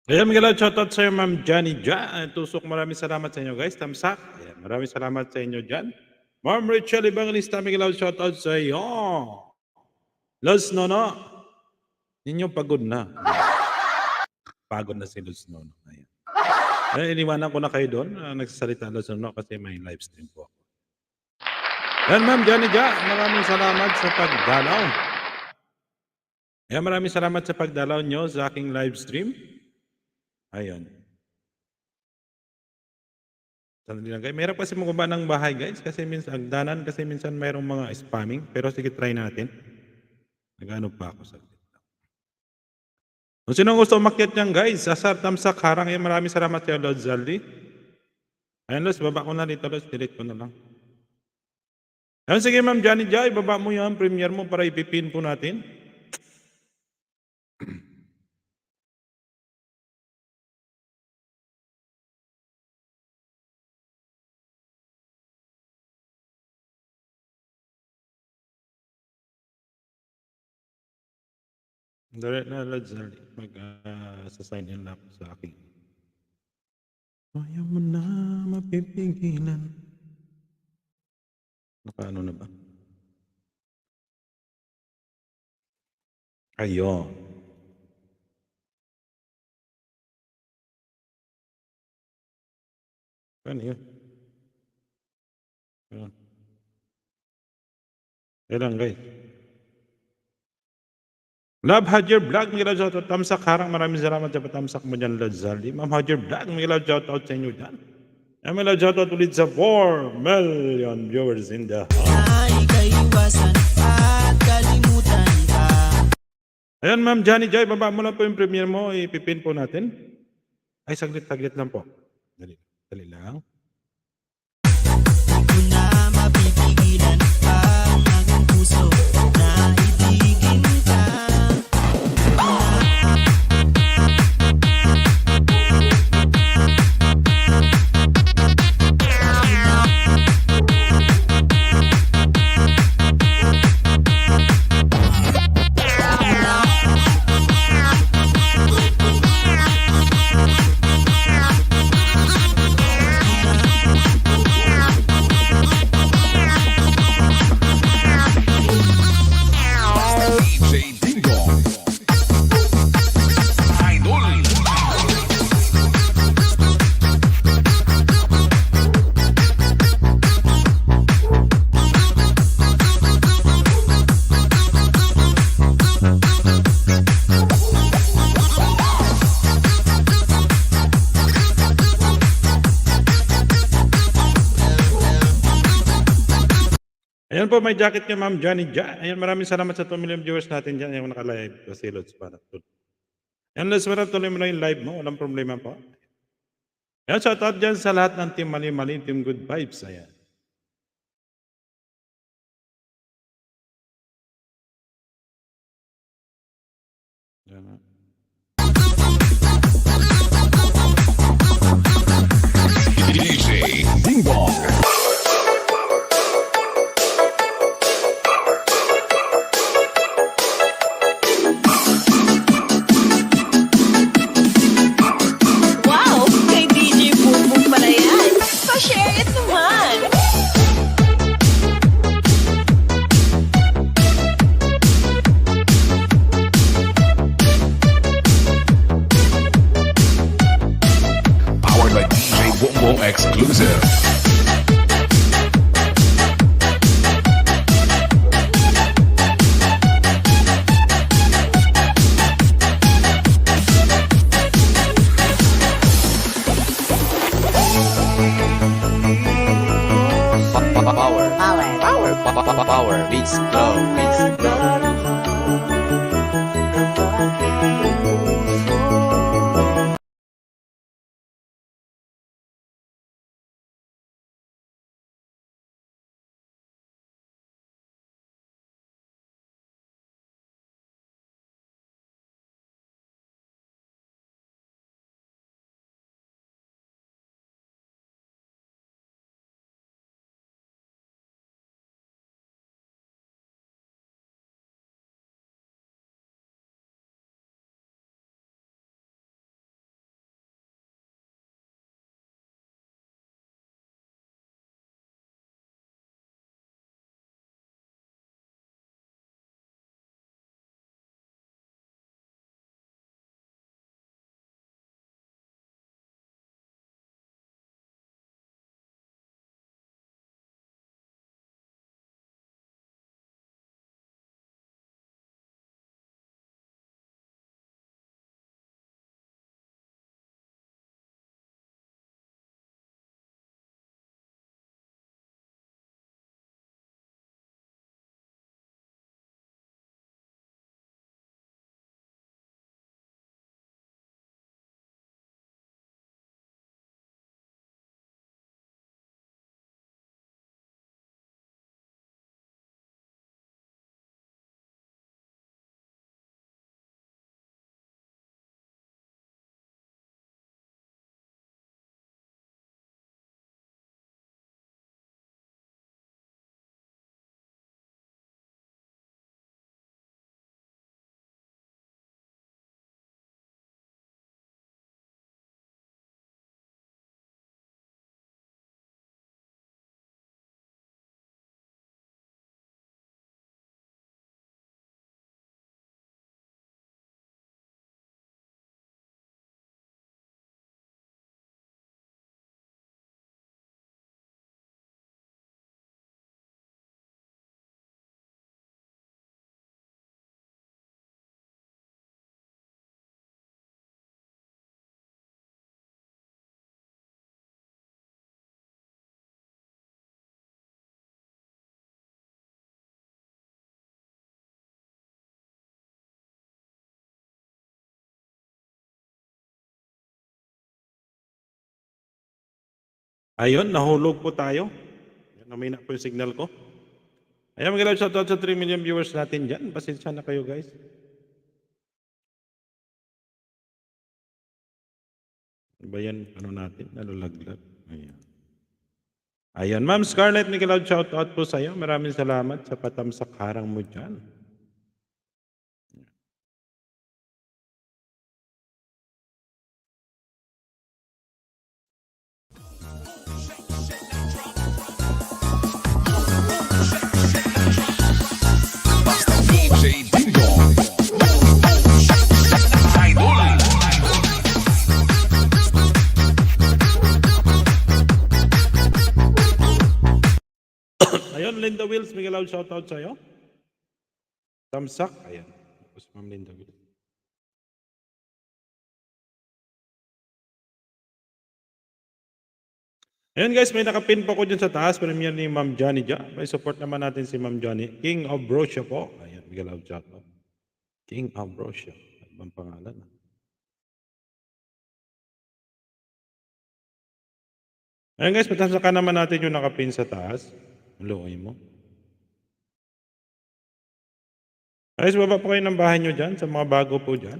Ayan, mega shoutout sa'yo, Ma'am Johnny Jan. Tusok, maraming salamat sa inyo, guys. Tamsak. Ayan, maraming salamat sa inyo diyan. Ma'am Rachel Evangelista, mega shoutout sa iyo. Los Nono, ninyo pagod na. Pagod na si Los Nono. Ayan. Iniwanan ko na kayo doon. Nagsasalita Los Nono kasi may live stream po ako. Ayan, Ma'am Johnny Jan, maraming salamat sa pagdalaw. Ayan, maraming salamat sa pagdalaw nyo sa aking live stream. Ayun. Sandali lang, guys. Mahirap kasi bumaba ng bahay, guys, kasi minsan agdanan, kasi minsan mayroong mga spamming. Pero sige, try natin. Nag-ano pa ako sa kung sino gusto umakyat niyan, guys, sa Tamsak Harang, maraming salamat kay Lord Zaldi. Ayan, Los, baba ko na dito, Los. Delete ko na lang. Ayan, sige, Ma'am Johnny Jai, baba mo yan, premiere mo para ipipin po natin. Direct na, Lord Zaldi. Mag-sign in lang sa akin. Ayaw mo na mapipigilan. Nakaano na ba? Ayun. Ano yun? Ayun. Ayun, guys. Love Hadjer Vlog, may love shoutout. Tamsak Harang, maraming salamat sa patamsak mo dyan, Lord Zaldi. Ma'am Hadjer Vlog, may love shoutout sa inyo dyan. May love shoutout ulit sa 4 million viewers in the house. Ayan, Ma'am Johnny Joy, baba mo lang po yung premiere mo, ipipin po natin. Ay, saglit lang po. Dali lang. Ayan po, may jacket kay Ma'am Johnny Jan. Ayan, maraming salamat sa 2 million viewers natin dyan. Yung naka-live kasi Lods para to. Ayan, Lods, tuloy mo na yung live mo. Walang problema po. Ayan, shoutout dyan sa lahat ng Team Mali-Mali, Team Good Vibes. Ayan. Ayan. DJ Ding Dong. Exclusive. Power beats flow. Ayun, nahulog po tayo. Namina po yung signal ko. Ayan, mag-love shoutout sa 3 million viewers natin dyan. Pasensya na kayo, guys. Ano ba yan? Ano natin? Nalulaglag. Ayan. Ayan, Ma'am Scarlett, mag-love shoutout po sa iyo. Maraming salamat sa patamsak harang mo dyan. DJ Ding Dong. Idol. Ayun, Linda Wills, mag-love shoutout sa iyo. Tamsak. Ayan. Tapos Ma'am Linda Wills. Ayun guys, may nakapin po ko dyan sa taas. Premier ni Ma'am Johnny Ja. May support naman natin si Ma'am Johnny. King of Brosia po. Ayan, mag-love shoutout. King of Brosia. Ano bang pangalan? Ayun guys, matamsakan naman natin yung nakapin sa taas. Luoy mo. Guys, baba po kayo ng bahay nyo dyan. Sa mga bago po dyan.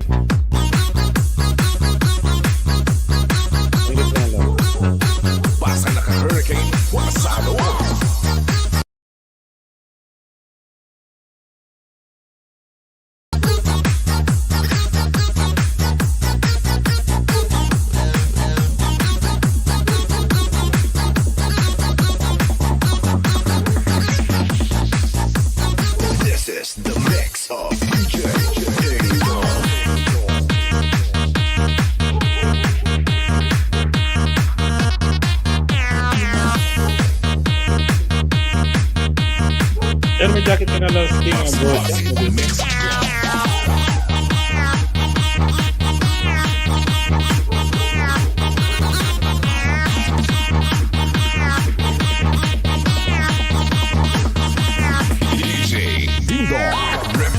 Basa naka-hurricane. Wasalo. This is the mix of DJ Ding Dong. Yan, may jacket ka na lang, King of Brosia. Mix. DJ Ding Dong. Rip.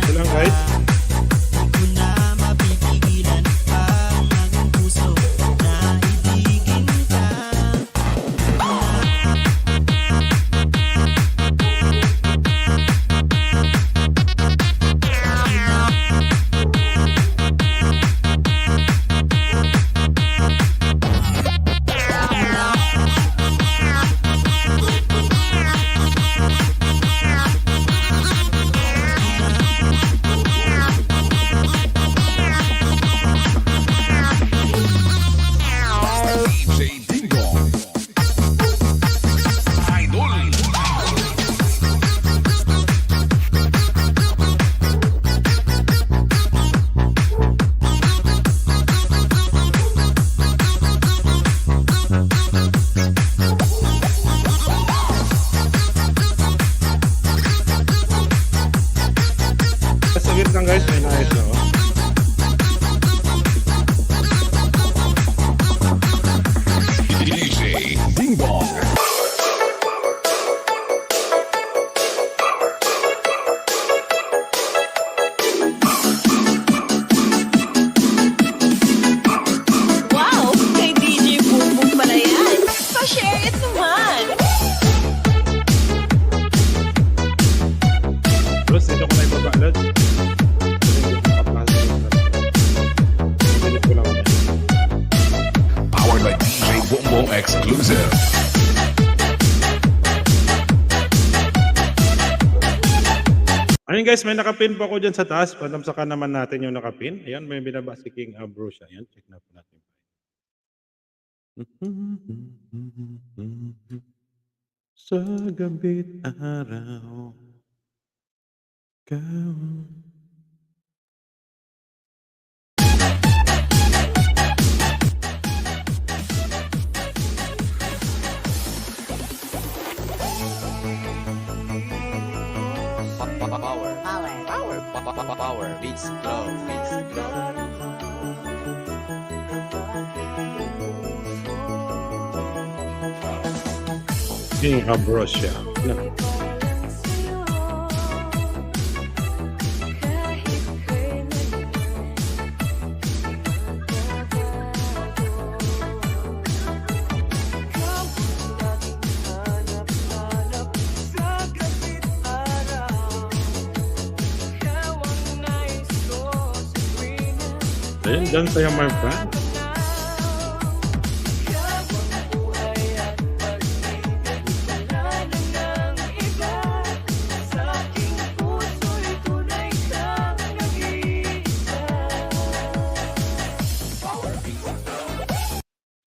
Ito lang guys. DJ Ding Dong. Idol. Sa gitna guys, may naayos na oh. DJ Ding Dong. Wow! Kay DJ Bumbong pala yan. Pa-share it naman. Terus, dito ko na ibaba, Lod. Powered by DJ Boom Exclusive. Ayun guys, may nakapin po ako dyan sa taas. Patamsakan naman natin yung nakapin. Ayan, may binaba si King of Brosia. Ayan, check na po natin. Sa gabi't araw, ikaw. Power beats flow. King of Brosia. No. Ayun, dyan sa'yo, my friend.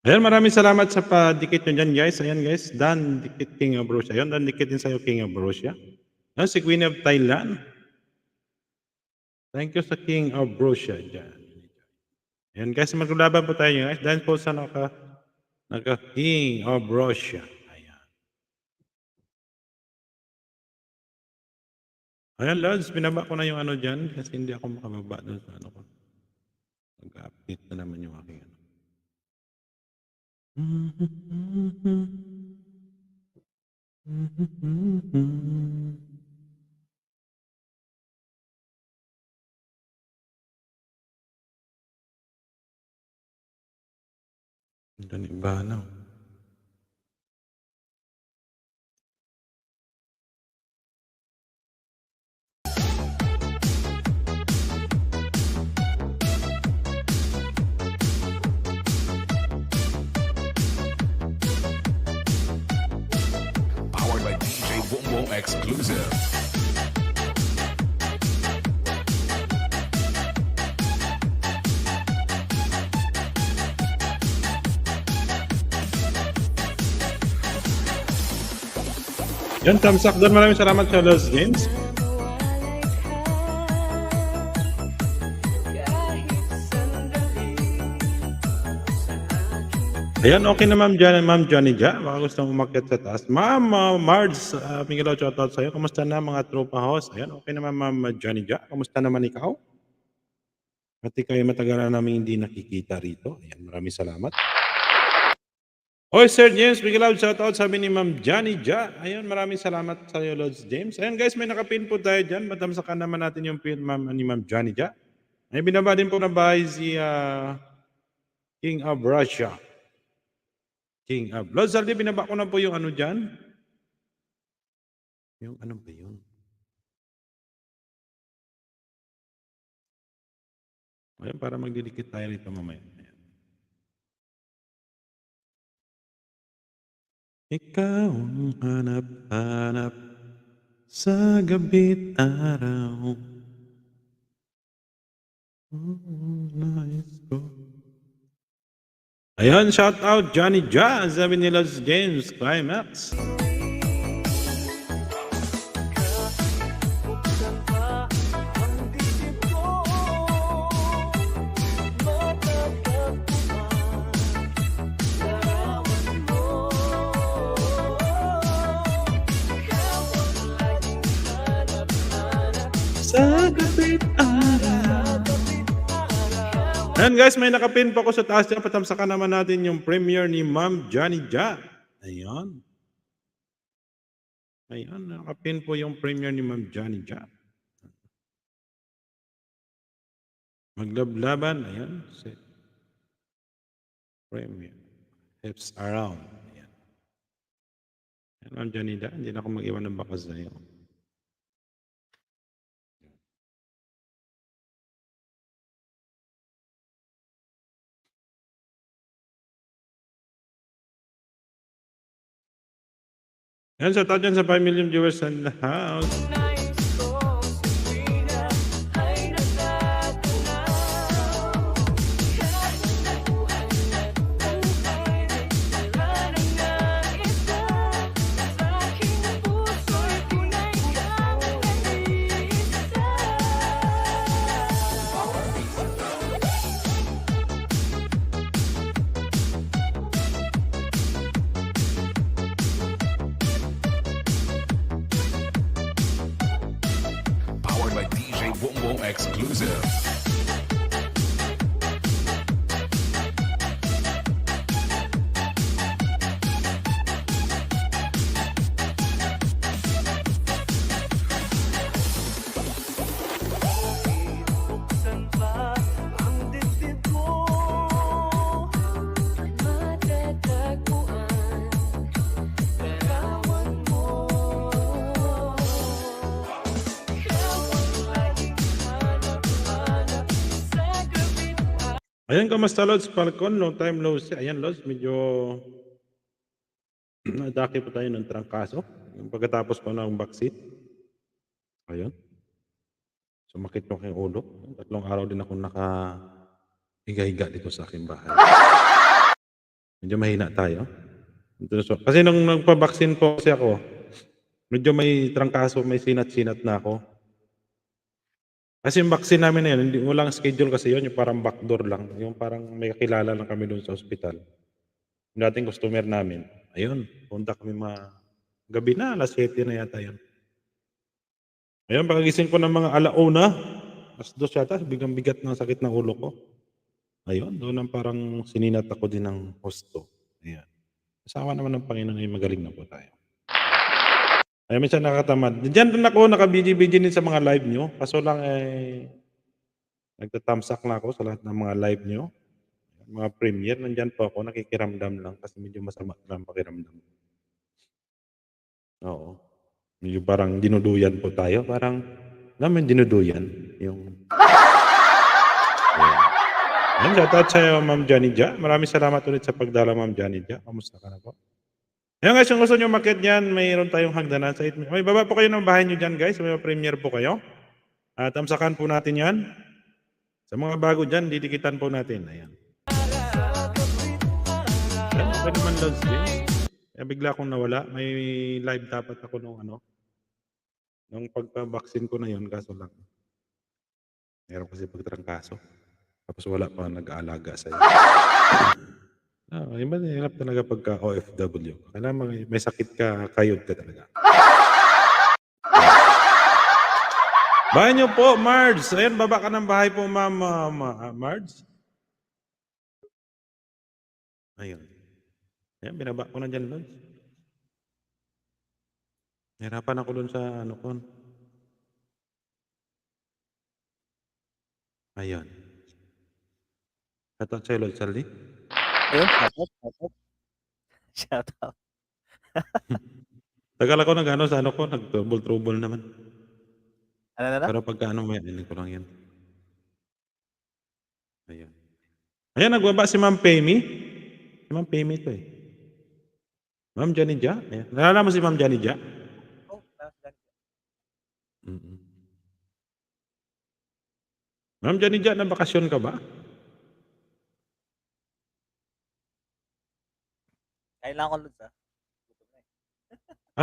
Ayan, maraming salamat sa padikit nyo dyan, guys. Ayan, guys. Dan, dikit King of Russia. Ayan, Dan, dikit din sa'yo, King of Russia. Ayan, si Queen of Thailand. Thank you sa King of Russia dyan. Ayan, guys, maglalaban po tayo, guys. Dahil po sa naka King of Russia. Ayan. Ayan, Lods, binaba ko na yung ano dyan kasi hindi ako makababa doon sa ano ko. Nag-update na naman yung aking ano. Doon iba na. Powered by DJ Wombo Exclusive. Yan, thumbs up doon. Maraming salamat sa Lost Games. Ayan, okay na Ma'am Johnny Ja. Baka gusto mong umakyat sa taas. Ma'am Mards, Miguel, shoutout sa'yo. Kamusta na mga tropa host? Ayan, okay naman Ma'am Johnny Ja. Kamusta naman ikaw? Pati kayo matagal na namin hindi nakikita rito. Ayan, maraming salamat. Oy, Sir James, Miguel, shoutout sabi ni Ma'am Johnny Ja. Ayan, maraming salamat sa iyo, Lord James. Ayan guys, may nakapin po tayo dyan. Matamsakan naman natin yung pin ni Ma'am Johnny Ja. Ay, binaba din po na bahay si King of Russia. King of Lord Saldi, binaba ko na po yung ano dyan. Yung ano ba yun? Ayan, para magdidikit tayo rito mamaya. Ayan. Ikaw ang hanap-hanap sa gabi't araw. Nais ko. Ayan, shout out Johnny Ja, sabi ni Los James Climax. Sa gabi't araw. Ayan guys, may nakapin po ako sa taas dyan. Patamsakan naman natin yung premiere ni Ma'am Johnny Ja. Ayan. Ayan, nakapin po yung premiere ni Ma'am Johnny Ja. Maglablaban. Ayan. Set. Premiere. Hips around. Ayan. Ayan, Ma'am Johnny Ja. Hindi na ako mag-iwan ng bakas na yun. Yan, sa taon dyan sa 5 million viewers in the house. Ayan, kamusta Lods Falcon? Long time no see. Ayan Lods, medyo nadaki pa tayo ng trangkaso. Yung pagkatapos ko ng vaccine. Ayun, sumakit yung aking ulo. 3 araw din ako nakahiga-higa dito sa aking bahay. Medyo mahina tayo. Kasi nung nagpa-vaccine po kasi ako, medyo may trangkaso, may sinat-sinat na ako. Kasi yung vaccine namin na yun, hindi, walang schedule kasi yun, yung parang backdoor lang. Yung parang may kakilala lang kami doon sa ospital. Yung dating customer namin, ayun, punta kami gabi na, alas 7 na yata yun. Ayun, pagkagising ko ng mga alauna, alas 2 yata, biglang bigat ng sakit ng ulo ko. Ayun, doon ang parang sininat ako din ng husto. Ayan. Asawa naman ng Panginoon ay magaling na po tayo. Ay, minsan nakakatamad. Diyan rin ako, naka-busy-busy din sa mga live nyo. Kaso lang nagtatamsak na ako sa lahat ng mga live nyo. Mga premiere, nandyan po ako, nakikiramdam lang kasi medyo masama lang pakiramdam. Oo. Medyo parang dinuduyan po tayo. Parang, alam mo yung dinuduyan? Yung, ayan, shoutout sa'yo, Ma'am Johnny Ja. Maraming salamat ulit sa pagdala, Ma'am Johnny Ja. Kamusta ka na po? Ayan guys, kung gusto nyo umakyat dyan, mayroon tayong hagdanan sa 8 minutes. May baba po kayo ng bahay nyo dyan guys. May premiere po kayo. Tamsakan po natin yan. Sa mga bago dyan, didikitan po natin. Ayan. Ayan, okay naman Lods din. Bigla akong nawala. May live dapat ako nung nung pagka-vaccine ko na yun, kaso lang. Meron kasi pagtrangkaso. Tapos wala pa nag-aalaga sa'yo. Iba na hirap talaga pagka OFW. Kailangan may sakit ka, kayod ka talaga. Bahay niyo po, Marge. Ayan, baba ka ng bahay po, Ma'am Marge. Ayun. Ayan, binaba ko na dyan, Lods. Nahirapan ako dun sa ko. Ayun. Shoutout sa'yo, Lods Saldi. Ayun, shoutout. Shoutout. Tagal ako sa ko, nag-trouble naman. Ano na? Pero pagka may ko lang yan. Ayun. Ayan, nagbaba si Ma'am Pemi. Si Ma'am Pemi to eh. Ma'am Johnny Ja. Ayan. Nalala mo si Ma'am Johnny Ja? Oh, Mm-mm. Ma'am Johnny Ja, na bakasyon ka ba? Kailangan ko Lods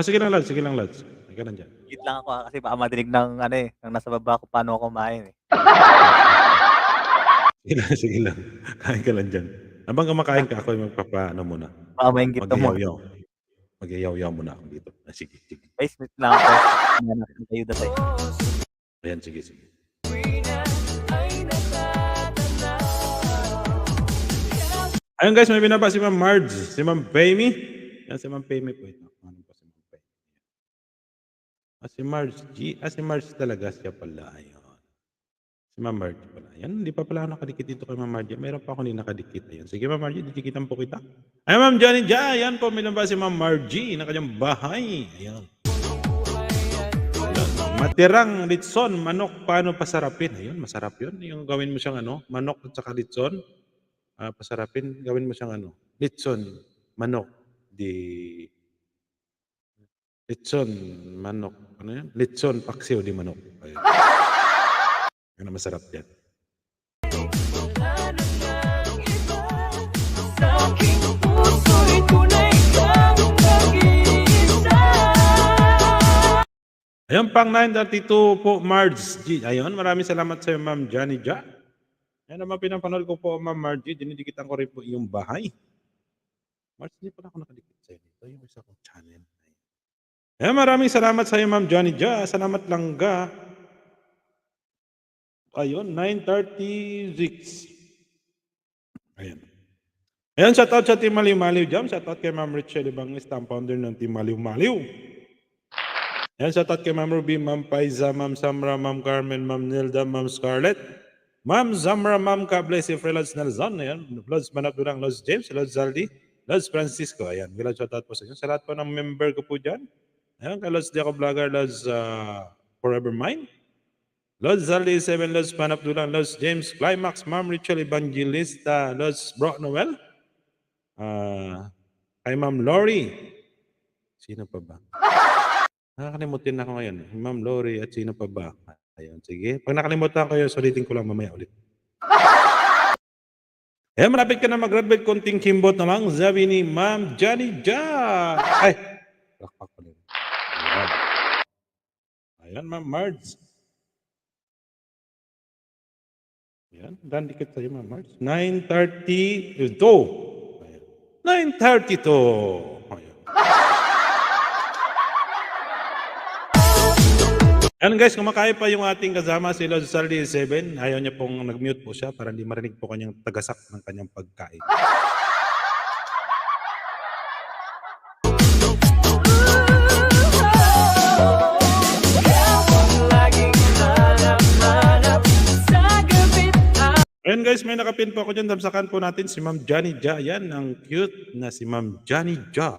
Sige lang, Lads. Sige lang, Lads. Sige lang dyan. Git lang ako kasi baka madinig ng ng nasa baba ko paano ako kumain Sige lang, sige lang. Kain ka lang dyan. Habang kumakain ka, ako yung muna. Baka maingit ka mo. Mag-iyaw-yaw. Mag-iyaw-yaw muna ako dito. Sige, sige. Guys, wait lang ako. Kayo datay. Ayan, sige, sige. Ayun guys, may binaba si Ma'am Marge. Si Ma'am Pemi. Yan si Ma'am Pemi po ito. Ano po si Ma'am Pemi? Si Marge G. Si Marge talaga siya pala. Ayun. Si Ma'am Marge pala. Yan, hindi pa pala ako nakadikit dito kay Ma'am Marge. Meron pa ako hindi nakadikit. Ayun. Sige Ma'am Marge, didikitan po kita. Ayun Ma'am Johnny Ja. Yan po, may nababa si Ma'am Marge na kanyang bahay. Ayun. Matirang litson, manok, paano pasarapin? Ayun, masarap yun. Yung gawin mo siyang manok at saka litson. Pasarapin, gawin mo siyang litson, manok, litson, manok, ano yan? Litson, paksiw, di manok. Ayun. Yan ang masarap yan. Ayun, pang 9:32 po, Marge G. Ayun, maraming salamat sa iyo, Ma'am Johnny Ja. Yan naman pinapanood ko po, Ma'am Margie. Dinidikitan ko rin po yung bahay. Marge, hindi pala ako nakadikit sa iyo. Ito yung isa kong channel. Ayun, maraming salamat sa iyo, Ma'am Johnny Ja. Salamat lang ga. Ayun, 9:36. Ayun. Ayun, shoutout sa Team Maliw Maliw Jam. Shoutout kay Ma'am Richelle Ibangis, founder ng Team Maliw Maliw. Ayun, shoutout kay Ma'am Ruby, Ma'am Paiza, Ma'am Samra, Ma'am Carmen, Ma'am Nilda, Ma'am Scarlett, Ma'am Zamra, Ma'am Kables, si Freelance Nelson, ayan, Lods Managdurang, Lods James, Lods Zaldi, Lods Francisco, ayan, bilang shoutout po sa inyo. Sa lahat po ng member ko po dyan, ayan, kay Lods Diaco Vlogger, Lods Forever Mine, Lods Zaldi 7, Lods Pan Abdullah, Lods James Climax, Ma'am Rachel Evangelista, Lods Bro Noel, kay Ma'am Lori. Sino pa ba? Nakakalimutin ako ngayon. Ma'am Lori at sino pa ba? Ayun, sige. Pag nakalimutan ko yun, sulitin ko lang mamaya ulit. Eh, malapit ka na mag-graduate, konting kimbot na lang. Sabi ni Ma'am Johnny Ja. Ay! Lakpak pa rin. Ayan. Ayan, Ma'am Marge. Ayan, dan dikit sa'yo, Ma'am Marge. 9:32. Ayan. 9:32. Ayan. Ayan guys, kumakain pa yung ating kasama si Lord Saldi 7. Ayaw niya pong nag-mute po siya para hindi marinig po kanyang tagasak ng kanyang pagkain. Ayan guys, may nakapin po ako dyan. Damsakan po natin si Ma'am Johnny Ja. Ayan, ang cute na si Ma'am Johnny Ja.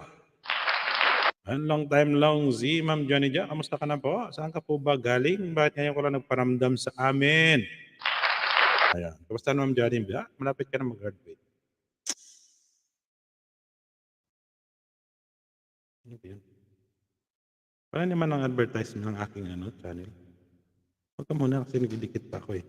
Ayan, long time long si Ma'am Johnny Ja. Kamusta ka na po? Saan ka po ba galing? Bakit ngayon ko lang nagparamdam sa amin? Ayan, kamusta na Ma'am Johnny Ja? Malapit ka na mag-graduate. Ano ba yun? Parang naman ang advertisement ng aking channel. Huwag ka muna kasi nagdidikit pa ako eh.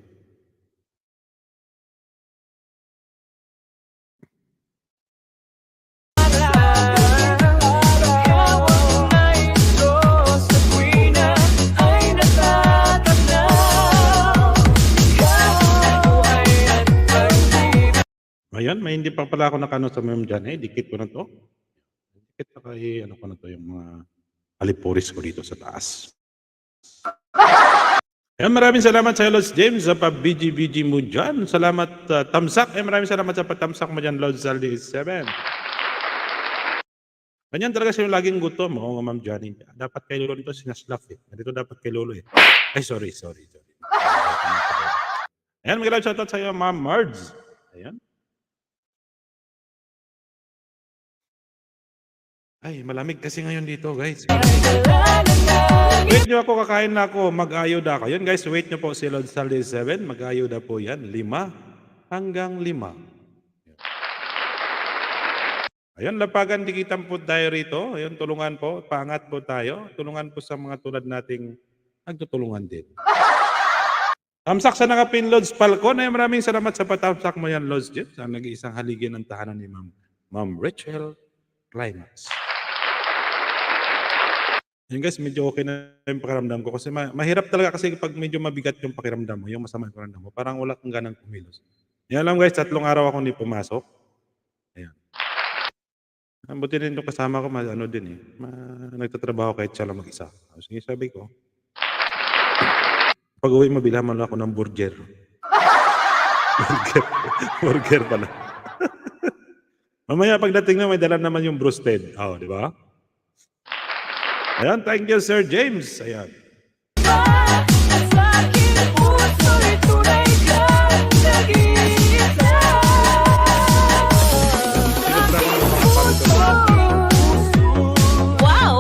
Ayan, may hindi pa pala ako nakano sa Ma'am Johnny. Dikit ko na to. Dikit na kay ko na to yung mga alipuris ko dito sa taas. Ayan, maraming salamat sa Lord James sa pa-BG mo dyan. Salamat Tamsak. Maraming salamat sa patamsak mo dyan, Lord Saldi 7. Ganyan talaga siya yung laging gutom. Oo nga, Ma'am Johnny. Dapat kay Lolo nito sinaslap eh. Dito dapat kay Lolo eh. Ay, sorry. Ayan, mag-live shoutout sa iyo, Ma'am Marge. Ayan. Ay, malamig kasi ngayon dito, guys. Wait nyo ako, kakain na ako, mag-ayuda ako. Yan guys, wait nyo po si Lord Saldi 7. Mag-ayuda po yan, 5 hanggang 5. Ayan, lapagan dikitan po tayo rito. Ayan, tulungan po, paangat po tayo. Tulungan po sa mga tulad nating nagtutulungan din. Tamsak sa nakapin, Lods Falcon. Ay, maraming salamat sa patamsak mo yan, Lods Jet. Sa nag-iisang haligin ng tahanan ni Ma'am Rachel Climax. Yan guys, medyo okay na yung pakiramdam ko kasi mahirap talaga kasi pag medyo mabigat yung pakiramdam mo, yung masama yung pakiramdam mo, parang wala kang ganang kumilos. Yan lang guys, 3 araw ako hindi pumasok. Ayan. Buti din yung kasama ko, din eh. Nagtatrabaho kahit siya lang mag-isa. Sige, sabi ko, pag uwi mo, bilhan mo ako ng burger. Burger pala. Mamaya pagdating na may dala naman yung roasted. Oh, di ba? Ayan, thank you Sir James. Ayan. Wow!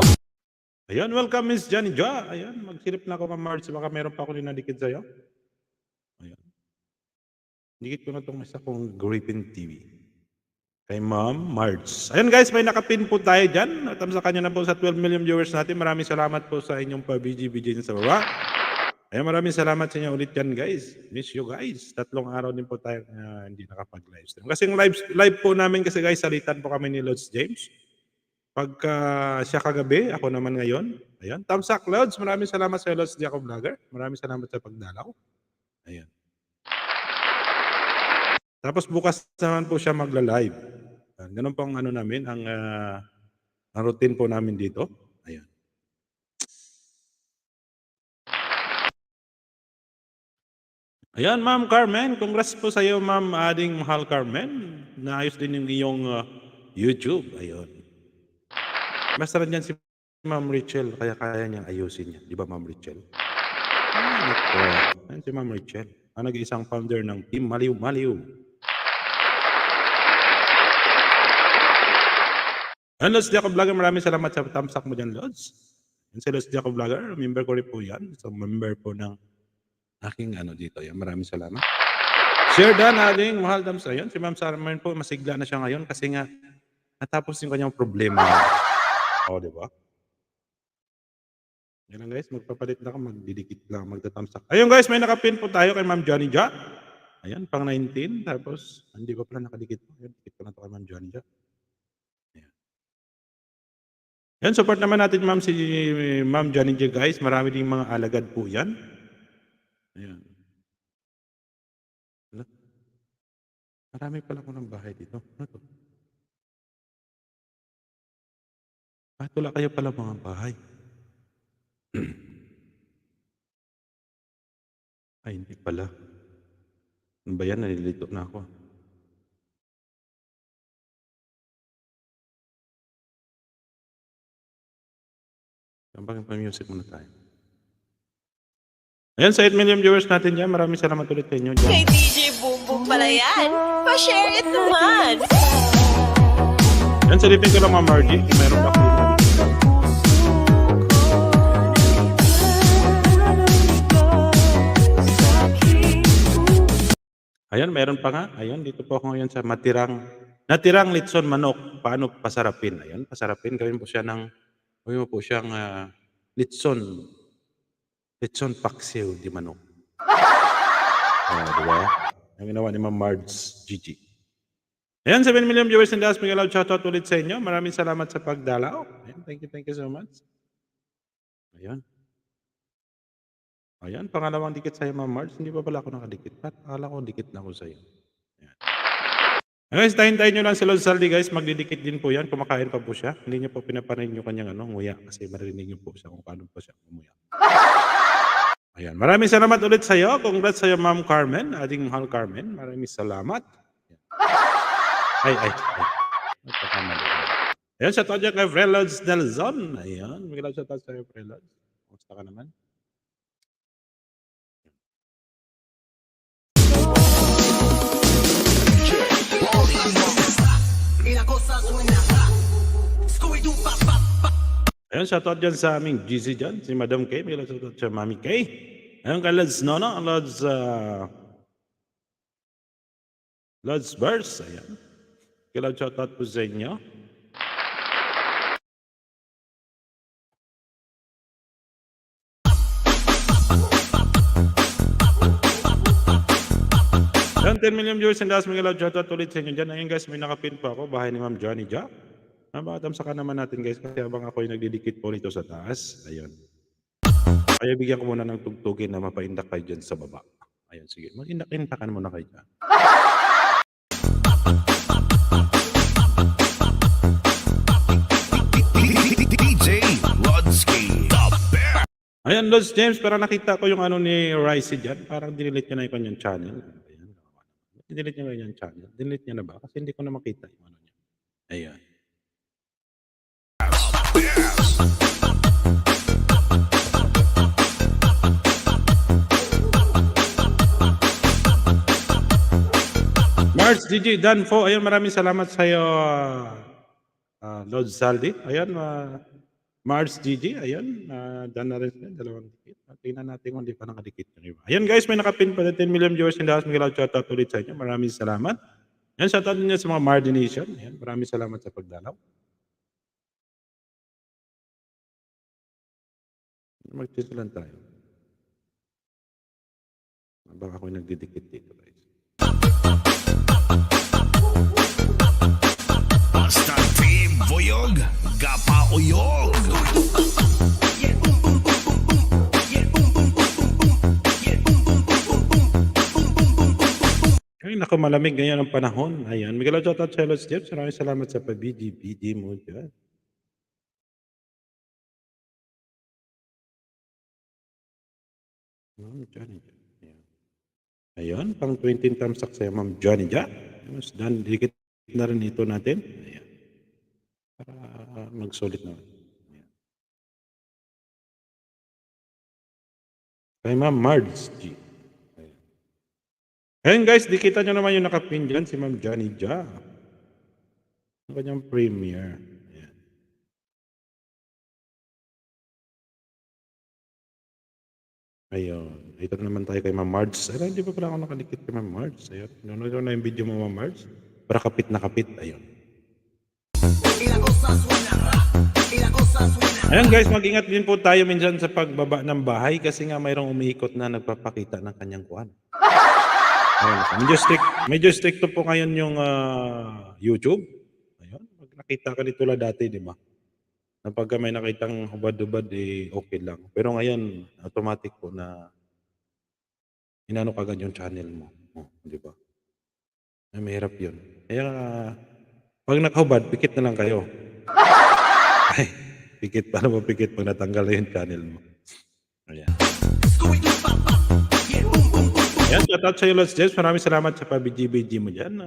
Ayan, welcome Miss Johnny Ja. Ayan, magsilip na ako Ma'am Marge. Baka meron pa ako dinadikit sa'yo. Ayan. Dikit ko na itong isa kong Griffin TV. Kay Ma'am Marge. Ayan guys, may nakapin po tayo dyan. At sa kanya na po sa 12 million viewers natin. Maraming salamat po sa inyong pa-BG sa baba. Ayan, maraming salamat sa inyo ulit yan guys. Miss you guys. 3 araw din po tayo hindi nakapag-livestream. Kasi yung live po namin kasi guys, salitan po kami ni Lods James. Pagka siya kagabi, ako naman ngayon. Ayan, Tamsak Lods. Maraming salamat sa Lods Jacob Vlogger. Maraming salamat sa pagdalaw. Ayan. Tapos bukas naman po siya magla-live. Ganun po ang namin, ang routine po namin dito. Ayan. Ayan, Ma'am Carmen. Congrats po sa iyo, Ma'am Ading Mahal Carmen. Naayos din yung iyong YouTube. Ayun. Basta rin yan si Ma'am Rachel. Kaya niyang ayusin yan. Di ba, Ma'am Rachel? Ayan si Ma'am Rachel. Ang nag-iisang founder ng Team Maliw Maliw. Ayan, Lods Jacob Vlogger, maraming salamat sa tamsak mo dyan, Lods. Yan si Lods Jacob Vlogger, member ko rin po yan. So, member po ng aking ano dito. Ayan, maraming salamat. Share Dan, aling mahal dams. Ayun, si Ma'am Sarmen po, masigla na siya ngayon kasi nga natapos yung kanyang problema. O, di ba? Yan lang guys, magpapalit na ako, magdidikit lang, magtatamsak. Ayun guys, may nakapin po tayo kay Ma'am Johnny Ja. Ayan, pang 19. Tapos, hindi pa pala nakadikit po. Ayan, dikit ko na to kay Ma'am Johnny Ja. Ayan. Yan, support naman natin Ma'am si Ma'am Johnny Ja guys. Marami ding mga alagad po yan. Ayan. Ala, marami pala ko ng bahay dito. Ano to? Bakit wala kayo pala mga bahay? Ay, hindi pala. Ano ba yan? Nalilito na ako. Bakit pa music muna tayo? Ayan, sa 8 million viewers natin dyan. Maraming salamat ulit sa inyo dyan. Kay DJ Bumbong pala yan. Pa-share it naman. Yan, silipin ko lang mga Margie. Meron ba kayo na dito? Ayan, meron pa nga. Ayan, dito po ako ngayon sa natirang litson manok. Paano pasarapin? Ayan, pasarapin. Gawin mo po siyang litson paksiw di manok. Di ba? Ang ginawa ni Ma'am Mards Gigi. Ayan, 7 million viewers in the house. Miguel, shoutout ulit sa inyo. Maraming salamat sa pagdalaw. Ayan, thank you so much. Ayan. Ayan, pangalawang dikit sa'yo, Ma'am Mards. Hindi pa pala ako nakadikit. Akala ko dikit na ako sa'yo. Ayan. Guys, tayin-tayin nyo lang si Lord Saldi, guys. Magdidikit din po yan. Kumakain pa po siya. Hindi niyo po pinapanin yung kanyang nguya kasi marinig niyo po siya kung paano po siya umuya. Ayan. Maraming salamat ulit sa'yo. Congrats sa'yo, Ma'am Carmen. Ating mahal Carmen. Maraming salamat. Ay. Nagpakamali. Ayan, shoutout dyan kay Frelods Delzon. Ayan. May shoutout sa'yo, Frelods. Kumusta ka naman? Ayan, shoutout dyan sa aming GC dyan, si Madam K. May shoutout sa Mami K. Ayan, kay Lods Nono, Lods Burst. Ayan. Kailan shoutout po sa inyo. Ayan, 10 million viewers and that's Miguel, shoutout ulit sa inyo dyan. Ayan guys, may nakapin pa ako, bahay ni Ma'am Johnny Ja. Mabatamsakan naman natin guys kasi habang ako ay nagdidikit po rito sa taas. Ayun. Kaya bigyan ko muna ng tugtugin na mapaindak kayo dyan sa baba. Ayun, sige. Mag-indak-indakan muna kayo dyan. DJ Rodsky, the best. Ayan, Lods James, pero nakita ko yung ano ni Ricey dyan. Parang dinelete niya na yung kanyang channel. Ayan. Dinelete niya na yung channel. Dinelete niya na ba? Kasi hindi ko na makita yung ano niya. Ayan. Mars DJ Danfo, ayun, maraming salamat sa iyo, Lord Saldi. Ayun, Mars DJ, ayun, done na rin sila, dalawang dikit. Tingnan natin kung hindi pa nakadikit yung iba. Ayun guys, may nakapin pa na 10 million viewers in the house. Miguel, shoutout ulit sa inyo. Maraming salamat. Yan, shoutout niya sa mga Mardi Nation. Ayun, maraming salamat sa pagdalaw. Mag-check lang tayo. Baka ako'y nagdidikit dito guys. Basta team Boyog, Gapauyog. Ay, naku, malamig ngayon ang panahon. Ayan, Miguel, shoutout sa Lods James. Maraming salamat sa pag-BD mo dyan. Ma'am Johnny Ja. Ayan. Ayun, pang 20 tamsak sa Ma'am Johnny Ja. Mas done, dikit na rin ito natin. Ayan. Para magsulit naman. Ayan. Kay Ma'am Mards G. Ayan. Ayan guys, dikita nyo naman yung nakapin dyan, si Ma'am Johnny Ja. Ang kanyang premiere. Ayan. Ayun. dito na naman tayo kay Ma'am Marge. Ay, hindi pa pala ako nakadikit kay Ma'am Marge. Ayun, nanonood ko na yung video mo, Ma'am Marge. Para kapit na kapit. Ayun. Ayan guys, mag-ingat din po tayo minsan sa pagbaba ng bahay kasi nga mayroong umiikot na nagpapakita ng kanyang kuwan. Ayun, medyo stricto po ngayon yung YouTube. Ayun, pag nakita ka nito la dati, di ba? Na pagka may nakitang hubad-hubad, eh, okay lang. Pero ngayon, automatic po na inano kagad yung channel mo. Oh, di ba? Ay, mahirap yun. Kaya, pag nakahubad, pikit na lang kayo. Ay, pikit, paano mo pikit pag natanggal na yung channel mo? Ayan. Ayan, shoutout sa'yo, Lods Jess. Maraming salamat sa pabiji-biji mo dyan.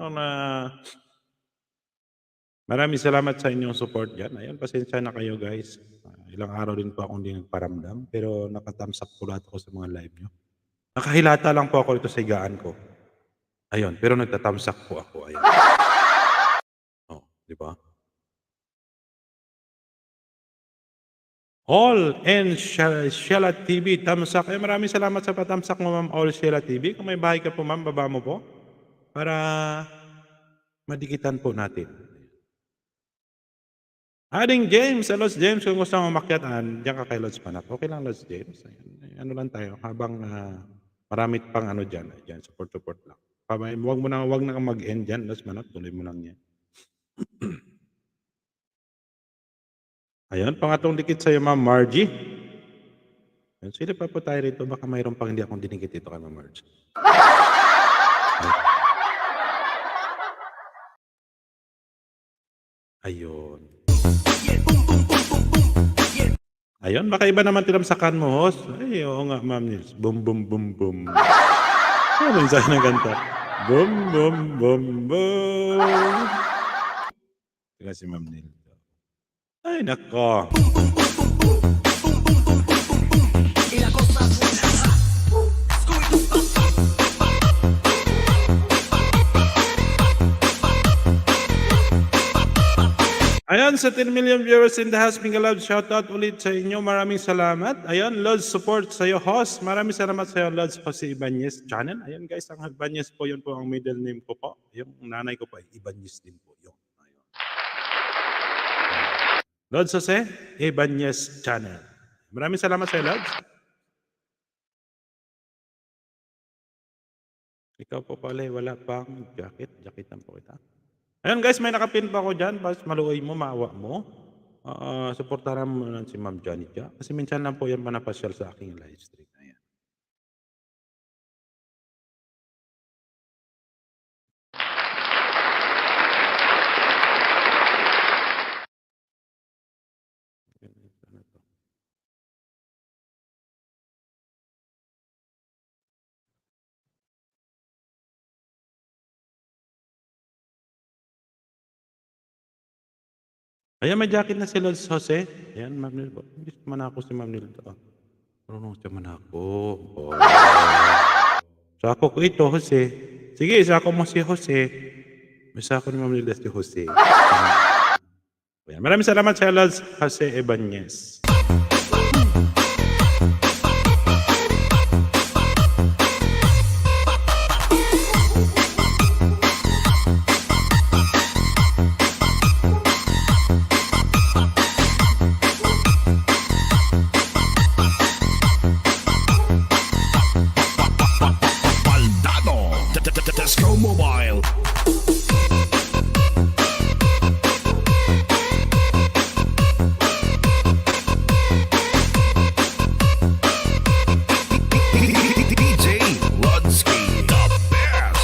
Maraming salamat sa inyong support dyan. Ayun, pasensya na kayo guys. Ilang araw din po akong hindi nagparamdam. Pero nakatamsak po lahat ako sa mga live nyo. Nakahilata lang po ako ito sa higaan ko. Ayun, pero nagtatamsak po ako. Ayun. Oh, di ba? All and Sheila TV, tamsak. Eh, maraming salamat sa patamsak mo, Ma'am All Sheila TV. Kung may bahay ka po, Ma'am, baba mo po. Para madikitan po natin. Adding James, Lods James, kung gusto mo umakyat, diyan ka kay Lods Panat. Okay lang, Lods James. Ayan, ano lang tayo, habang marami pang ano dyan, dyan, support lang. Wag na kang mag-end dyan, Lods Panat, tuloy mo lang yan. Ayan, pangatong dikit sa'yo, Ma'am Margie. Ayan, sino pa po tayo rito? Baka mayroon pang hindi akong dinikit dito kay Ma'am Margie. Ayun. Ayun, baka iba naman tinamsakan mo, host. Ay, oo nga, Ma'am Nils. Boom, boom, boom, boom. Ano ba yung sabi ng kanta? Boom, boom, boom, boom. Teka si Ma'am Nils. Ay, nako. Ayan, sa 10 million viewers in the house, Mingga Love, shoutout ulit sa inyo. Maraming salamat. Ayan, Lods support sa iyo, host. Maraming salamat sa iyo, Lods Jose Ibanez channel. Ayan guys, ang Ibanez po, yun po ang middle name ko po. Yung nanay ko po, Ibanez din po. Yun. Ayun. Lods Jose Ibanez channel. Maraming salamat sa iyo, Lods. Ikaw po pala, wala pang jacket. Jacketan po kita. Ayan guys, may nakapin pa ako dyan. Bas maluoy mo, maawa mo. Supportaran mo lang si Ma'am Johnny Dia. Kasi minsan lang po yan manapasyal sa aking live stream. Ayan. Ayan, may jacket na si Lods Jose. Ayan, Ma'am Nil. Gusto man ako si Ma'am Nil. Marunong siya man ako. Oh. Sako ko ito, Jose. Sige, sako mo si Jose. May sako ni Ma'am Nil si Jose. Ayan, maraming salamat sa Lods Jose Ibanez. Tesco Mobile. DJ Rodsky, the best.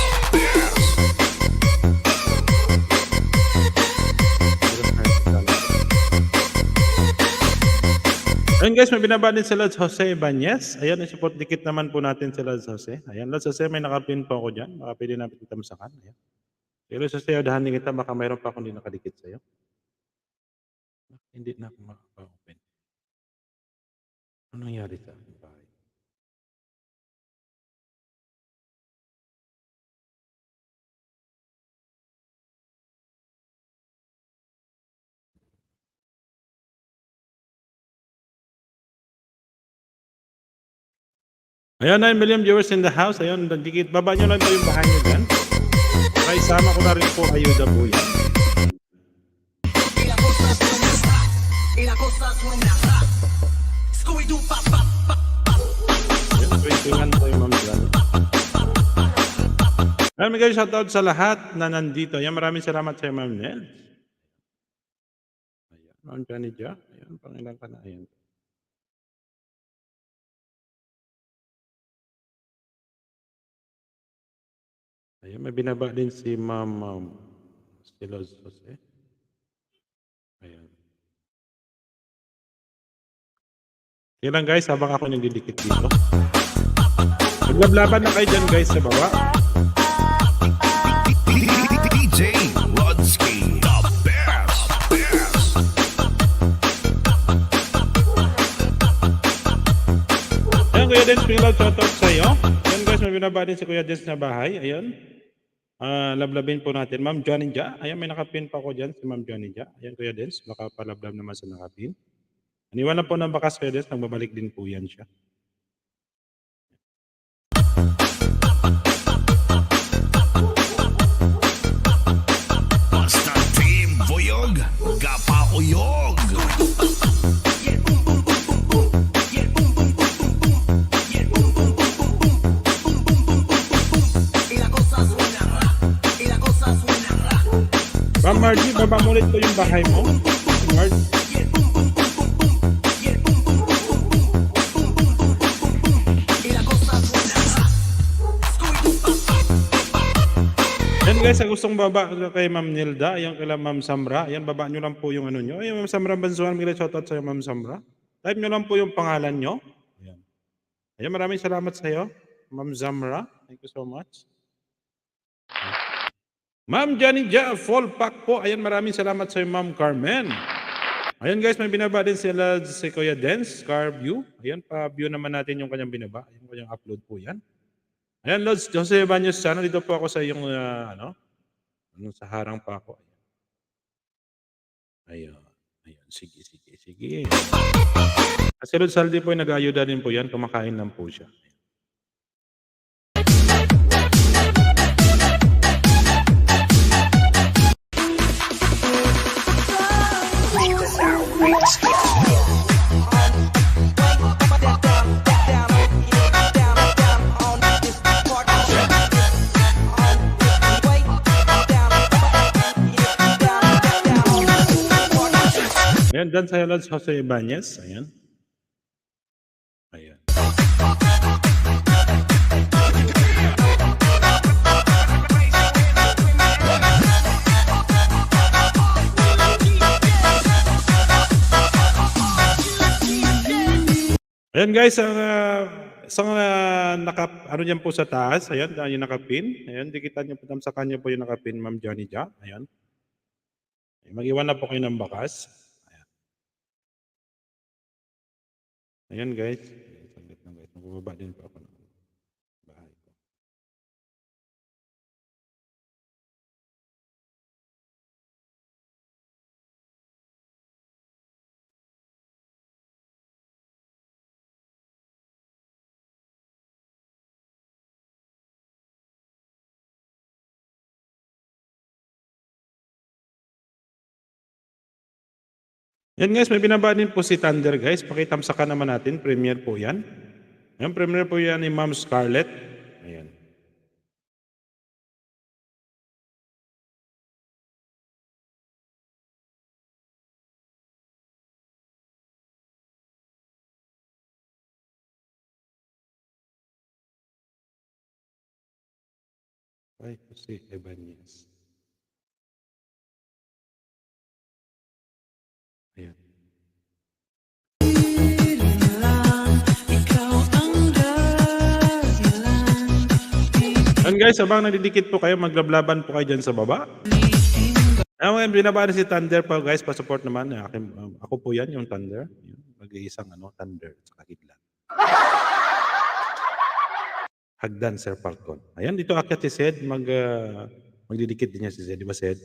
Ayun guys, may binaba din si Lods Jose Ibanez. Ayan, support dikit naman po natin si Lods Jose. Ayan, Lods Jose, may nakapin po ako dyan. Baka pwede natin tamsakan. Ayan. Si Lods Jose, adahanin kita. Baka mayroon pa akong hindi nakadikit sa'yo. Hindi na ako makaka-open. Ano nangyari sa aking bahay? Ayan, 9 million viewers in the house. Ayun, dikit. Baba nyo lang po yung bahay nyo dyan. Okay, sama ko na rin po ayuda po yan. Ayun, 21 po yung Ma'am Johnny. Ayan, may kayo shoutout sa lahat na nandito. Ayan, maraming salamat sa Ma'am Nels. Ayan, Ma'am Johnny Jack. Ayan, pangilan ka na. Ayan. Ayan, may binaba din si Ma'am Stilos Jose. Ayan. Yan lang guys, habang ako nagdidikit dito. Maglablaban na kayo dyan guys sa baba. DJ Rodsky, the best. Ayan, Kuya Dens, may loud shoutout sa iyo. Ayan guys, may binaba din si Kuya Dens na bahay. Ayan. Lablabin po natin. Ma'am Johnny Ja. Ayan, may nakapin pa ako dyan si Ma'am Johnny Ja. Ayan, Kuya Dens, baka palablab naman sa nakapin. Aniwan na po ng bakas, Kuya Dens, nagbabalik din po yan siya. Basta Team Boyog, Kapauyog. Ma'am Margie, baba mo ulit po yung bahay mo. Margie. Yan guys, ang gustong baba kay Ma'am Nilda, ayan kay Ma'am Samra, ayan baba nyo lang po yung ano nyo. Ayan Ma'am Samra Banzuan, may shoutout sa iyo Ma'am Samra. Type nyo lang po yung pangalan nyo. Ayan. Ayan, maraming salamat sa iyo, Ma'am Samra. Thank you so much. Ma'am Johnny Ja, full pack po. Ayan, maraming salamat sa iyo Ma'am Carmen. Ayan guys, may binaba din sila si Kuya Dens, Car View. Ayan, pa-view naman natin yung kanyang binaba. Ayan, kanyang upload po yan. Ayan, Lods, Jose Baños sana. Dito po ako sa iyong, sa harang pa ako. Ayan. Ayan, sige. Si Lods Saldi po, nag-ayuda din po yan. Kumakain lang po siya. Ayan, dyan sa Lods Jose Ibanez. Ayan. Ayan. Ayan guys, ang ano dyan po sa taas, ayan, yung nakapin. Ayan, dikitan nyo po, tamsakan nyo po yung nakapin, Ma'am Johnny Ja. Ayan. Mag-iwan na po kayo ng bakas. Ayan guys. Saglit lang guys. Magbababa din po ako ng bahay ko. Yan guys, may binaba din po si Thunder guys. Pakitamsakan naman natin. Premiere po yan. Ayan, premiere po yan ni Ma'am Scarlett. Ayan. Ay, si Ebanez. Ayan. And guys, habang nagdidikit po kayo, maglablaban po kayo dyan sa baba. Ayan, binaba na si Thunder pa guys, pa-support naman. Ako po yan, yung Thunder. Mag-iisang Thunder sa Hagdan. Hagdan, Sir Falcon. Ayan, dito akyat si Sed. Magdidikit din niya si Sed. Di ba, Sed?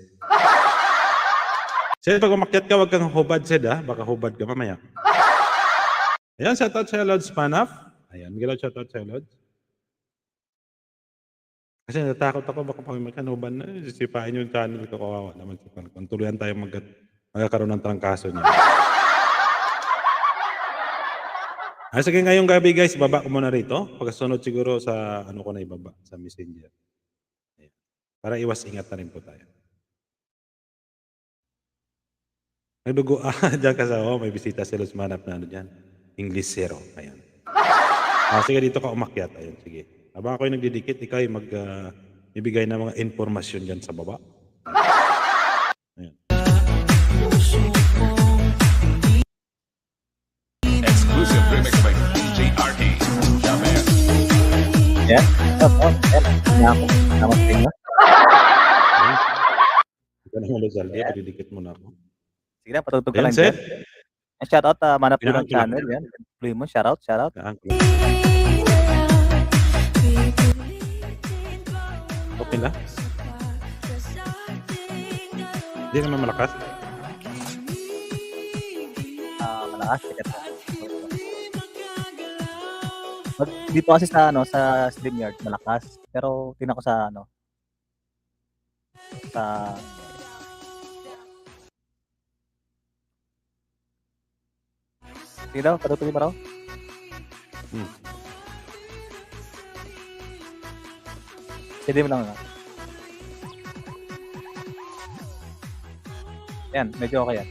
Sed, pag umakyat ka, wag kang hubad, Sed, ha? Baka hubad ka mamaya. Ayan, sa touch sa Lord Spanaf. Ayan, Miguel Lodge, shoutout sa'yo, Lods. Kasi natatakot ako baka pag may kanuban na, sisipain yung channel ko, kawawa naman si Kung tuluyan tayong magkakaroon ng trangkaso niya. Sige ngayong gabi guys, baba ko muna rito. Pagkasunod siguro sa ano ko na ibaba, sa Messenger. Ayan. Para iwas ingat na rin po tayo. May dugo, dyan ka sa, may bisita si Luz Manap na ano dyan. English zero. Ayan. Sige, dito ka umakyat. Ayan, sige. Habang ako'y nagdidikit, ikaw ay ibigay na mga informasyon dyan sa baba. Ayan. Exclusive remix by DJ RT. Yan. Salamat sa inyo. Ika naman, Luzaldi, pagdidikit mo na ako. Sige na, patutog ka Ayan, lang sir. dyan. Shoutout, Manap Pinaan ng ko lang. channel. Yan. Play mo, shoutout. Okay na? Hindi naman malakas. Malakas. Dito kasi sa StreamYard malakas. Pero tingnan ko sa Tingnan, patutugin mo raw. Hindi mo lang. Yan, medyo okay yan.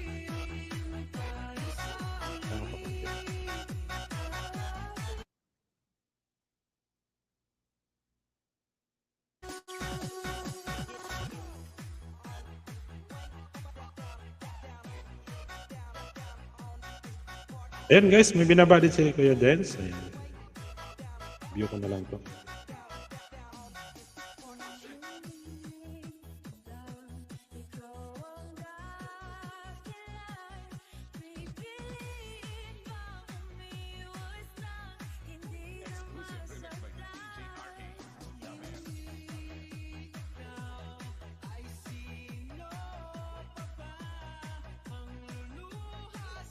Ayan guys, may binaba din si Kuya Dens. Ayan. View ko na lang to.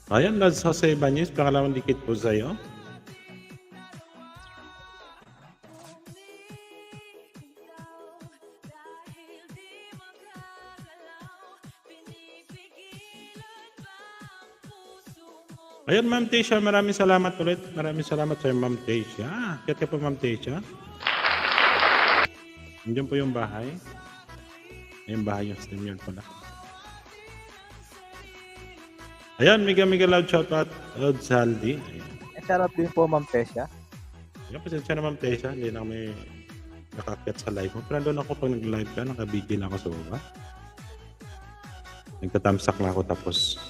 Ayan, Lads Jose Ibanez, pangalawang dikit po sa'yo. Ayan, Ma'am Tisha, maraming salamat ulit. Maraming salamat sa'yo, Ma'am Tisha. Kaya ka po, Ma'am Tisha. Nandiyan po yung bahay. Yung bahay yung StreamYard pala. Ayan, Mega Loud shoutout, Lord Saldi. Ayan. Shoutout din po, Ma'am Tesha. Ayan, pasensya na Ma'am Tesha, hindi na kami nakakit sa live mo. Pero doon ako pag nag-live ka, naka-video na ako sa baba. Nagtatamsak na ako tapos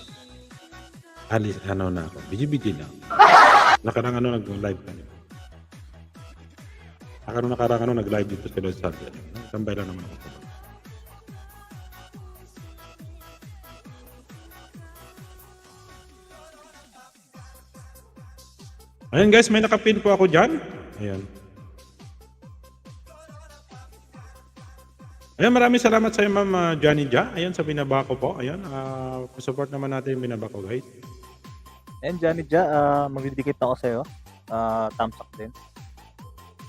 alis, na ako. Video lang. Nakarang nag-live ka niyo. Nakarang nag-live dito sa Lord Saldi. Tambay lang naman ako. Ayan guys, may nakapin po ako dyan. Ayan. Ayan, maraming salamat sa iyo, Ma'am Johnny Ja. Ayan, sa binaba ko po. Ayan, support naman natin yung binaba ko, guys. And Johnny Ja, magdidikit ako sa'yo. Thumbs up din.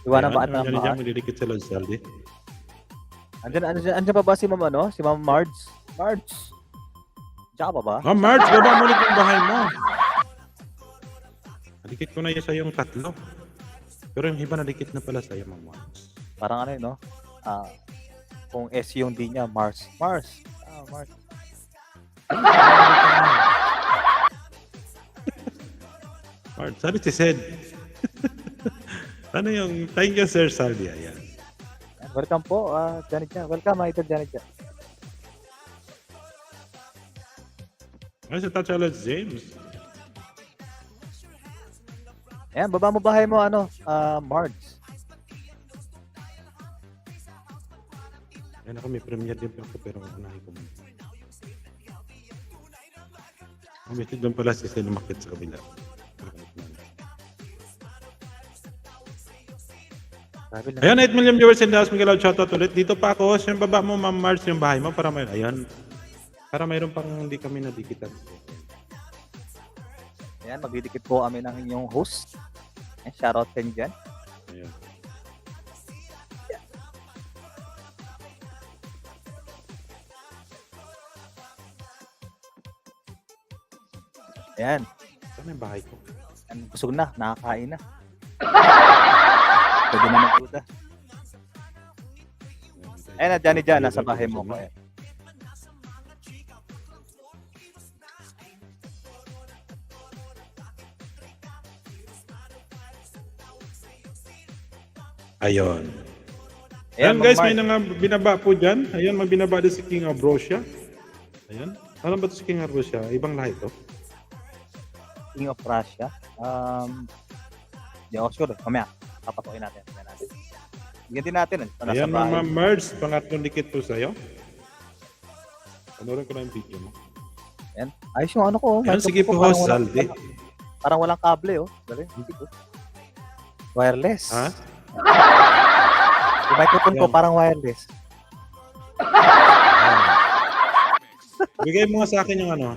Iwanan ba at Ayan, Johnny Ja, naman? magdidikit sa Lord Saldi. Andiyan pa ba si Ma'am Si Ma'am Marge? Marge! Diyan ka pa ba? Ma'am Marge, baba mo ulit yung bahay mo. Nadikit ko na yun sa yung tatlo. Pero yung iba nadikit na pala sa iyo, Ma'am Marge. Parang kung S yung D niya, Mars. Mars! Mars. Marge, sabi si Sed. Ano yung, thank you Sir Saldi. Ayan. Welcome po, Janet Ja. Welcome, ito Janet Ja. Ay, sa Tachalot James. Ayan, baba mo bahay mo, Marge. Ayan ako, may premiere din ako pero unahin ko muna. Ang message doon pala si Sel umakyat sa kabila. Ayan, 8 million viewers in the house. Miguel Lodge, shoutout ulit. Dito pa ako. Yung baba mo, Ma'am Mars, yung bahay mo para may, ayan. Para mayroon pang hindi kami nadikitan. Ayan, magdidikit po kami ng inyong host. Shoutout sa inyo dyan. Ayan. Ayan. Saan yung bahay ko? Busog na. Nakakain na. Pwede na magduda. Ayan na, Johnny dyan. Nasa bahay mo ko. Ayan. Ayun. Ayan, Ayan guys, Mang may Mark. nang binaba po dyan. Ayan, may binaba din si King Ambrosia. Ayan. Ano ba ito si King Ambrosia? Ibang lahi to? King of Russia. Hindi ako sure. Mamaya, papatukin natin. Bigyan din natin. Ito nasa Ayan, bahay. Mama Merge, pangatlong dikit po sa'yo. Panorin ko na yung video mo. Ayan. Ayos yung ano ko. Ayan, microphone sige ko, po, parang host, walang- Saldi. Parang walang kable, oh. Dali, hindi ko. Wireless. Ha? Yung microphone ko Ayan. parang wireless. Bigay mo nga sa akin yung ano.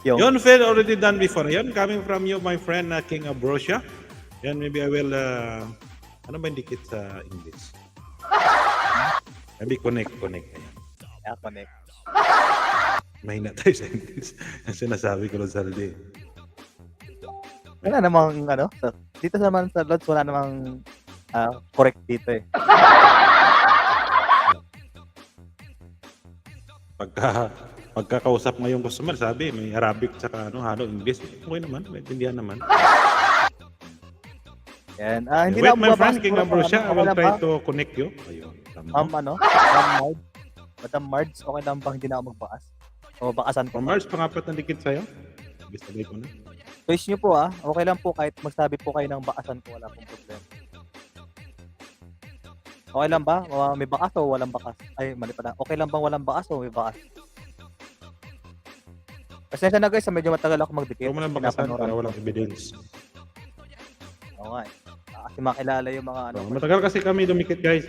Yung, Yun, Phil, already done before. Yun, coming from you, my friend, King Ambrosia. Yan, maybe I will, ano ba yung dikit sa English? Maybe connect. Ayan. yeah, connect. Mahina tayo sa English. Ang sinasabi ko lang sa Saldi. Wala namang, ano, dito naman sa Lods, wala namang correct dito eh. Pagkakausap ngayong customer, sabi, may Arabic tsaka ano, halo English. Okay naman, maintindihan naman. Yan. Hindi Wait, na my bumabas friend, King ko, Ambrosia, I okay will lang try ba? to connect you. Ayun. Madam Mards. Madam Mards, okay lang ba hindi na ako magbakas? O bakasan ko? From Mars, pangapat na dikit sa'yo. Sabay ko na. Choice nyo po okay lang po kahit magsabi po kayo ng bakasan ko, wala pong problema. Okay lang ba? May bakas o walang bakas? Ay, mali pala. Okay lang bang walang bakas o may bakas? Pasensya na guys, medyo matagal ako magdikit. Huwag mo lang bakasan Pinapanoran para ko. walang evidence. Oo nga eh. Kasi makilala yung mga ano. So, matagal kasi kami dumikit, guys.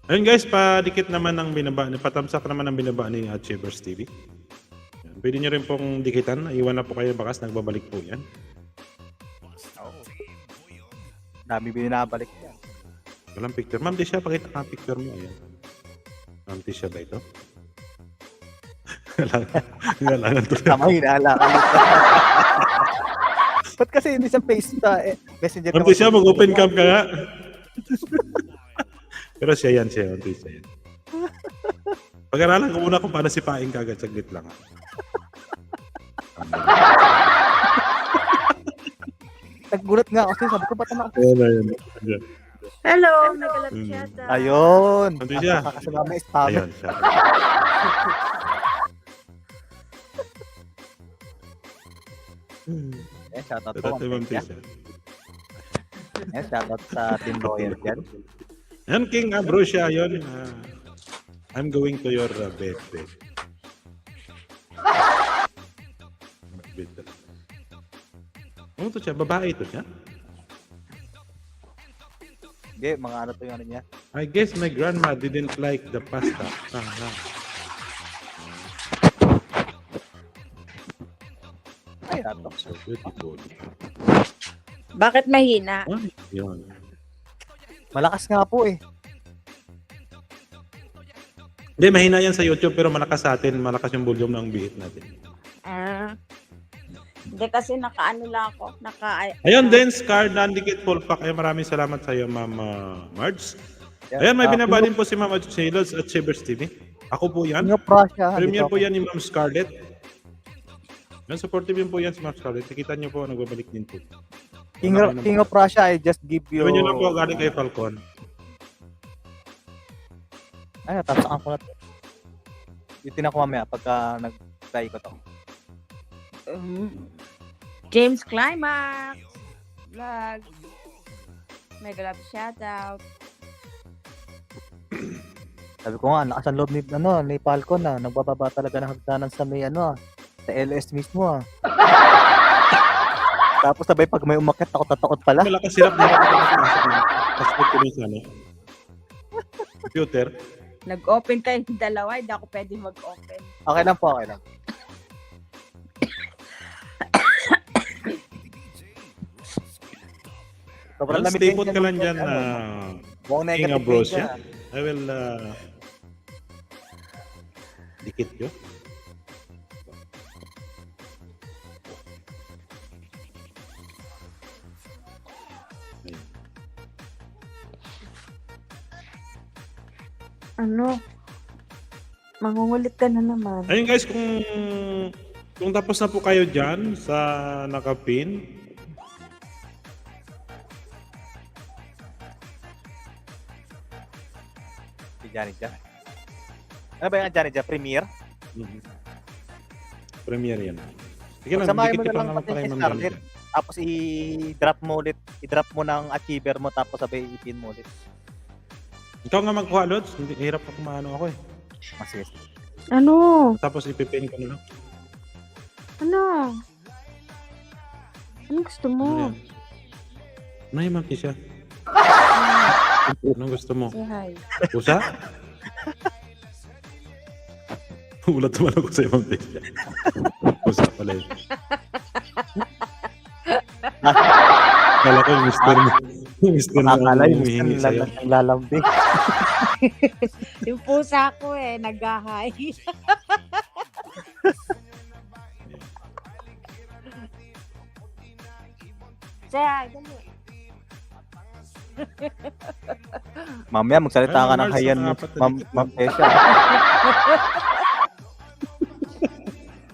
Ayun guys, padikit naman ng binaba, patamsak naman ng binaba ni Achievers TV. Yan. Pwede nyo rin pong dikitan, iwan na po kayo bakas, nagbabalik po yan. Dami binabalik yan. Walang picture. Ma'am Tisha, pakita ka ang picture mo. Ayan. Ma'am Tisha ba ito? Kailangan to. Tama, hinala ka. Ba't kasi hindi sa face messenger Ma'am Tisha, mag-open cam ka nga. Pero siya yan. Ma'am Tisha yan. Pag-aralan ko muna kung paano sipain ka agad. Saglit lang. Naggulat nga kasi sabi ko ba't naman ako? Ayan. Hello, nagalat siya. Ayun. Nandun siya. Kasi may spam. Ayun siya. Shoutout po. Shoutout kay Ma'am Tisha. Shoutout sa Team Royal dyan. Yan, King Ambrosia, yun. I'm going to your bed. Bed. Ano to siya? Babae to siya? Hindi, mga ano to yung ano niya. I guess my grandma didn't like the pasta. Ay, nato. So beautiful. Bakit mahina? Ay, yun. Malakas nga po eh. Hindi, mahina yan sa YouTube pero malakas sa atin. Malakas yung volume ng bihit natin. Hindi kasi nakaano lang ako. Ayun din, Scar, Nandikit, full pack. Ay, maraming salamat sa iyo, Ma'am Marge. Ayan, may binaba din po si Ma'am Achievers at Shivers TV. Ako po yan. King of Russia. Premier dito po ako. yan ni Ma'am Scarlett. Yan, supportive yun po yan si Ma'am Scarlett. Nakita niyo po, nagbabalik din po. King of Russia, I just give you... Sabi niyo lang po, galing kay Falcon. Ay, natapsakan ko na to. Itin ako mamaya pagka nag-try ko to. James Climax Vlog. Mega love shoutout. Sabi ko nga, lakas ang loob ni Falcon na. Nagbababa talaga ng hagdanan sa may sa LS mismo Tapos sabay pag may umakyat, takot pala. Malakas sila na nakapasok na. Passport ko sa computer. Nag-open kayong dalawa, hindi ako pwede mag-open. Okay lang po, okay lang. Sobrang Once lamig stay din put ka dyan, lang dyan ano, na mukhang King negative Ambrosio. din dyan. I will dikit yun. Ayun. Ano? Mangungulit ka na naman. Ayun guys, kung tapos na po kayo dyan sa nakapin, Si Johnny Jan. Ano ba yan, Johnny Jan? Premiere? premiere yan. Sige lang, Pagsamahin mo dikit na ka lang naman pati para si yung Scarlett. Tapos i-drop mo ulit. I-drop mo ng achiever mo tapos sabay i-pin mo ulit. Ikaw nga magkuha, Lods. Hindi, hirap ako maano ako eh. Sige. Ano? Tapos ipipin ko na lang. Ano? Ano gusto Ano mo? yan? Ano yung monkey siya? Anong gusto mo? Say hi. Pusa? Ulat naman ako sa ibang siya. Pusa pala yun. Kala ko yung mister mo. Yung mister mo Akala ang yung humihingi sa'yo. lalambing. Yung pusa ko nag-hi. Say hi, dali. Mamaya magsalita Ay, ka ng Mars, hayan mo, apat na Ma'am dikit Ma'am lang. Tesha.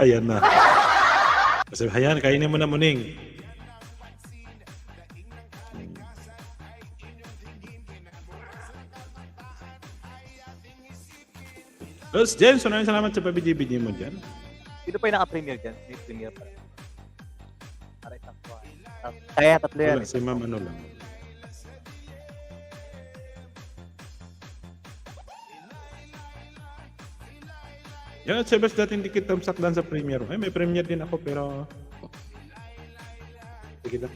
Ayan na. Kasi ayan, kainin mo na muning. Los James, maraming salamat sa pabidi-bidi mo dyan. Sino pa yung naka-premiere dyan? May premiere pa. Para isang po. Kaya tatlo yan. Wala, si ma'am ano lang. Yan at Sebas dating dikit tamsak lang sa premiere. Ay, may premiere din ako pero... Sige lang.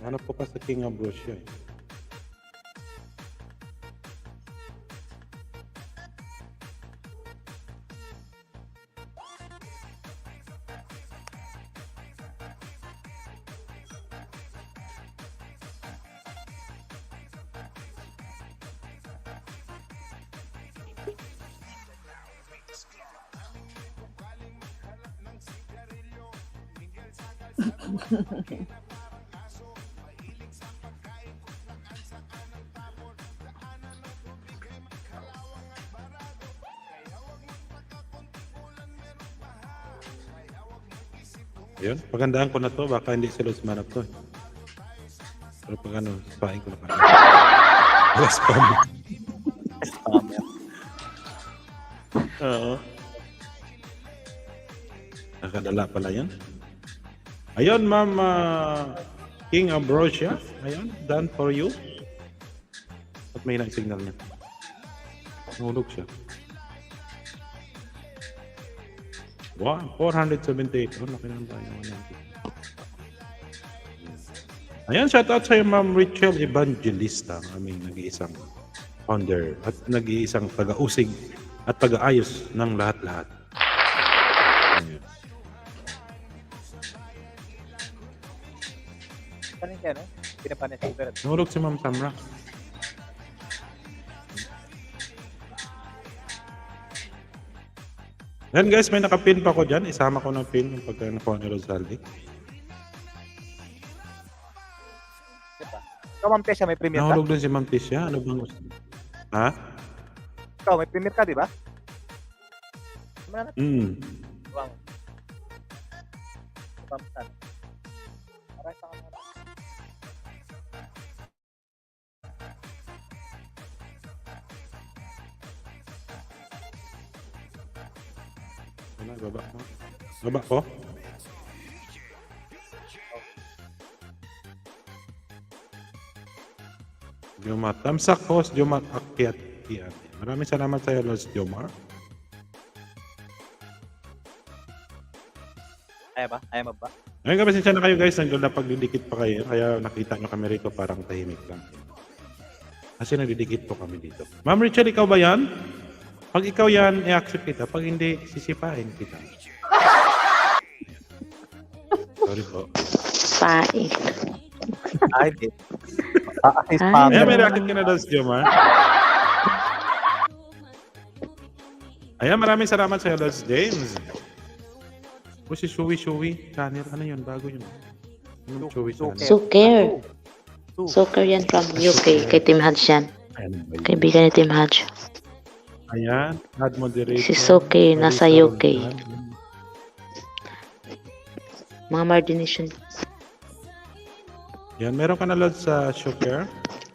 Ano po ka sa King Ambrosio eh. Yun, pagandaan ko na to, baka hindi sila sumanap to. Pero pag ano, spahin ko na kami. Wala spam. Oo. Nakadala pala yan. Ayun, ma'am King Ambrosia. Ayun, done for you. At may ilang signal niya. Nahulog siya. Wow, 478. Oh, laki naman tayo naman natin. Ayan, shoutout sa'yo, Ma'am Rachel Evangelista, ang aming nag-iisang founder at nag-iisang taga-usig at taga-ayos ng lahat-lahat. Ayan. Saan yung no? Pinapanin sa Uber. Nahulog si Ma'am Samra. Yan guys, may nakapin pa ko dyan. Isama ko ng pin yung pagka nakuha ni Rosaldi. Ikaw, Ma'am Tesha, may premiere ka? Nahulog din si Ma'am Tisha. Ano bang gusto? Ha? Ikaw, may premiere ka, di ba? Hmm. Bang. Bang. Aray, sa kanila. Wala, baba ko. Baba ko? Jomar. Tamsak ko, Jomar Akyat. Yan. Maraming salamat sa iyo, Los Jomar. Ayaw ba? Ayaw ba? Ngayon ka, pasensya na kayo guys. Nandiyon na pagdidikit pa kayo. Kaya nakita nyo kami rito parang tahimik lang. Kasi nagdidikit po kami dito. Ma'am Richard, ikaw ba yan? Pag ikaw yan, i-accept kita. Pag hindi, sisipain kita. Sorry po. Paing. Ay, di. Assist Ay. spammer. Ayan, may reaction ka na daw, Jomar. Ayan, maraming salamat sa Lods James. O si Shui channel. Ano yun? Bago yun. Anong Shui channel? Suker. Suker yan from UK. Kay Team Haj yan. Ayan, ba yun? Kaibigan ni Team Haj. Ayan, ad moderator. Si Suki, nasa Marisa UK. Roldan. Mga Martination. Yan, meron ka na Lods sa Sugar.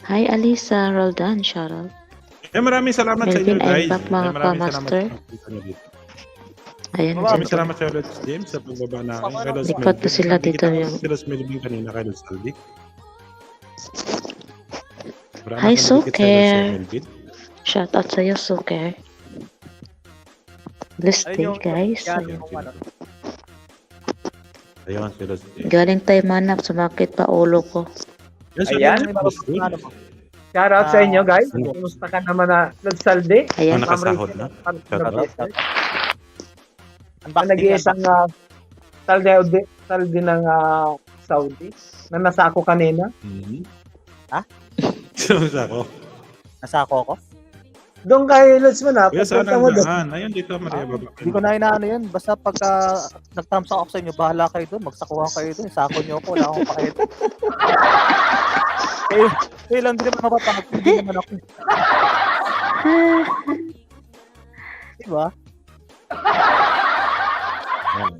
Hi, Alisa Roldan. Shoutout. Ayan, maraming salamat sa inyo, Melvin, guys. I'm back, mga Ayan, maraming ka-master. salamat sa pagpunta nyo dito. Ayan. Maraming salamat sa Lods James sa pagbaba na kay Lods Lipat ko Melvin. sila Hindi dito kita yung- Si Lods Melvin kanina kay Lods Aldi. Marami Hi, kang Suker. dikit sa Lods Melvin. Shoutout sa'yo, Suker. Blessed day, guys. Yan, yung ano. Ayan, si Lods James. Galing tayo manap. Sumakit pa ulo ko. Yes, si Ayan. Lods James, good. Ano po? Shoutout sa inyo, guys. Ano? Kumusta ka naman na nagsaldi? Ayan. Ah, nakasahod na? Nag-iisang saldi ng Saudi na nasa ako kanina. Mhm. Ha? Sino sa ako? Nasa ako. Doon kay Lods mo na, Kuya, saan pupunta ang mo doon. daan? Ayun, dito, Maria Baba. Hindi ko na inaano yun. Basta pagka nag-thumbs up ako sa inyo, bahala kayo doon. Magsakuhan kayo doon. Sako nyo ako. Wala akong pakita. Eh lang din naman mapapagod. Hindi naman ako. Diba? Ayan.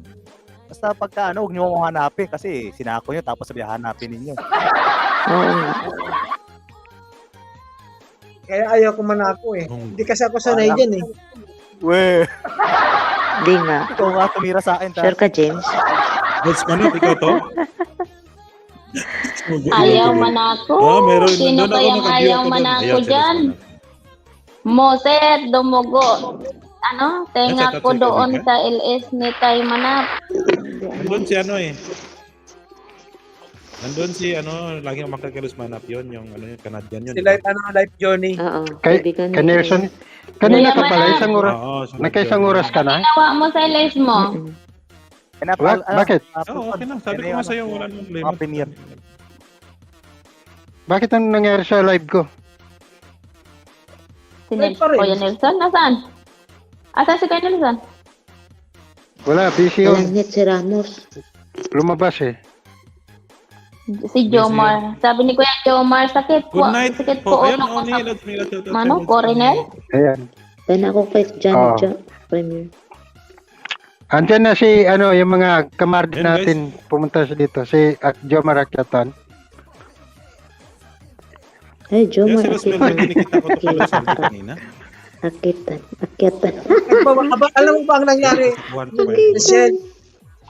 Basta pagka huwag nyo akong hanapin kasi sinako nyo tapos sabi hanapin ninyo. Oo nga. Kaya ayaw ko man ako eh. Hindi kasi ako sanay dyan eh. Weh! Di nga. Ikaw nga tumira sa akin. Sure ka, James? Lods Manok, ikaw to? Ayaw man ako. Meron. Sino Nandun ako, kayang naka-view ayaw ako man doon. ako Ayan, si Lods dyan? Manok. Moset, dumugo. Tenga Nasa ko tatay doon kaibigan? sa LS ni Tay Manap. Nandun si ano eh. Nandun si ano, laging makakilos manap yun, yung ano yun, Canadian yun. Si Life, Life Journey. Oo. Kay, Kaibigan kay ni- Nelson, kanina ka Kuya pala, Manap. isang oras, Oo, si nagkaisang Johnny. oras ka na? Ginawa mo sa LS mo. Mm-mm. Bakit? Oo, okay lang. Sabi ko nga sa'yo, wala nang problema. Mga premier. Bakit ang nangyari sa live ko? Si Ay, Nelson. pa rin. Kuya Nelson, nasaan? Asan si Kuya Nelson? Wala, busy yun. Walang hit si Ramos. Lumabas eh. Si Jomar. Sabi ni Kuya Jomar, sakit po. Good night Sakit po. po Ayan, ulo ko oh, sa Lods, may Lods, Lods, Mano, Lods, Coronel? Ayan. Then ako kay Johnny Oo. Premier. Andyan na si, yung mga kamardi Ayan, natin, pumunta siya dito, si Joe Marakyatan. Ay, Yan, Jomar, si Lods Melvin, kinikita ko to kay Lods Aldi kanina. Akitan. Akitan. Alam mo ba ang nangyari? 1.5. Michelle,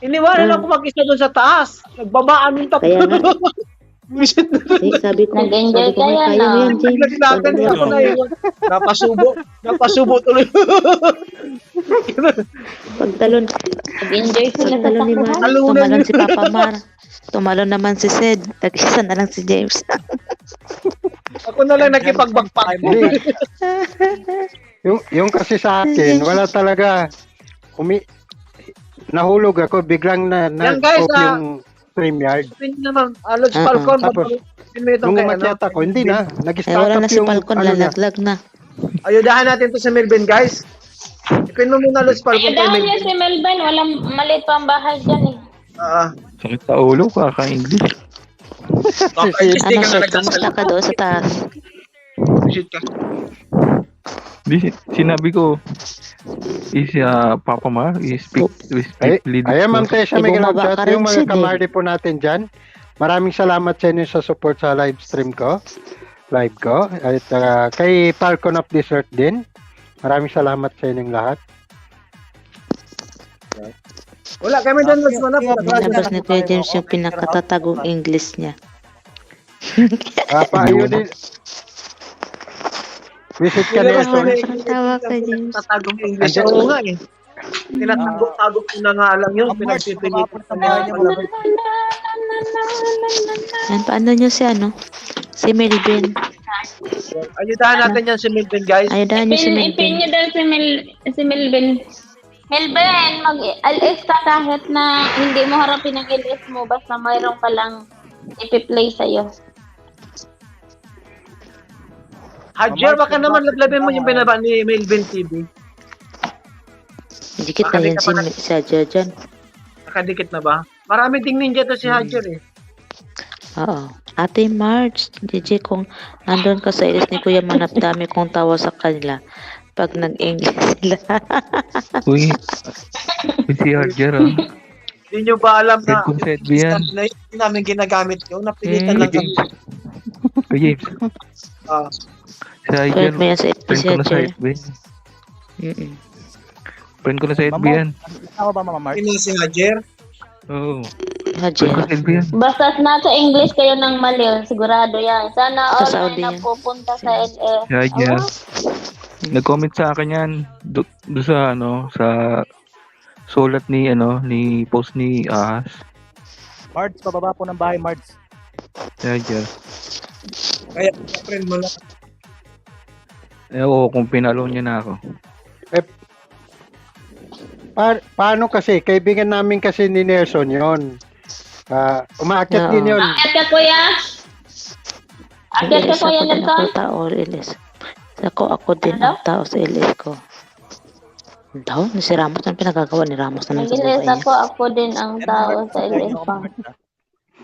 iniwanan ako mag-isa doon sa taas. Nagbabaan yung Kaya nga. tatlo. Michelle, Sabi ko, Nag-enjoy sabi ko, ka yan, kaya mo no? yan, James. naglagan Sabi ako ko, na yun. Napasubo tuloy. Pagtalon, Nag-enjoy sila sa pagtalon ni Mar, takbuhan. Talunan tumalon yun. si Papa Mar. Tumalon naman si Sed. Tag-isa na lang si James. Ako na lang nakipagbagpak. Hindi. yung kasi sa akin, wala talaga, nahulog ako, biglang Yan, guys, off yung StreamYard. Yun naman, Lods Falcon. Tapos, Nung umakyat ako, hindi na. Ay, Nag-start wala na up si yung, Falcon. ano na. Lalaglag na. Ayudahan natin to sa Melvin, guys. Ipin mo muna Lods Falcon kay Ayudahan niyo Melvin. si Melvin. Walang maliit pa ang bahay dyan eh. Sakit sa ulo, kaka-English. Okay, Ano, Sed? Kamusta ka doon sa taas? Di, sinabi ko, Papa Mar, we speak lead. Ayan, Ma'am Tessa, may Bumaba chat. ka rin, Yung mga Sid, eh. kamardi po natin dyan, maraming salamat sa inyo sa support sa live stream ko. At kay Falcon of Desert din. Maraming salamat sa inyong lahat. Wala kami doon, Lods Manap. Nilabas ni Kuya James yung pinakatatagong English niya. Ayun din. Visit ka na ito. Ang tawa kay James. Tatagong English. Oo nga eh. Tinatago ko na nga lang yun. Pinagpipilitan ko na nga. Yan, paano nyo si ano? Si Melvin. Ayudahan natin yan si Melvin, guys. Ayudahan niyo si Ipin Melvin. niyo daw si Melvin. Melvin, mag-LS ka kahit na hindi mo harapin ang LS mo, basta mayroon ka lang ipi-play sa'yo. Hajer, baka naman laglabin mo yung binaba ni Melvin TV. Dikit na yan si Hajer dyan. Nakadikit na ba? Marami ding ninja to si Hajer eh. Oo. Ate Marge, DJ, kung andun ka sa ilis ni Kuya Manap, dami kong tawa sa kanila pag nag-English sila. Uy, si Arger ah. Hindi nyo ba alam na Red kung set B yan. na hindi namin ginagamit yun? Napilitan lang kami. Kuya James, Ah, si Arger, Friend mo yan sa FB friend si ko na sa Hajer. FB. Mm-mm. Friend ko na sa FB yan. Tama ba, Mama Mark? yun si Hajer. Oo. Hajer. Friend ko sa FB yan. Basta nasa English kayo ng mali, sigurado yan. Sana Sa all Saudi na yan. pupunta sa LS. Si Arger. Nag-comment sa akin yan do sa sa sulat ni post ni Ahas. Marge, pababa po ng bahay, Marge. Si Arger. Kaya friend mo lang. Oo, kung pinalo niya na ako. Paano kasi? Kaibigan namin kasi ni Nelson yon. Umaakyat Oo. din yun. Akit ka, kuya? Akit ka, LS kuya, ako din Nelson? ako tao, LS. Ako din ang tao sa LS ko. Daw, si Ramos, ang pinagagawa ni Ramos naman sa buhay Nag-LS niya. ako din ang tao sa LS ko.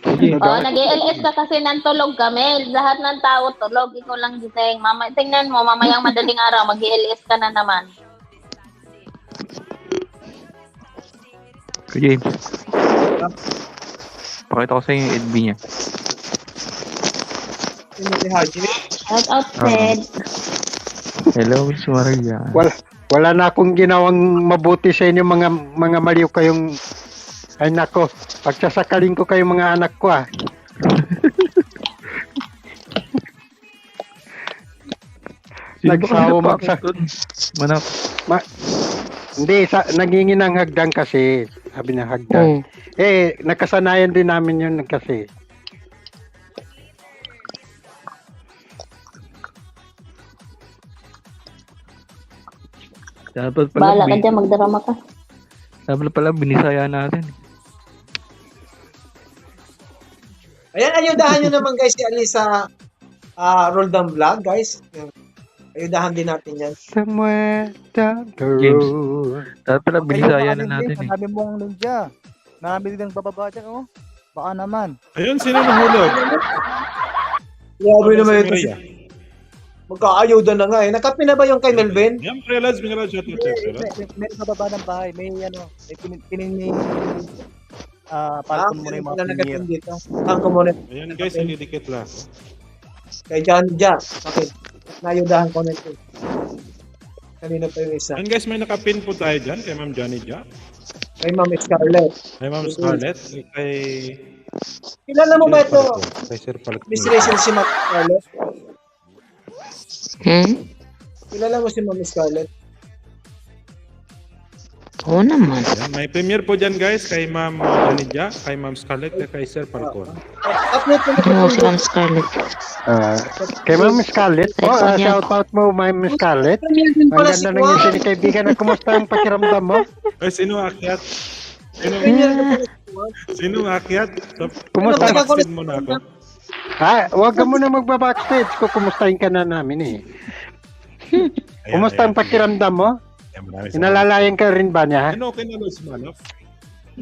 Sige. Oh, nag-LS ka kasi nang tulog kami. Lahat ng tao tulog, ikaw lang gising. Tingnan mo, mamayang madaling araw, mag-LS ka na naman. Kuya James. Pakita ko sa yung FB niya. Sino si Hajer? Shout out, Fred. Hello, Miss Maria. Wala na akong ginawang mabuti sa inyo mga maliw kayong ay nako, pagsasakalin ko kayong mga anak ko ah. Nagsawa Manak. Hindi, nangingin ng hagdan kasi. Sabi ng hagdan. Nakasanayan din namin yun kasi. Dapat Bahala ka pala, dyan, magdrama ka. dapat pala binisaya natin. Ayan, ayudahan nyo naman guys si Ali sa Roldan Vlog, guys. Ayudahan din natin yan. Somewhere down the James. road. Dapat pala binisaya na natin eh. Marami mong ninja. Marami din bababa dyan, oh. Baka naman. Ayun, sino nahulog? Grabe naman ito. Maria. Magkaayuda na nga eh. Nakapin na ba yung kay Melvin? Yan, Prelaz, shout out sa'yo, Prelaz. Meron sa baba ng bahay. May pinini palpon mo na yung mga wala premier. nakapin dito. Ang kumunit Ayan guys, nagdidikit lang. kay John Jack. Okay. Nayudahan ko na ito. Kanina pa yung isa. Ayan guys, may nakapin po tayo dyan kay Ma'am Johnny Jack. Kay Ma'am Scarlett. Kay Ma'am Scarlett. Kay... Kilala mo ba ito? Kay Sir Palak. Miss Rachel si Ma'am Scarlett? Kilala mo si Ma'am Scarlett? Oo naman. Ayan, may premiere po dyan guys kay Ma'am Johnny Jack, kay Ma'am Scarlett, kay Sir Falcon. Upload ko Oo, na si Ma'am Scarlett. Kay Ma'am Scarlett. Shout out mo, Ma'am Scarlett. Ang ganda ng yung sinikaibigan na kumusta ang pakiramdam mo? Ay, sino akyat? Sino akyat? Kumusta? Backseat mo na ako. Huwag ka muna magbabackstage ko. Kumustahin ka na namin eh. Ayan, Kumusta ang ayan. pakiramdam mo? Ayan, maraming salamat. Inalalayan ka rin ba niya? Ano, okay na Luz Manov?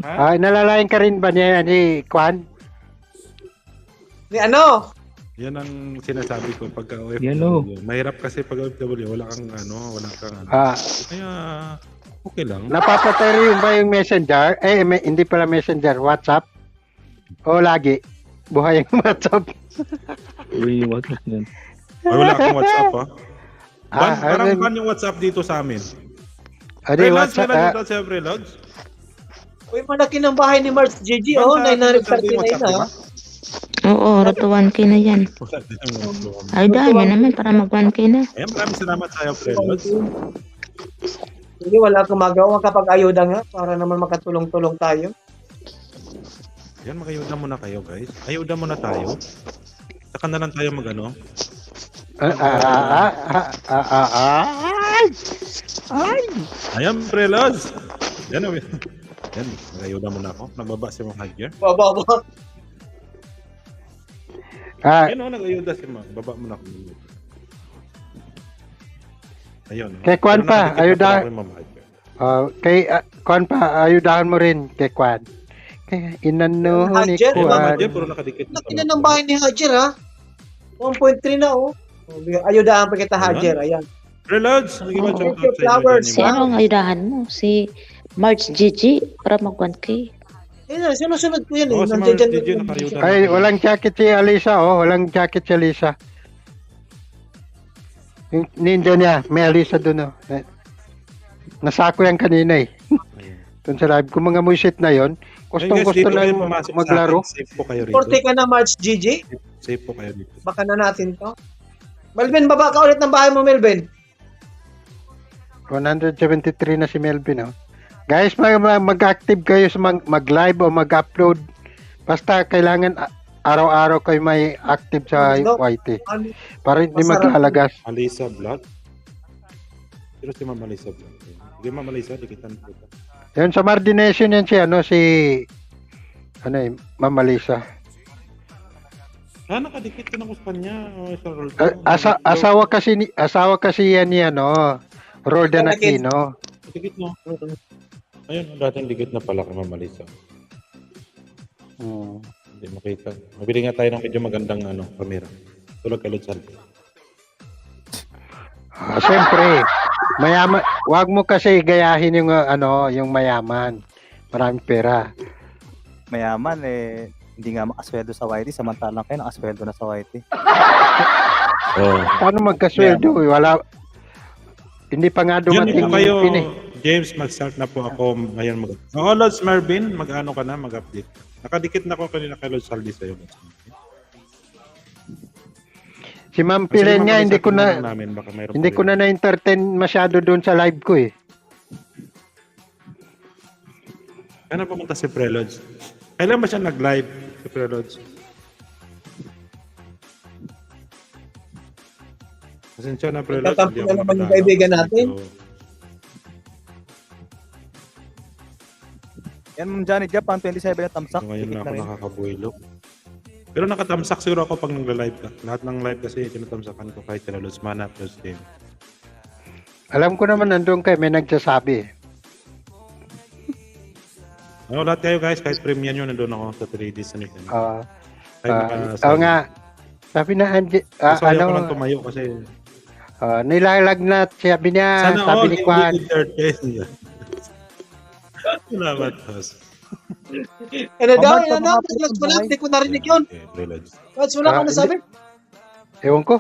Ha? Inalalayan ka rin ba niya ni Kwan? Ni ano? Yan ang sinasabi ko pagka OFW. Yan o. Mahirap kasi pag OFW, wala kang Kaya, okay lang. Napapatay rin ba yung messenger? Hindi pala messenger. WhatsApp? O lagi? Buhay yung WhatsApp? Uy, what is yan? Ay, wala akong WhatsApp ha. Parang ano- ban yung WhatsApp dito sa amin. Adi, Relax, WhatsApp. relax, sa Relax. Uy, malaki ng bahay ni Mark GG. Oh, 939 na. Oo, roto 1K na yan. Wala din ang WhatsApp. Ay, dami naman para mag 1K na. Ayan, maraming salamat sa iyo, Relax. Hindi, wala akong magawa kapag ayuda nga para naman makatulong-tulong tayo. Ayan, makayuda muna kayo, guys. Ayuda muna tayo. Saka na lang tayo mag-ano. Ay! Ay! Ayan, prelods. Yan, yan, nag-ayuda muna ako. Nagbaba si mga gear. Baba. Ayun, nag-ayuda si mga. Baba muna ako. Ayun. Kay Kwan Pero pa, nakadikit na ayuda. pala ako yung mga gear. Kay Kwan pa, ayudahan mo rin kay Kwan. Kaya inano ni Hajer, Yung mga Kwan. gear, puro nakadikit na Laki pala na ng ako. bahay ni Hajer, ha? 1.3 na, oh. Ayudahan pa kita, Hajer. Ayan. Prelods, nag-iba shout out sa inyo. Flowers, dyan, Si ano ang ayudahan mo? Si March Gigi para mag 1K. Ayun, sinusunod ko yan, eh. Oo, si Nandiyan Ma'am dyan. DJ nakayuda. Ay, walang jacket si Alisa, oh. Walang jacket si Alisa. Yung ninja niya, may Alisa dun, oh. Nasako yan kanina, eh. Ayun. Dun sa live. Kung mga musit na yon, Ayun, guys, gusto dito na kayo pumasok sa maglaro. akin. Safe po kayo 40 rito. ka na, March GG. Safe po kayo dito. Baka na natin to. Melvin, baba ka ulit ng bahay mo, Melvin. 173 na si Melvin, oh. Guys, mag-active kayo sa mag-live o mag-upload. Basta kailangan araw-araw kayo may active sa YT. Ano? Para hindi Masarap. maglalagas. Alisa Vlog. Pero si Ma'am Alisa Vlog. Sige, Ma'am Alisa, dikitan po ito. Yun, sa Mardination yan Ma'am Alisa. Nakadikit ka na ko sa kanya. Sa roll Asawa kasi yan ni Roldan Aquino. Dikit no. Ayun, dating dikit na pala kay Ma'am Alisa. Hindi makita. Mabili nga tayo ng medyo magandang camera. Tulad kay Lord Salve. Siyempre, mayaman, wag mo kasi gayahin yung yung mayaman. Maraming pera. Mayaman hindi nga makasweldo sa YT samantalang kayo nakasweldo na sa YT. Oh. Paano magkasweldo? Wala. Hindi pa nga Yun dumating po kayo, yung James, mag-start na po ako ngayon. Oo, Lods Marvin, mag-ano ka na, mag-update. Nakadikit na ako kanina kay Lods Saldi sa'yo. Si Ma'am Pilen nga, hindi ko na na-entertain masyado doon sa live ko eh. Kaya na pumunta si Prelods. Kailan ba siya nag-live si Prelods? Pasensya na Prelods. Tatampo na naman yung kaibigan natin. Yan Ma'am Johnny Japan 27 na tamsak. Ngayon na Tikit ako na rin. nakakabuelo. Pero nakatamsak siguro ako pag nagla-live ka. Lahat ng live kasi tinatamsakan ko kahit kila Lods Mana plus game. Alam ko naman nandun kayo, may nagsasabi eh. Ano, lahat kayo guys, kahit premium nyo, nandun ako sa 3D sa Nick. Oo nga. Sabi na Gusto ko lang tumayo kasi nilalagnat, sabi niya, sana sabi all ni Kwan. Salamat, boss. Ano daw? Lods, wala. Hindi ko narinig yun. Okay, Prelods. Lods, wala ka nasabi. Ewan ko.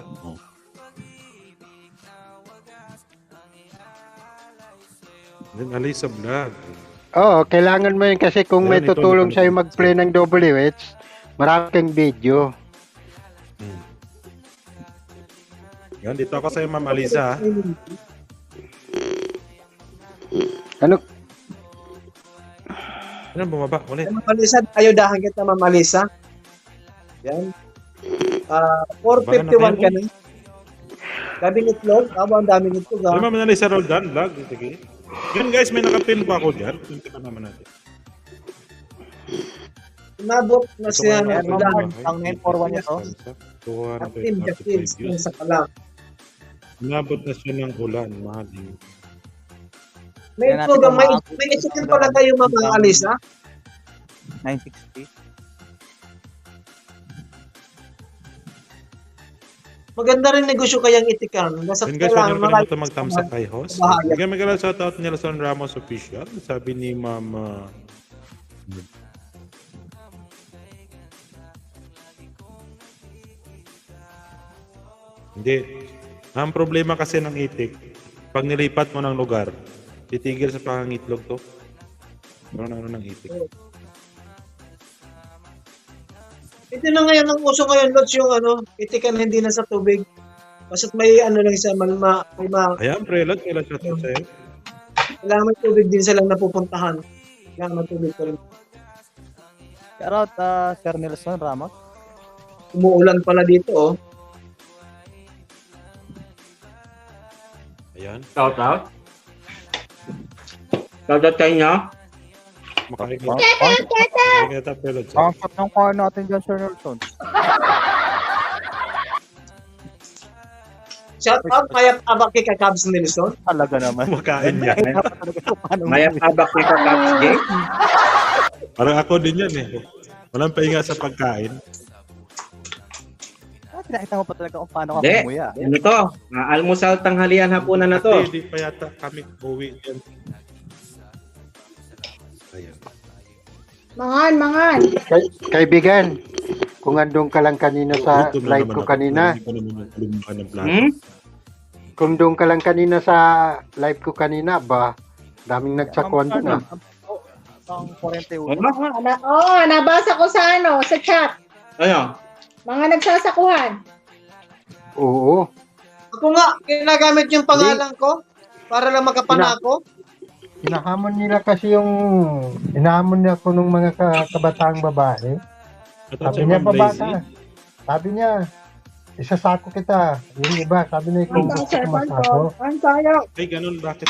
Then, Alisa Vlog. Oo, kailangan mo yun kasi kung may Ayan, ito, tutulong ito, sa'yo ito. mag-play ng WH, marami kang video. Yan, dito ako sa'yo, Ma'am Alisa. Ano? Ano, bumaba ulit. Ma'am Alisa, ayudahan kita, Ma'am Alisa. Yan. 451 ka na. Daming itlog. Ang daming itlog. Ay, Ma'am Alisa Roldan Vlog. Sige. Yun guys, may nakapin pa ako dyan. Tingnan naman natin. Inabot na siya ng Ayan, Ma'am ayudahan. March, ang 941 niya to. Captain, Captain, sa pala. Inabot na siya ng ulan, mahal. May itlog. May itlog pala kayo, Ma'am Alisa. 960. Maganda rin negosyo kayang itikan. Basta Yun guys, huwag niyo kailangan kalimutan mag-thumbs up kay host. Bahaya. Bigyan magkala shoutout ni Nelson Ramos Official. Sabi ni Ma'am... Hindi. Ang problema kasi ng itik, pag nilipat mo ng lugar, titigil sa pangangitlog to. Ano ng itik. Ito na ngayon ang uso ngayon, Lods, yung itikan hindi na sa tubig. Basta't may lang siya, Ayan, Prelot, kailan shoutout sa'yo? kailangan may tubig din silang napupuntahan. Kailangan may tubig pa rin. Shout out Sir Nelson Ramos. Umuulan pala dito, oh. Ayan. Shout out. Shout out kayo nyo. Makikita Pelods. Ang shot ng car natin dyan, Sir Nelson. Shout out, mayap-abak kay Kabs Nelson. Talaga naman. Makain yan. Mayap-abak ni Kabs Game. Parang ako din yan eh. Walang pahinga sa pagkain. Nakita mo pa talaga kung paano ka Hindi. kumuya. Ano to? Almusal tanghalian hapunan na to. Hindi pa yata kami uwi yan. Ayan. Mangan. Kaibigan, kung andun ka lang kanina sa Gutom na live naman ko ako. kanina, Hindi ko naman nakalimutan ng plano. kung doon ka lang kanina sa live ko kanina, ba, daming nagsakuan doon ah. Ang 41. Nabasa ko sa sa chat. Ano? Mga nagsasakuhan. Oo. Ako nga, ginagamit yung pangalan ko para lang makapanako. Hinahamon nila kasi hinahamon niya ako ng mga kabataang babae. Sabi niya, babata. Sabi niya, isasako kita. Yung iba, sabi niya, kung gusto ko masako. Ay, ganun, bakit?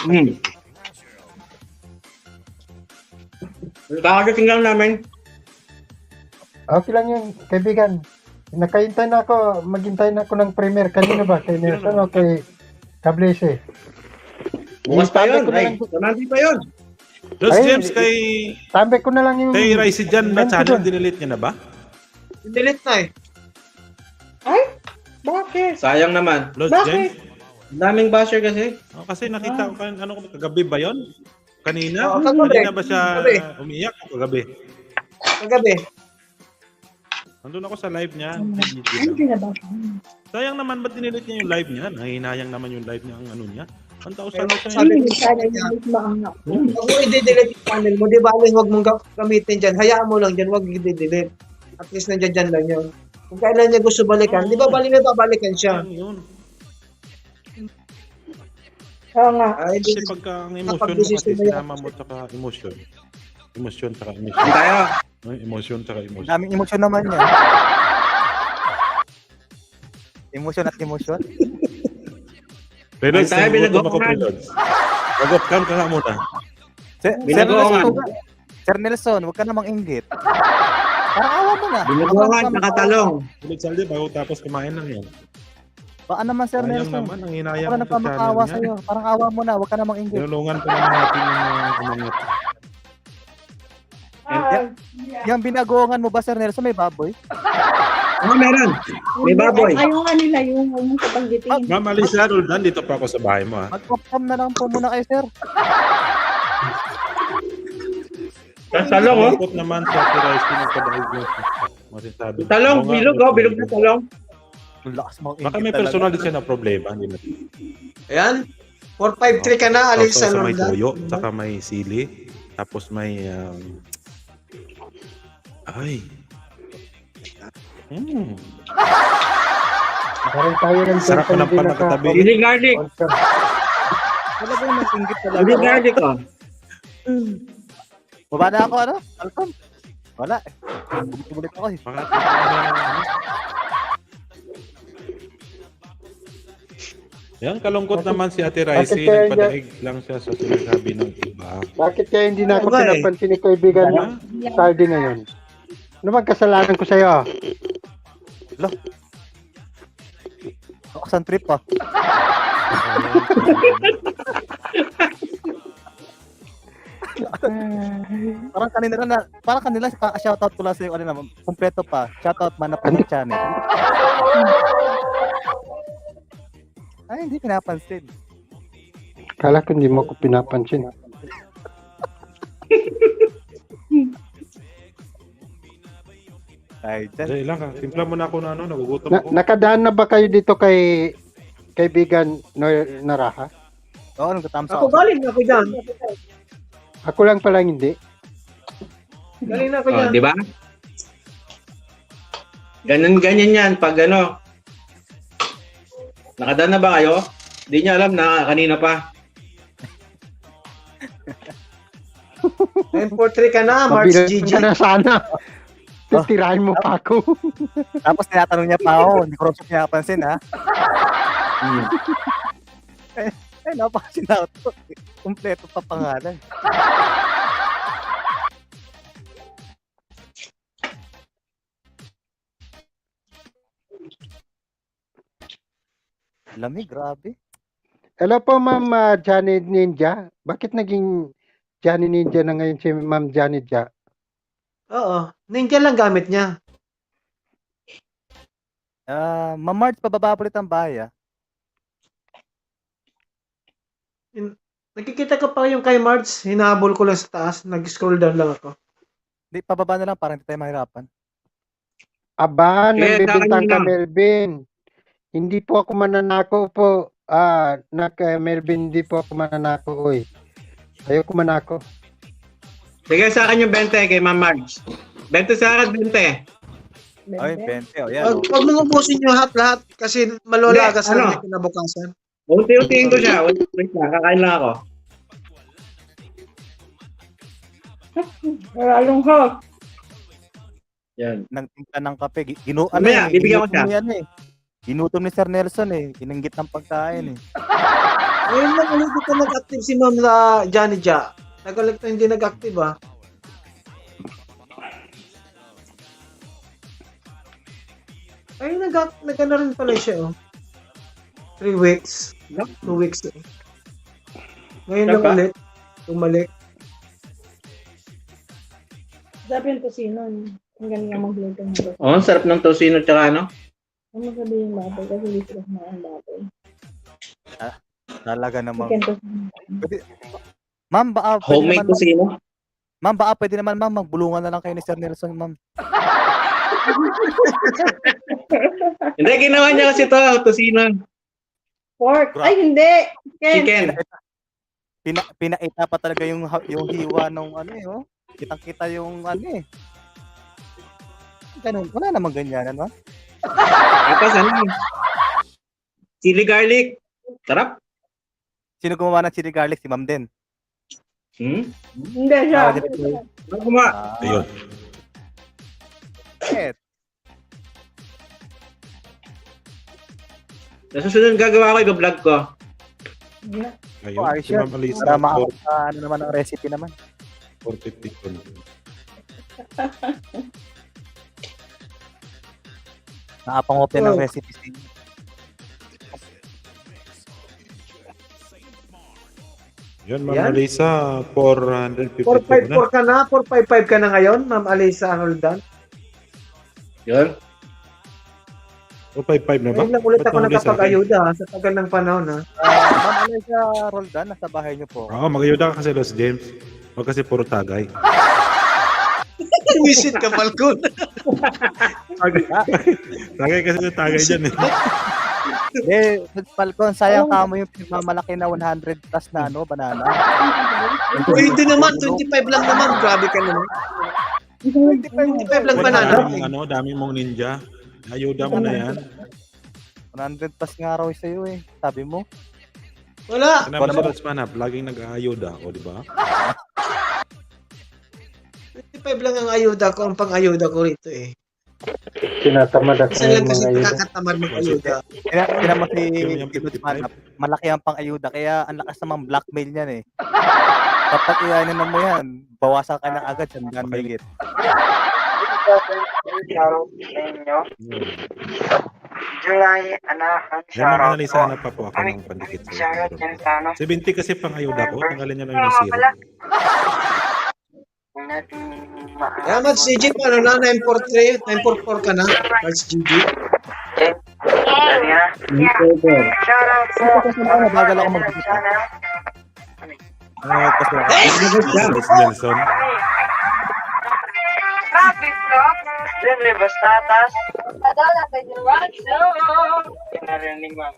Kakagising lang namin. Okay lang yun, kaibigan. Nakahintay na ako, maghintay na ako ng premier. Kanina ba? Kay Nelson o kay Cablese? Bukas pa yun. Ko na Ay, lang- tumandi pa yun. Dos Ay, James kay Sabi ko na lang yung... Rice dyan na channel, dinilit niya na ba? Delete na eh. Bakit? Sayang naman. Los James? Ang daming basher kasi. Oh, kasi nakita ko, ano ko, kagabi ba yun? Kanina? Oo, kagabi. Kanina ba siya Kagabi. umiyak o kagabi? Kagabi. Nandun ako sa live niya. Sayang naman, ba't dinilit niya yung live niya? Nanginayang naman yung live niya, ang ano niya. 1,000 na siya. Sabi ko sa kanya, huwag mo i-delete yung channel mo. Di ba, Aling, huwag mong gamitin dyan. Hayaan mo lang dyan, huwag i-delete. At least nandiyan lang yun. Kung kailan niya gusto balikan, di ba babalikan siya? Yun. Oo nga. Ay, Kasi pagka ang emosyon mo Kapag-desisyon kasi mo yan. sinama mo tsaka emosyon. Emosyon tsaka Hindi emosyon. tayo. Ay, emosyon tsaka emosyon. Daming emosyon naman yan. Emosyon at emosyon. Prelods, Tayo, nagugutom ako, binagoongan. Prelods. Mag-off cam ka nga muna. Sir Binagoongan. Nelson, Sir Nelson, huwag ka namang inggit. Parang awa mo na. Binubuhangan, nakatalong. Ulit saldi, bago tapos kumain lang yan. Baka naman, Sir Sayang Nelson. naman, ang hinayang Parang ko sa channel nagpamakawa niya. sa'yo. Parang awa mo na, huwag ka namang inggit. Tinulungan pa naman natin yung mga umangat. Yung binagoongan mo ba, Sir Nelson, may baboy? Oo, meron. May baboy. Ayaw nga nila yung sa panggitingin. Ma'am Alisa Roldan, dito pa ako sa bahay mo ha. Mag-off-cam na lang po muna kayo, Sir. Talong, oh. Malungkot naman sa Rice pinagpa-diagnose. Masasabi. Talong, Oo nga, bilog, oh. Bilog na talong. Ang lakas mong Baka inggit may talaga. personal din siya na problema. Hindi na. Ayan. 453 ka na, Alisa Tapos may Roldan. tuyo, saka may sili, tapos may ay. Parang tayo ng Sarap ko ng panakatabi. Hindi garlic. Talaga yung inggit talaga. Hindi garlic, oh. Baba na ako, ano? Alcom. Wala. Bulit ako eh. Baka yan, kalungkot naman si Ate Rice. Bakit kaya Nagpadaig lang siya sa sinasabi ng iba. Bakit kaya hindi na ako Okay. pinapansin ni kaibigan ng Sardi ngayon? Ano bang kasalanan ko sa'yo? Aksan trip pa. Parang kanila shoutout ko lang sa iyo kanina, kumpleto pa. Shoutout Manap ng channel. Ay, hindi pinapansin. Kala ko hindi mo ko pinapansin. Ay, dyan. Dahil lang ka. Timpla mo na ako na ano, nagugutom ako. Nakadaan na ba kayo dito kay kaibigan Naraha? Oo, nagtatams Ako ako. galing ako dyan. Ako lang pala hindi. Galing ako Oh, dyan. di ba? Ganyan yan pag ano. Nakadaan na ba kayo? Hindi niya alam na kanina pa. 943 ka na, March Mabilang GG. ka na sana. Titirahin mo pa ako. Tapos tinatanong niya pa ako, hindi ko rin siya pinapansin, ha? Eh, napapansin na ako. Kompleto pa pangalan. Lamig, grabe. Hello po, Ma'am Johnny Ninja. Bakit naging Johnny Ninja na ngayon si Ma'am Johnny Ja? Oo. Ninja lang gamit niya. Ma'am March, pababa ulit ang bahay, ah. Nakikita ko pa yung kay Marge. Hinahabol ko lang sa taas. Nag-scroll down lang ako. Hindi, pababa na lang para hindi tayo mahirapan. Aba, Kaya nagbibintang ka, lang. Melvin. Hindi po ako mananako po. Melvin, hindi po ako mananako, oy. Ayoko manako. Sige sa akin yung 20 kay Ma'am Marge. 20 sa akin, 20. Ay, 20. Oh, yan. Huwag mong ubusin yung lahat kasi malola Hindi, ka sa ano? kinabukasan. Unti-untiin ko siya. Wait lang, kakain lang ako. Lalong hot. Yan. Nagtimpla ng kape. Mamaya, bibigyan ko siya. Ginutom ni Sir Nelson, eh. Inanggit ng pagkain, eh. Ngayon lang ulit ito nag-active si Ma'am Johnny Ja. Nagalit na hindi nag-active, ah. Ay, nag-ano rin pala siya, oh. 3 weeks. 2 weeks, eh. Ngayon lang Saka? ulit. Tumalik. Sabi yung tosino. Ang galing nga magluto ng tosino. Oh, ang sarap ng tocino tsaka ano. Ano sabihin batay kasi hindi sila kumain batay. Talaga namang. Chicken tosino. Ma'am, baka pwede Homemade naman, tocino. ma'am, baka pwede naman, ma'am, magbulungan na lang kayo ni Sir Nelson, ma'am. Hindi, ginawa niya kasi to, tocino. Pork. Ay, hindi. Chicken. Pinaita pa talaga yung hiwa nung ano, eh, oh. Kitang-kita yung ano, eh. Ganun, wala namang ganyan, ano? Tapos ano? Chili garlic. Sarap. Sino gumawa ng chili garlic? Si Ma'am din. Hindi siya. Ano kuma? Ayun. Shit. Sa susunod gagawa ko, i-vlog ko. Ayun. Are you Si sure? Ma'am Alisa, Para maabot sa ano naman ang recipe naman. 450 ko. Nakapangopya ng recipe sa inyo. Yun, Ma'am Yan. Alisa, 450 ko na. 454 ka na? 455 ka na ngayon, Ma'am Alisa Roldan? Yun. 455 na ba? Ngayon lang ulit Ba't ako nahuli sa akin? nakapag-ayuda sa tagal ng panahon, ha? Ma'am Alisa Roldan, nasa bahay niyo po. Oo, mag-ayuda ka kasi Los James. Huwag kasi puro tagay. Visit ka, Falcon. Tagay kasi yung tagay dyan eh. Eh, Falcon, sayang ka mo yung pinagmamalaki na 100 plus na ano, banana. Pwede naman, 25 lang naman. Grabe ka naman. 25 lang banana. Daming mong ninja. Ayuda mo na yan. 100 plus nga raw sa'yo, eh. Sabi mo. Wala. Sinabi sa Lods Manap, laging nag-aayuda. O, di ba? 25 lang ang ayuda ko. Ang pang-ayuda ko rito, eh. Tinatamad ako Isa lang ng kasi mga yun. nakakatamad mag-ayuda. Kaya mo si Yung Lods 55. Manap, malaki ang pang-ayuda, kaya ang lakas namang blackmail niyan, eh. Kapag iyanin mo yan, bawasan ka na agad, sandaan mahigit. July, anahan, Yan, Ma'am Alisa, hanap pa po ako ng pandikit sa iyo. 70 kasi pang ayuda ko. Tanggalin niya lang yung zero. Kaya, Mads GG, paano na? 943? 944 ka na? Mads GG. Bagal ako mag-isa. Los Nelson. Jenny Bastatas. Padala kay Rancho. Pinarinig mo.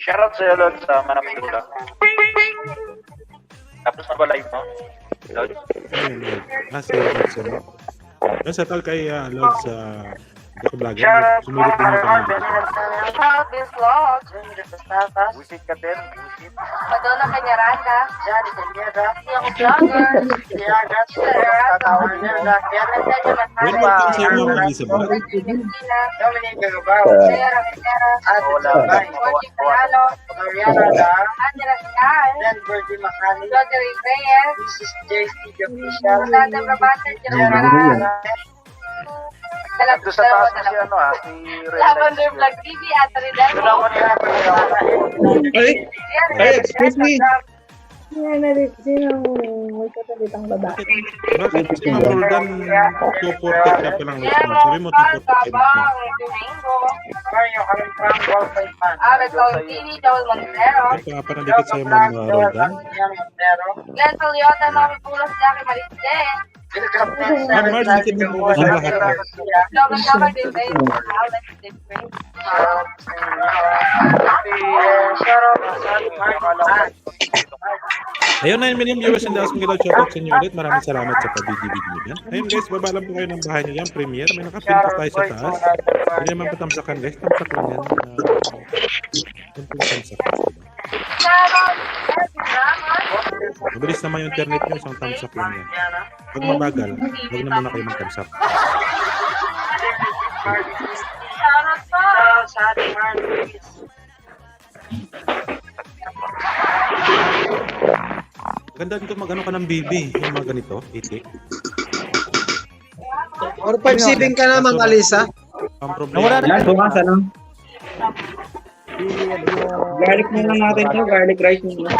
Shoutout sa'yo, Lord, sa Manapitula. Tapos na ba live mo? Lord? Ayun, Lord. Si Lods, ano? Yan, sa tal kay Lods sa Dako Vlogger. Sumulot din yung pangalan. This vlog. Jenny Bastatas. Wisit ka din. Wisit. Padala kay Randa. Jenny Kanyeda. Hindi ako vlogger. Hindi ako Welcome sa iyo, Ma'am Elizabeth. Ito sa taas na si ano si Lavender Vlog TV at Ridal. Ay, excuse me. Sino magkakalitang babae? Bakit si Ma'am Roldan 240 ka pa lang gusto mo? Sabi mo 240 ka na. Ay, papanadikit sa'yo, Ma'am Roldan. Glenn Toyota, Mami Pulos, Jackie Marisden. Ma'am Mars, dikit mo bukas ang lahat. Logan din ba yung outlets different? Ayun, 9 million viewers and that's mga shoutout sa inyo ulit. Maraming salamat sa pag-video nyo dyan. Ayun guys, baba lang po kayo ng bahay nyo dyan. Premiere, may nakapin pa tayo sa taas. Hindi naman patamsakan guys. Tamsak lang yan. Tamsak. Mabilis naman yung internet nyo. Isang tamsak lang yan. Pag mabagal, huwag na muna kayo mag-tamsak. Ganda dito mag-ano ka ng baby. Yung mga ganito, itik. 457 ka na, Ma'am Alisa. Ang problema. Yan, bukas ano. Garlic na lang natin to, garlic rice na lang.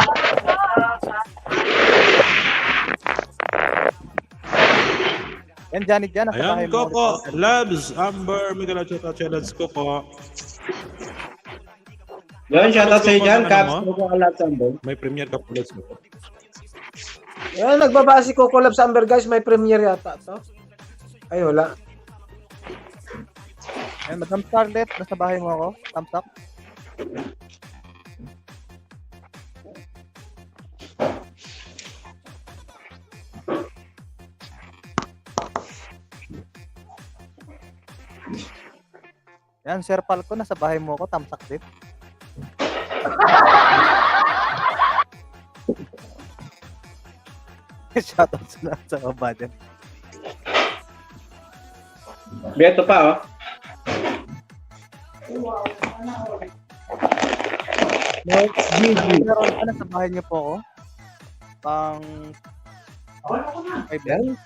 Yan, Janet dyan. Nasa bahay Ayan, mo. Coco, Labs, Amber, Miguel Achota, Challenge, Coco. Yun, shoutout sa'yo dyan, Ano Caps. mo? Coco Alat Sambol. May premiere ka po, let's go. Yan, nagbaba si Coco Labs Amber, guys. May premiere yata to. Ay, wala. Yan, Madam Scarlett, nasa bahay mo ako. Thumbs up. Yan, Sir Falco, nasa bahay mo ako. Thumbs up din. Shoutout sa lahat sa baba dyan. Beto pa, oh. Meron ka na sa bahay niyo po ako. Pang... 5 yan.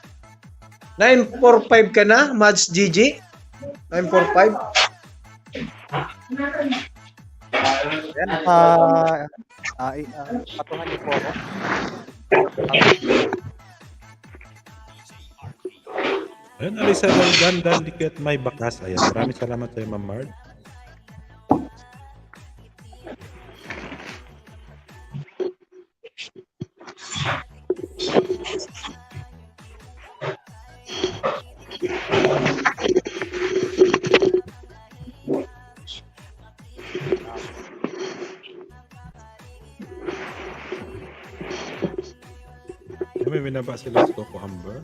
945 ka na, Mads GG. 945. Yan, patuhan niyo po ako. Ayan, Alisa Roldan, Dan, dikit may bakas. Ayan, maraming salamat sa'yo, Ma'am Mard. May binaba sila sa Coco Amber.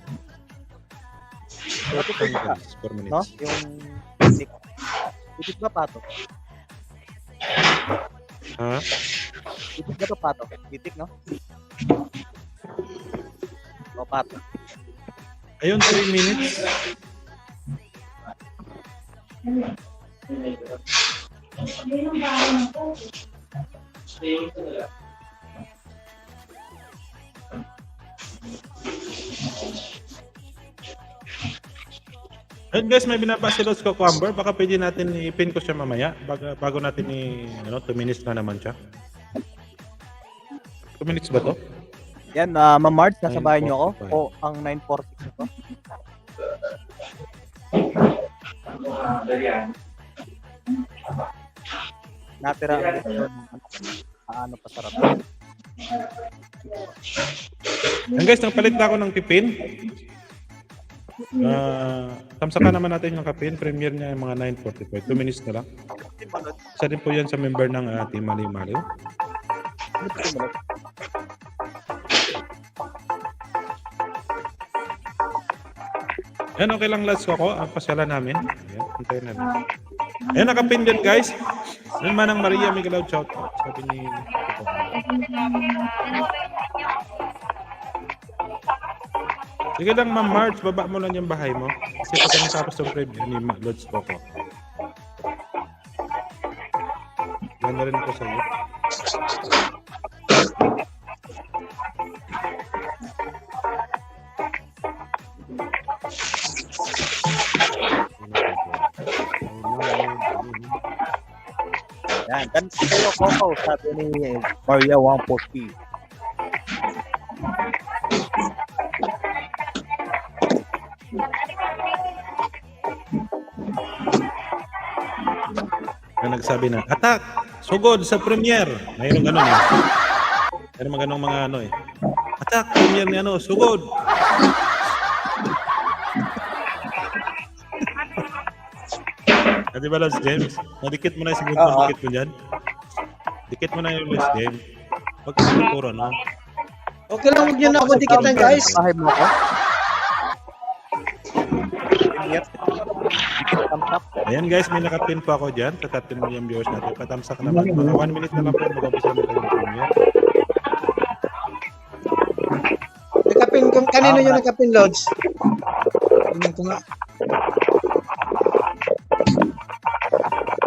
Pato po siya. 4 minutes. No? Yung titik. Titik ba, Pato? Ha? Titik ba to, Pato? Titik, no? O, Pato. Ayun, 3 minutes. Ayun guys, may binaba sila sa Coco Amber. Baka pwede natin i-pin ko siya mamaya. Bago natin 2 minutes na naman siya. 2 minutes ba to? Yan, Ma'am Marge, nasa bahay niyo ako. 9:45. O, ang 9:46 ito. Natira ano pa sarap. Yan guys, nagpalit na ako ng tipin. Tamsakan naman natin yung kapin. Premiere niya yung mga 9:45. 2 minutes na lang. Isa din po yan sa member ng Team Maliw Maliw. Yan, okay lang last ko ako. Pasyalan namin. Ayan, hintayin namin. Ayan, nakapin dyan guys. Yan Manang Maria Miguel shout out. Sabi ni Sige lang, Ma'am Marge, baba mo lang yung bahay mo. Kasi pag natapos yung preview ni Lods Coco. Ganda rin ako sa iyo. Yan, ganito kayo, Coco, sabi ni Maria 140. Na nagsabi na, attack! Sugod sa premier! Mayroong ganun eh. Mayroong mga ganung mga ano eh. Attack! Premier ni ano, sugod! Di ba, Lods James? Nadikit mo na yung segundo, dikit mo dyan. Dikit mo na yung Lods James. Huwag ka siguro, no? Okay lang, huwag nyo na ako dikitan, guys. Bahay mo ako. Ayan guys, may nakapin pa ako dyan sa 13 million viewers natin. Patamsak naman. Mga 1 minute na lang po mag-umpisa na tayo ng premier. Nakapin, kanino yung nakapin, Lods? Tingnan ko nga.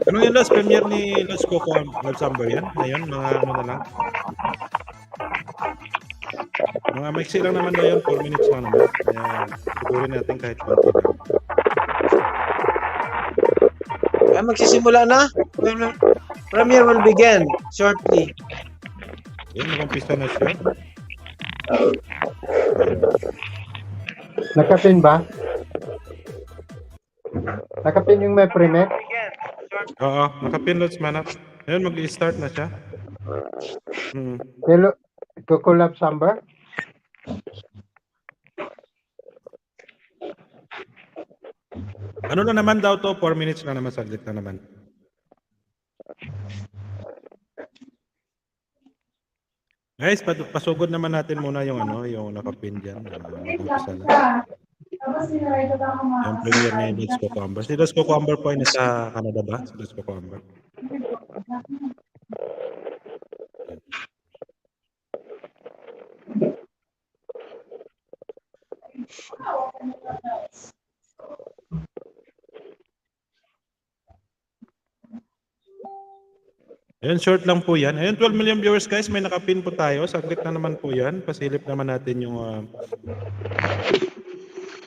Ano yung last premiere ni Lods Coco Lods Amber yan? Ngayon, mga ano na lang. Mga maiksi lang naman na yun, 4 minutes lang naman. Kaya sigurin natin kahit konti lang. Ay, magsisimula na. Premiere will begin shortly. Yan, mag-umpisa na siya. Nakapin ba? Nakapin yung may premiere? Oo, nakapin Lods Manap. Ayun, mag-i-start na siya. Hello, Coco Love Samba? Ano na naman daw to? 4 minutes na naman, saglit na naman. Guys, pasugod naman natin muna yung ano, yung nakapin dyan. Mag-umpisa na. Yung premiere ni Lods Coco Amber. Si Lods Coco Amber po ay nasa Canada ba? Si Lods Coco Amber. Ayun, short lang po yan. Ayun, 12 million viewers guys. May nakapin po tayo. Saglit na naman po yan. Pasilip naman natin yung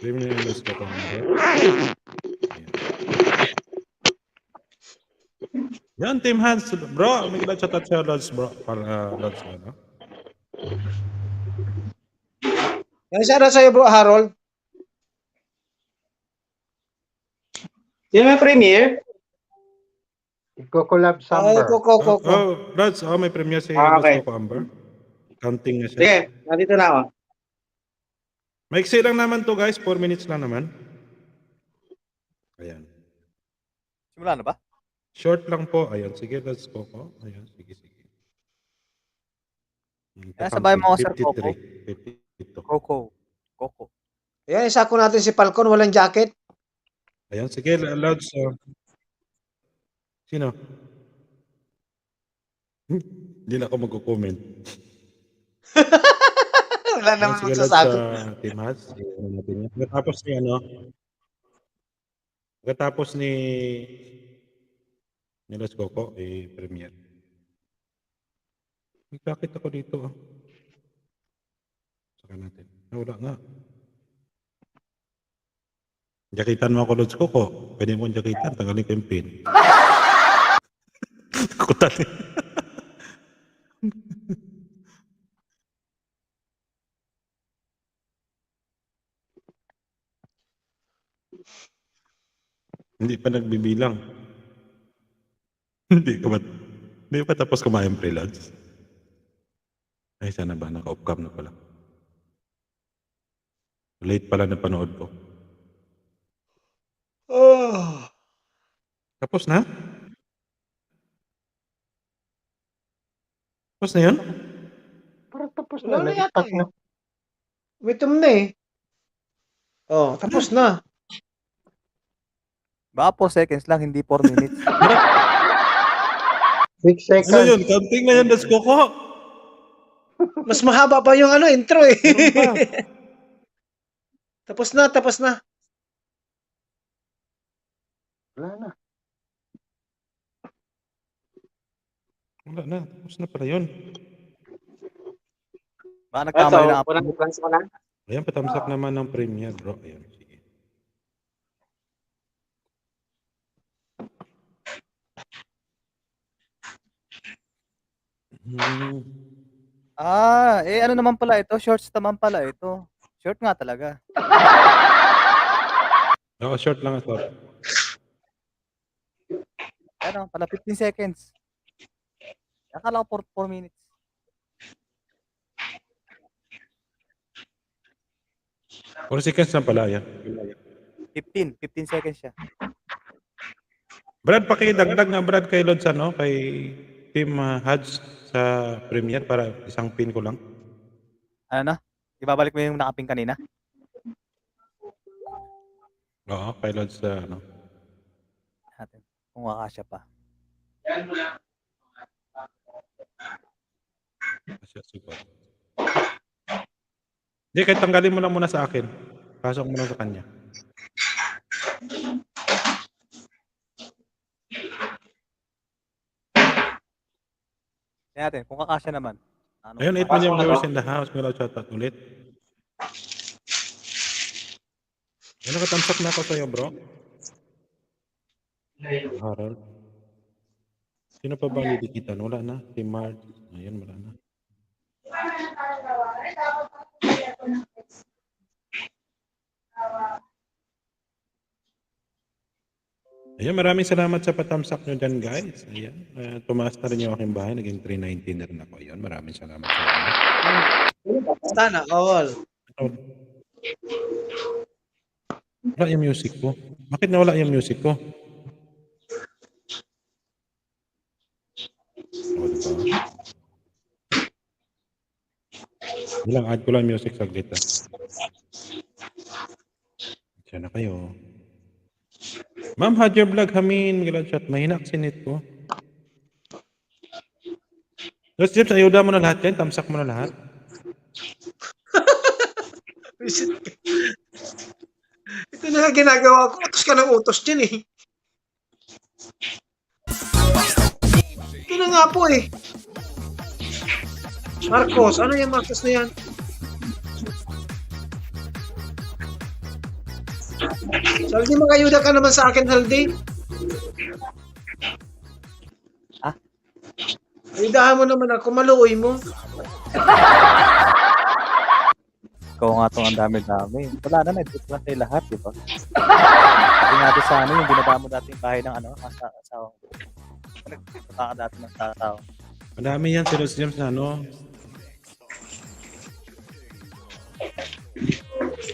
premiere ni Lods Coco Amber. Yan, Team Hans. Bro, may shout out sa Lods, bro. Para Lods, ano? Yan, shoutout sa'yo, bro, Harold. Sino may premiere? Coco Love Samba. Ay, Coco. Lods, may premiere si Okay. Lods Coco Amber. Counting na siya. Sige, nandito na ako. Maiksi lang naman to guys. 4 minutes lang naman. Ayan. Simula na ba? Short lang po. Ayan. Sige, Lods Coco. Ayan. Sige. Nasa bahay mo ako, Sir 53. 52. Coco. Ayan, isako natin si Falcon, walang jacket. Ayan. Sige, Lods. Sino? Hindi na ako magko-comment. Wala naman Sige, magsasagot. Lods, Team Hats. Ayan natin yan. Pagkatapos ni Lods Coco, premiere. Bakit ako dito? Saka natin. Wala nga. Jakitan mo ako, Lods Coco. Pwede mo jakitan. Tanggalin ko yung pin. Takutan. Hindi pa nagbibilang. Hindi pa tapos kumain freelance. Ay, sana ba? Naka-off cam na pala. Late pala na panood ko. Tapos na? Tapos na yun? Parang tapos Wala na. na yata Nag-start na. Witum na eh. Oh, tapos na. Baka 4 seconds lang, hindi 4 minutes. 6 seconds. Ano yun? Counting na yan, Lods Coco. Mas mahaba pa yung intro eh. Tapos na, tapos na. Wala na. Wala na. Tapos na pala yun. Baka nagkamali na ako. Unang plans mo na? Ayan, patamsak naman ng premiere, bro. Ayan, sige. Ano naman pala ito? Shorts naman pala ito. Short nga talaga. Oo, short lang ito. Ano, pala 15 seconds. Akala ko 4 minutes. Or seconds lang pala, yan. 15 seconds siya. Brad, pakidagdag na Brad kay Lods, ano? Kay Team Hads sa premiere para isang pin ko lang. Ano na? Ibabalik mo yung nakaping kanina? Oo, kay Lods sa ano. Natin. Kung makasya pa. Asya, super. Hindi, kahit tanggalin mo lang muna sa akin. Pasok mo lang sa kanya. Tingnan natin, kung kakasya naman. Ano, Ayun, 8 million viewers in the house. May shoutout ulit. Ay, nakatamsak na ako sa'yo, bro. Harold. Sino pa ba ang dikitan? Wala na. Si Mark. Ayun, wala na. Ayun, maraming salamat sa patamsak nyo dyan, guys. Ayan. Tumaas na rin yung aking bahay. Naging 390 na rin ako. Ayun, maraming salamat sa inyo. Sana all. Wala yung music ko. Bakit nawala yung music ko? Bilang add ko lang music saglit. Diyan na kayo. Ma'am, had your vlog hamin. Galang shot. Mahina kasi net ko. Let's James, ayuda mo na lahat yan. Tamsak mo na lahat. Ito na lang ginagawa ko. Utos ka ng utos dyan eh. Ito na nga po eh. Marcos, ano yung Marcos na yan? Saldi, makayuda ka naman sa akin, Haldi. Ha? Ayudahan mo naman ako, maluoy mo. Ikaw nga itong ang dami-dami. Wala na, nag-tip lang tayo lahat, di ba? Sabi natin sa ano, yung binaba mo dati yung bahay ng ano, asawa. Nagpunta ka dati ng tao. Madami yan si Los James na ano.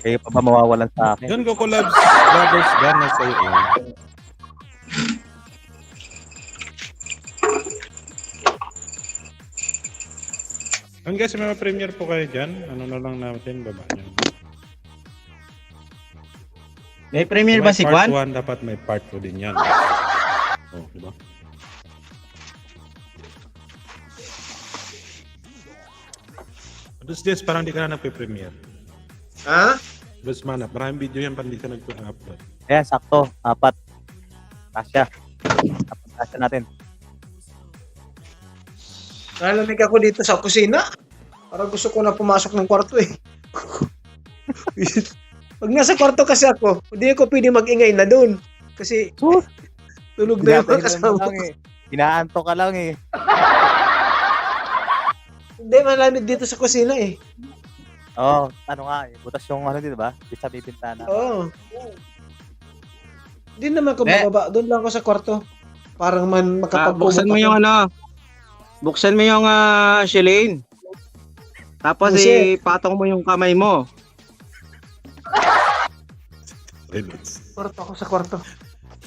Kayo pa ba mawawalan sa akin? Yan ko collabs. Lovers gana sa iyo. Ang guys, may premiere po kayo dyan. Ano na lang natin, baba nyo. May premiere ba si Part Kwan? 1, dapat may part 2 din yan. Oh, diba? Dos days, parang di ka na nagpe-premiere. Ha? Dos manap, maraming video yan, parang di ka nagpe-upload. Ayan, sakto. 4. Kasya. 4 kasya natin. Nalamig ako dito sa kusina. Parang gusto ko na pumasok ng kwarto eh. Pag nasa kwarto kasi ako, hindi ko pwede mag-ingay na doon. Kasi tulog na yung mga kasama ko. Inaanto ka lang eh. Hindi, malamig dito sa kusina eh. Oo, ano nga eh. Butas yung ano dito ba? Sa may bintana. Oo. Hindi naman ko bababa. Doon lang ako sa kwarto. Parang man makapagpumot Buksan mo yung ano. Buksan mo yung Shalane. Tapos Buset. patong mo yung kamay mo. Kwarto ako sa kwarto.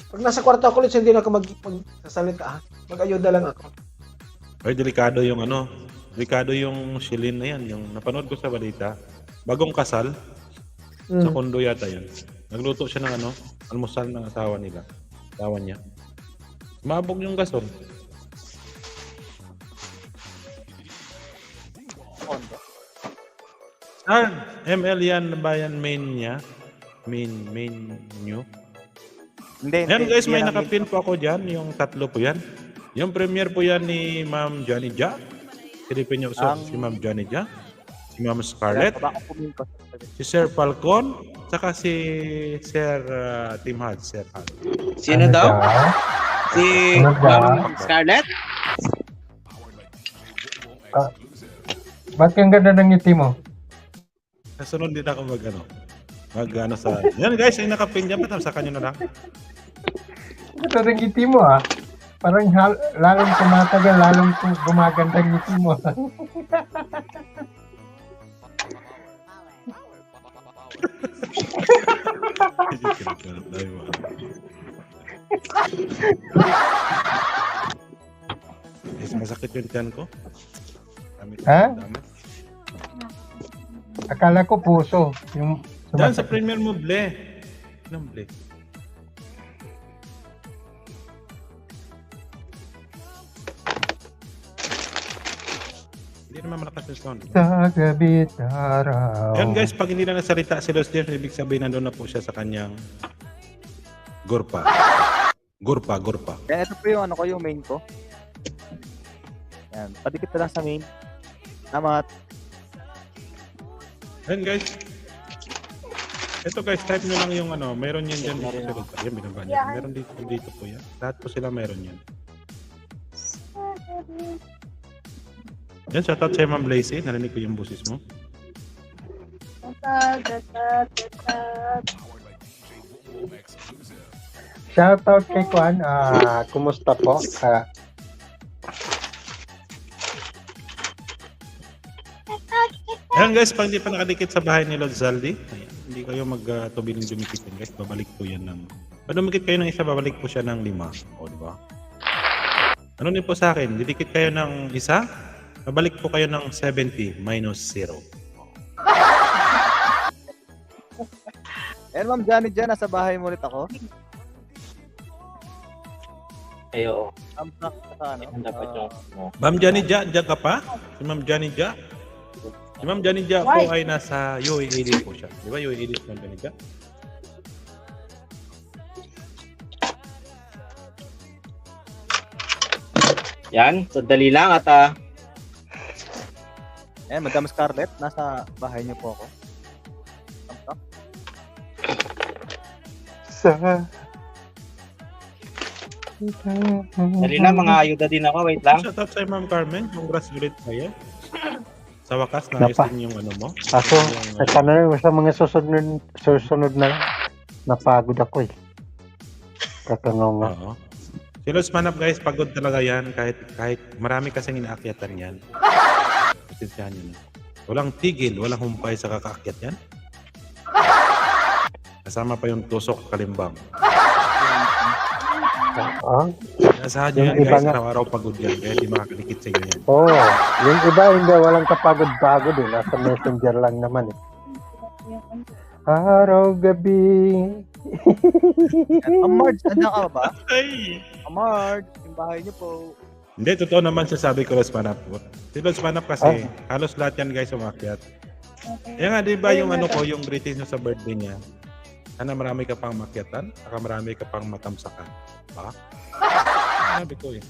Pag nasa kwarto ako ulit, hindi na ako magsasalita. Mag-ayuda lang ako. Ay, delikado yung ano. Delikado yung Shilin na yan. Yung napanood ko sa balita. Bagong kasal. Sa kondo yata yan. Nagluto siya ng ano. Almusal ng asawa nila. Asawa niya. Mabog yung gasol. ML yan ba yan main niya? Main nyo? Hindi, Ayan guys, may yan ang nakapin po ako dyan. Yung tatlo po yan. Yung premiere po yan ni Ma'am Johnny Ja. Silipin niyo si Ma'am Johnny Ja. Si Ma'am Scarlett. Si Sir Falcon. Saka si Sir Tim Hud. Sir Hud. Sino daw? Si Ma'am Scarlett? Ba't kang ganda ng ngiti mo? Kasunod din ako mag-ano sa... Yan guys, ay nakapin dyan. Ba't sa kanyo na lang? Ganda ng ngiti mo ah. Parang lalong tumatagal, lalong gumaganda ang ngiti mo. Guys, masakit yung tiyan ko. Ha? Akala ko puso. Yung Diyan sa premier mo, ble. Anong ble? Hindi naman malakas yung sound. sa gabit araw. Yan guys, pag hindi na nasalita si Los James, ibig sabihin nandun na po siya sa kanyang gurpa. Gurpa. Yan, ito po yung ko, yung main ko. Yan, padikit na lang sa main. Salamat. Yan guys. Ito guys, type nyo lang yung meron yan dyan dito sa lupa. Yan, binaba niya. Meron dito po yan. Lahat po sila meron yan. Yan, shoutout sa'yo Ma'am Blazy. Narinig ko yung boses mo. Shoutout kay Kwan. Kumusta po? Ayan guys, pag hindi pa nakadikit sa bahay ni Lord Zaldi, ayan, hindi kayo magtubiling dumikit yan guys. Babalik po yan ng... Pag dumikit kayo ng isa, babalik po siya ng 5. O, di ba? Ano din po sa akin, didikit kayo ng isa, babalik po kayo ng 70 minus 0. Ayan, Ma'am Johnny dyan, nasa bahay mo ulit ako. Ayo. Ma'am Johnny Ja, dyan ka pa? Si Ma'am Johnny Ja? Si Ma'am Johnny Ja po ay nasa UAE din po siya. Di ba UAE din si Ma'am Johnny Ja? Yan, sandali lang at Ayan, Madam Scarlett, nasa bahay niyo po ako. dali lang, mga ayuda din ako. Wait lang. Shoutout sa'yo Ma'am Carmen. Congratulate kayo. Sa wakas, naayos din yung mo. Ako, sa mga susunod na lang, napagod ako eh. Katangaw nga. Oo. Si Los Manap guys, pagod talaga yan. Kahit marami kasing inaakyatan yan. Pasensyahan nyo na. Walang tigil, walang humpay sa kakaakyat yan. Kasama pa yung tusok kalimbang. Nasahan nyo yan guys, araw-araw pagod yan. Kaya di makakalikit sa inyo yan. Oo, yung iba hindi, walang kapagod-pagod eh. Nasa messenger lang naman eh. Araw-gabi. Marge, nandiyan ka ba? Marge, yung bahay niyo po. Hindi, totoo naman sasabi ko Los Manap. Si Los Manap kasi, halos lahat yan guys umakyat. Kaya nga, di ba yung yung greetings nyo sa birthday niya? Sana marami ka pang makyatan, saka marami ka pang matamsakan. Baka? Sabi ko eh.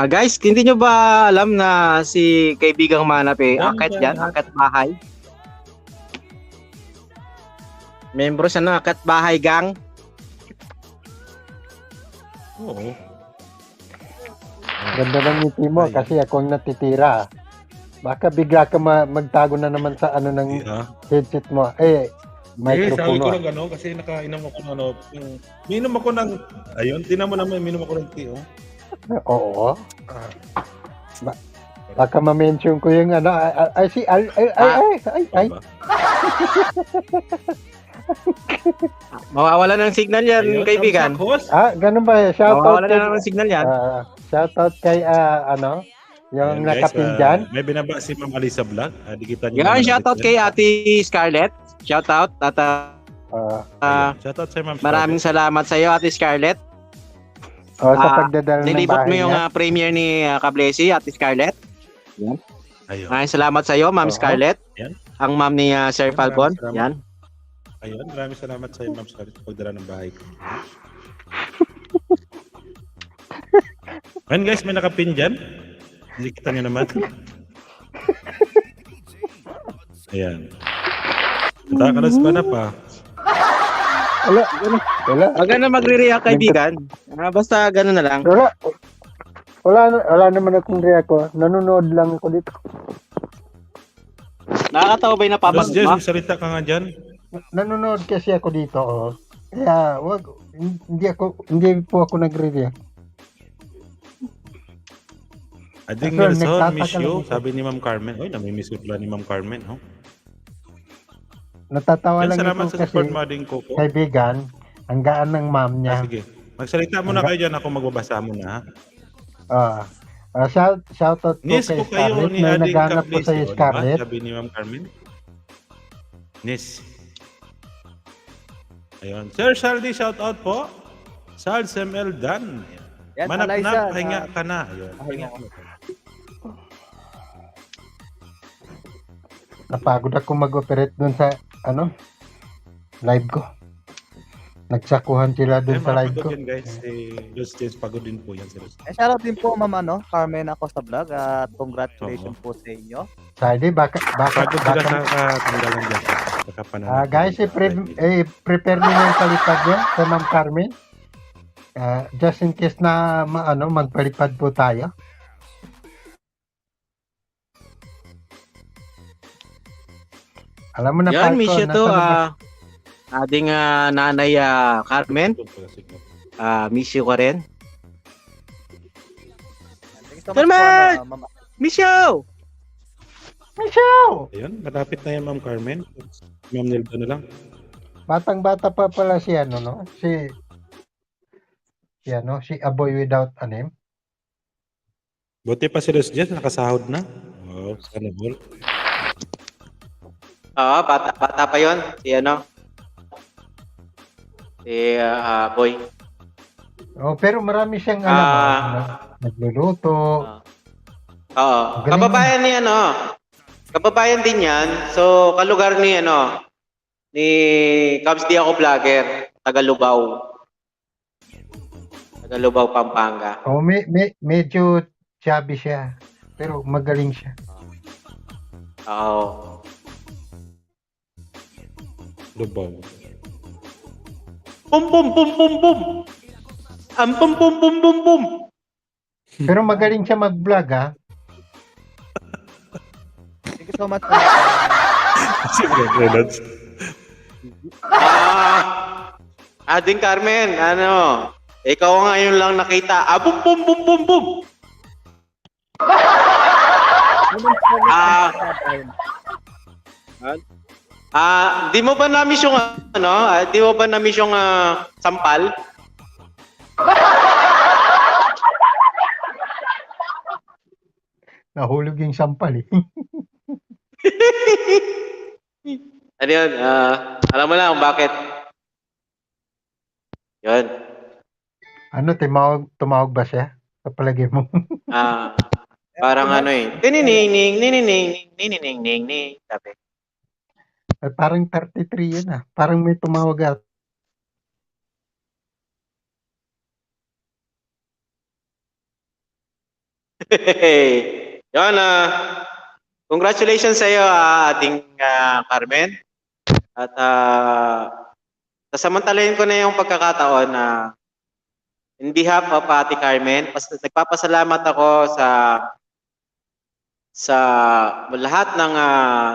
Guys, hindi nyo ba alam na si kaibigang Manap akit yan, akit bahay? Membro siya ng akit bahay gang. Oo. Ganda ng ngiti mo kasi ako ang natitira. Baka bigla ka magtago na naman sa ng headset mo. Sabi ko Microphone. lang kasi nakainom ako ng minom ako ng, ayun, tinan mo naman, minom ako ng tea, oh. Oo. Baka ma-mention ko yung ay. Mawawala ng signal yan, kaibigan. Ganun ba? Shoutout Mawawala na ng signal yan. Shoutout kay yung nakapin dyan. May binaba si Ma'am Alisa Vlog. Di kita Yan, shoutout kay Ate Scarlett. Shoutout at shoutout sa Ma'am. Maraming salamat sa iyo, Ate Scarlett. Sa pagdadala ng nilibot bahay mo yung niya. premiere ni Kablesi, Ate Scarlett. Yan. Ayun. Maraming salamat sa iyo, Ma'am Oo. Scarlett. Yan. Ang ma'am ni Sir Yan, Falcon. maraming salamat. Yan. Ayun, maraming salamat sa iyo, Ma'am Scarlett, sa pagdala ng bahay ko. Ayan guys, may nakapin dyan. Hindi kita nyo naman. Ayan. Nakakalas pa na pa. Wala. Wala. Wag ka na magre-react, kaibigan. Basta gano'n na lang. Wala naman akong react ko. Nanonood lang ako dito. Nakakatawa ba yung Los napapanood Jess, mo? magsalita ka nga dyan. Nanonood kasi ako dito. Oh. Kaya hindi po ako nagre-react. Ading Sir, Nelson, nagtataka miss lang you. ako. Sabi ni Ma'am Carmen. Oy, namimiss ko pala ni Ma'am Carmen. Oh. Natatawa Yan, lang salamat ito sa kasi support mo, Ading Coco. kaibigan, ang gaan ng mom niya. Sige. Magsalita muna kayo dyan. Ako magbabasa muna. Shout out po Nis kay po kayo Scarlett. ni May Ading naghanap po Kablis. sa Diba? Scarlett. Sabi ni Ma'am Carmen. Nis. Ayun. Sir Shaldi, shout out po. Charles ML Dan. Yan, Manap Eliza, na, pahinga ka na. Ayun. Pahinga. Napagod ako mag-operate dun sa live ko. Nagsakuhan sila dun sa live ko. Pagod yan guys. Los Jess, pagod din po yan. Shoutout din po, Ma'am Carmen Acosta Vlog at congratulations po sa inyo. Sabi, baka Pagod sila sa katanggalan dyan. guys, prepare niyo yung palipad niyo sa Ma'am Carmen. Just in case na magpalipad po tayo. Alam mo na, Yan, Falcon, miss you nasa to. labas. Ading nanay Carmen. Miss you ka rin. Thank you so much Carmen! po, Ma'am. Miss you! Michelle! Ayun, malapit na yan Ma'am Carmen. Ma'am Nelda na lang. Batang-bata pa pala si si Aboy Without a Name. Buti pa si Los Jess, nakasahod na. Wow, sana all. Oo, bata pa yon. Si Boy. Oh, pero marami siyang nagluluto. Oo. Galing Kababayan din yan. So, kalugar ni Cubs di ako vlogger. Tagalubao, Pampanga. Oh, medyo chubby siya. Pero magaling siya. Oo. Lubaw. Bum bum bum bum bum. Bum bum bum bum bum. Pero magaling siya mag-vlog, ha? Thank you so much. Sige, Reynolds. Ading Carmen, ikaw ngayon lang nakita. Bum bum bum bum bum. Di mo ba na-miss yung di mo ba na-miss yung sampal? Nahulog yung sampal, eh. Ano yun? Alam mo lang bakit? Yun. Tumawag ba siya? Sa palagay mo? Parang nining, sabi. Parang 33 yun, Parang may tumawag at. Yun, congratulations sa iyo, ating Carmen. At sasamantalahin ko na yung pagkakataon na in behalf of Ate Carmen, nagpapasalamat ako sa lahat ng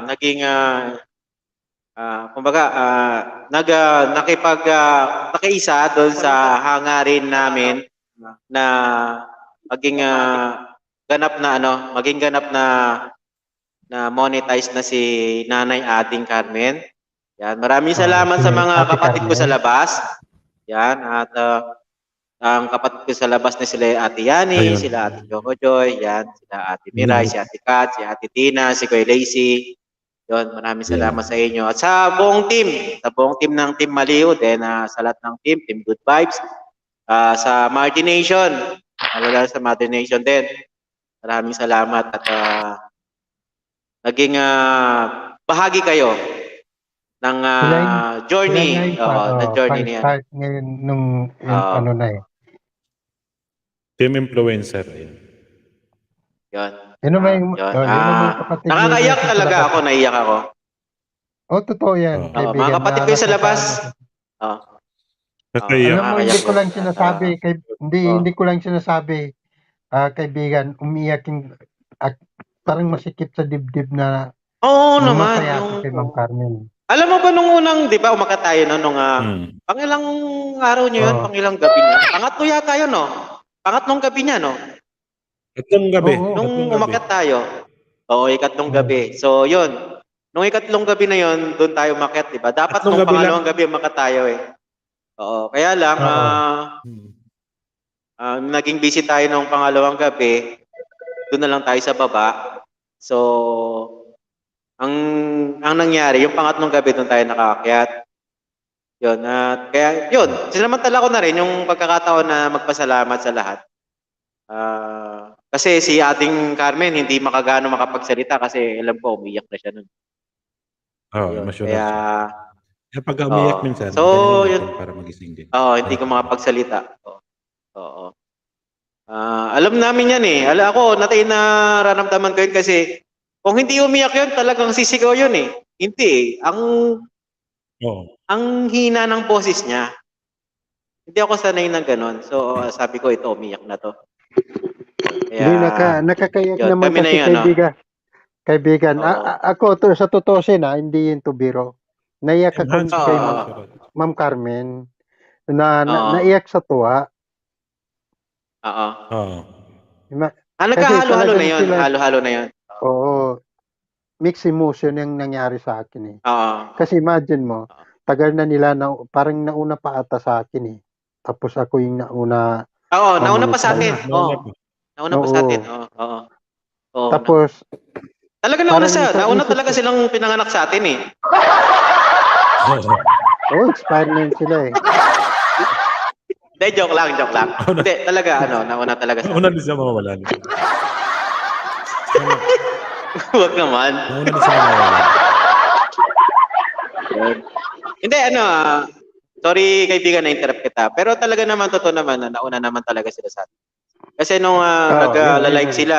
naging nakiisa doon sa hangarin namin na maging ganap na monetize na si Nanay Ading Carmen. Yan, maraming salamat sa mga kapatid ko sa labas. Yan, at ang kapatid ko sa labas na sila Ate Yani, sila Ate Jojo Joy, yan, sila Ate Miray, si Ate Kat, si Ate Tina, si Kuya Lacey. Yon, maraming salamat sa inyo. At sa buong team ng Team Maliw, then sa lahat ng team Good Vibes, sa Margination, lalo sa Margination din. Maraming salamat at naging bahagi kayo ng journey, na journey niya. Start ngayon nung ano na eh. Team influencer. Ayun. Yun. Yun naman yung, Yun. yun naman yung kapatid niya. Nakakaiyak talaga ako, naiyak ako. Oh, totoo yan. Kaibigan. Mga kapatid ko sa labas. Alam mo, hindi ko lang sinasabi, hindi ko lang sinasabi, kaibigan, umiyak yung, parang masikip sa dibdib na Oo naman. masaya ako kay Ma'am Carmen. Alam mo ba nung unang, di ba, umakat tayo no, nung pangilang araw niyo yun, pangilang gabi niya. Pangatlo yata yun, no? Pangatlong gabi niya, no? Ikatlong gabi. Nung umakat tayo. Oo, ikatlong gabi. So, yun. Nung ikatlong gabi na yun, doon tayo umakyat, di ba? Dapat nung pangalawang gabi umakat tayo eh. Oo, kaya lang, naging busy tayo nung pangalawang gabi. Doon na lang tayo sa baba. So, ang nangyari, yung pangatlong gabi doon tayo nakaakyat. Yun, kaya yun, sinamantala ko na rin yung pagkakataon na magpasalamat sa lahat. Kasi si ating Carmen hindi makagano makapagsalita kasi alam ko umiyak na siya nun. Emotional. Kaya pag umiyak minsan, yun, para magising din. hindi ko makapagsalita. Oo. Alam namin yan eh. Ako, nararamdaman ko yun kasi kung hindi umiyak yun, talagang sisigaw yun eh. Hindi eh. Ang hina ng boses niya. Hindi ako sanay ng ganon. So, sabi ko, ito, umiyak na to. Kaya, nakakayak yun, naman kami na kasi yun, kaibigan. Ako, sa tutusin hindi yun to biro. Naiyak ako kay Ma'am Carmen. Naiyak sa tuwa. Nagkahalo-halo na yun. Halo-halo na yun. Oo. Mixed emotion yung nangyari sa akin eh. Kasi imagine mo, tagal na nila, parang nauna pa ata sa akin eh. Tapos ako yung nauna. Oo, nauna pa sa atin. Nauna pa sa atin. Oo. Tapos, talaga nauna talaga silang pinanganak sa atin eh. Expired na yun sila eh. Hindi, joke lang. Hindi, talaga, nauna talaga sa atin. Nauna din siya mawawalan. Huwag naman. Nauna din siya mawawalan. Hindi, sorry kaibigan na-interrupt kita. Pero talaga naman, totoo naman, nauna naman talaga sila sa atin. Kasi nung nag-like sila,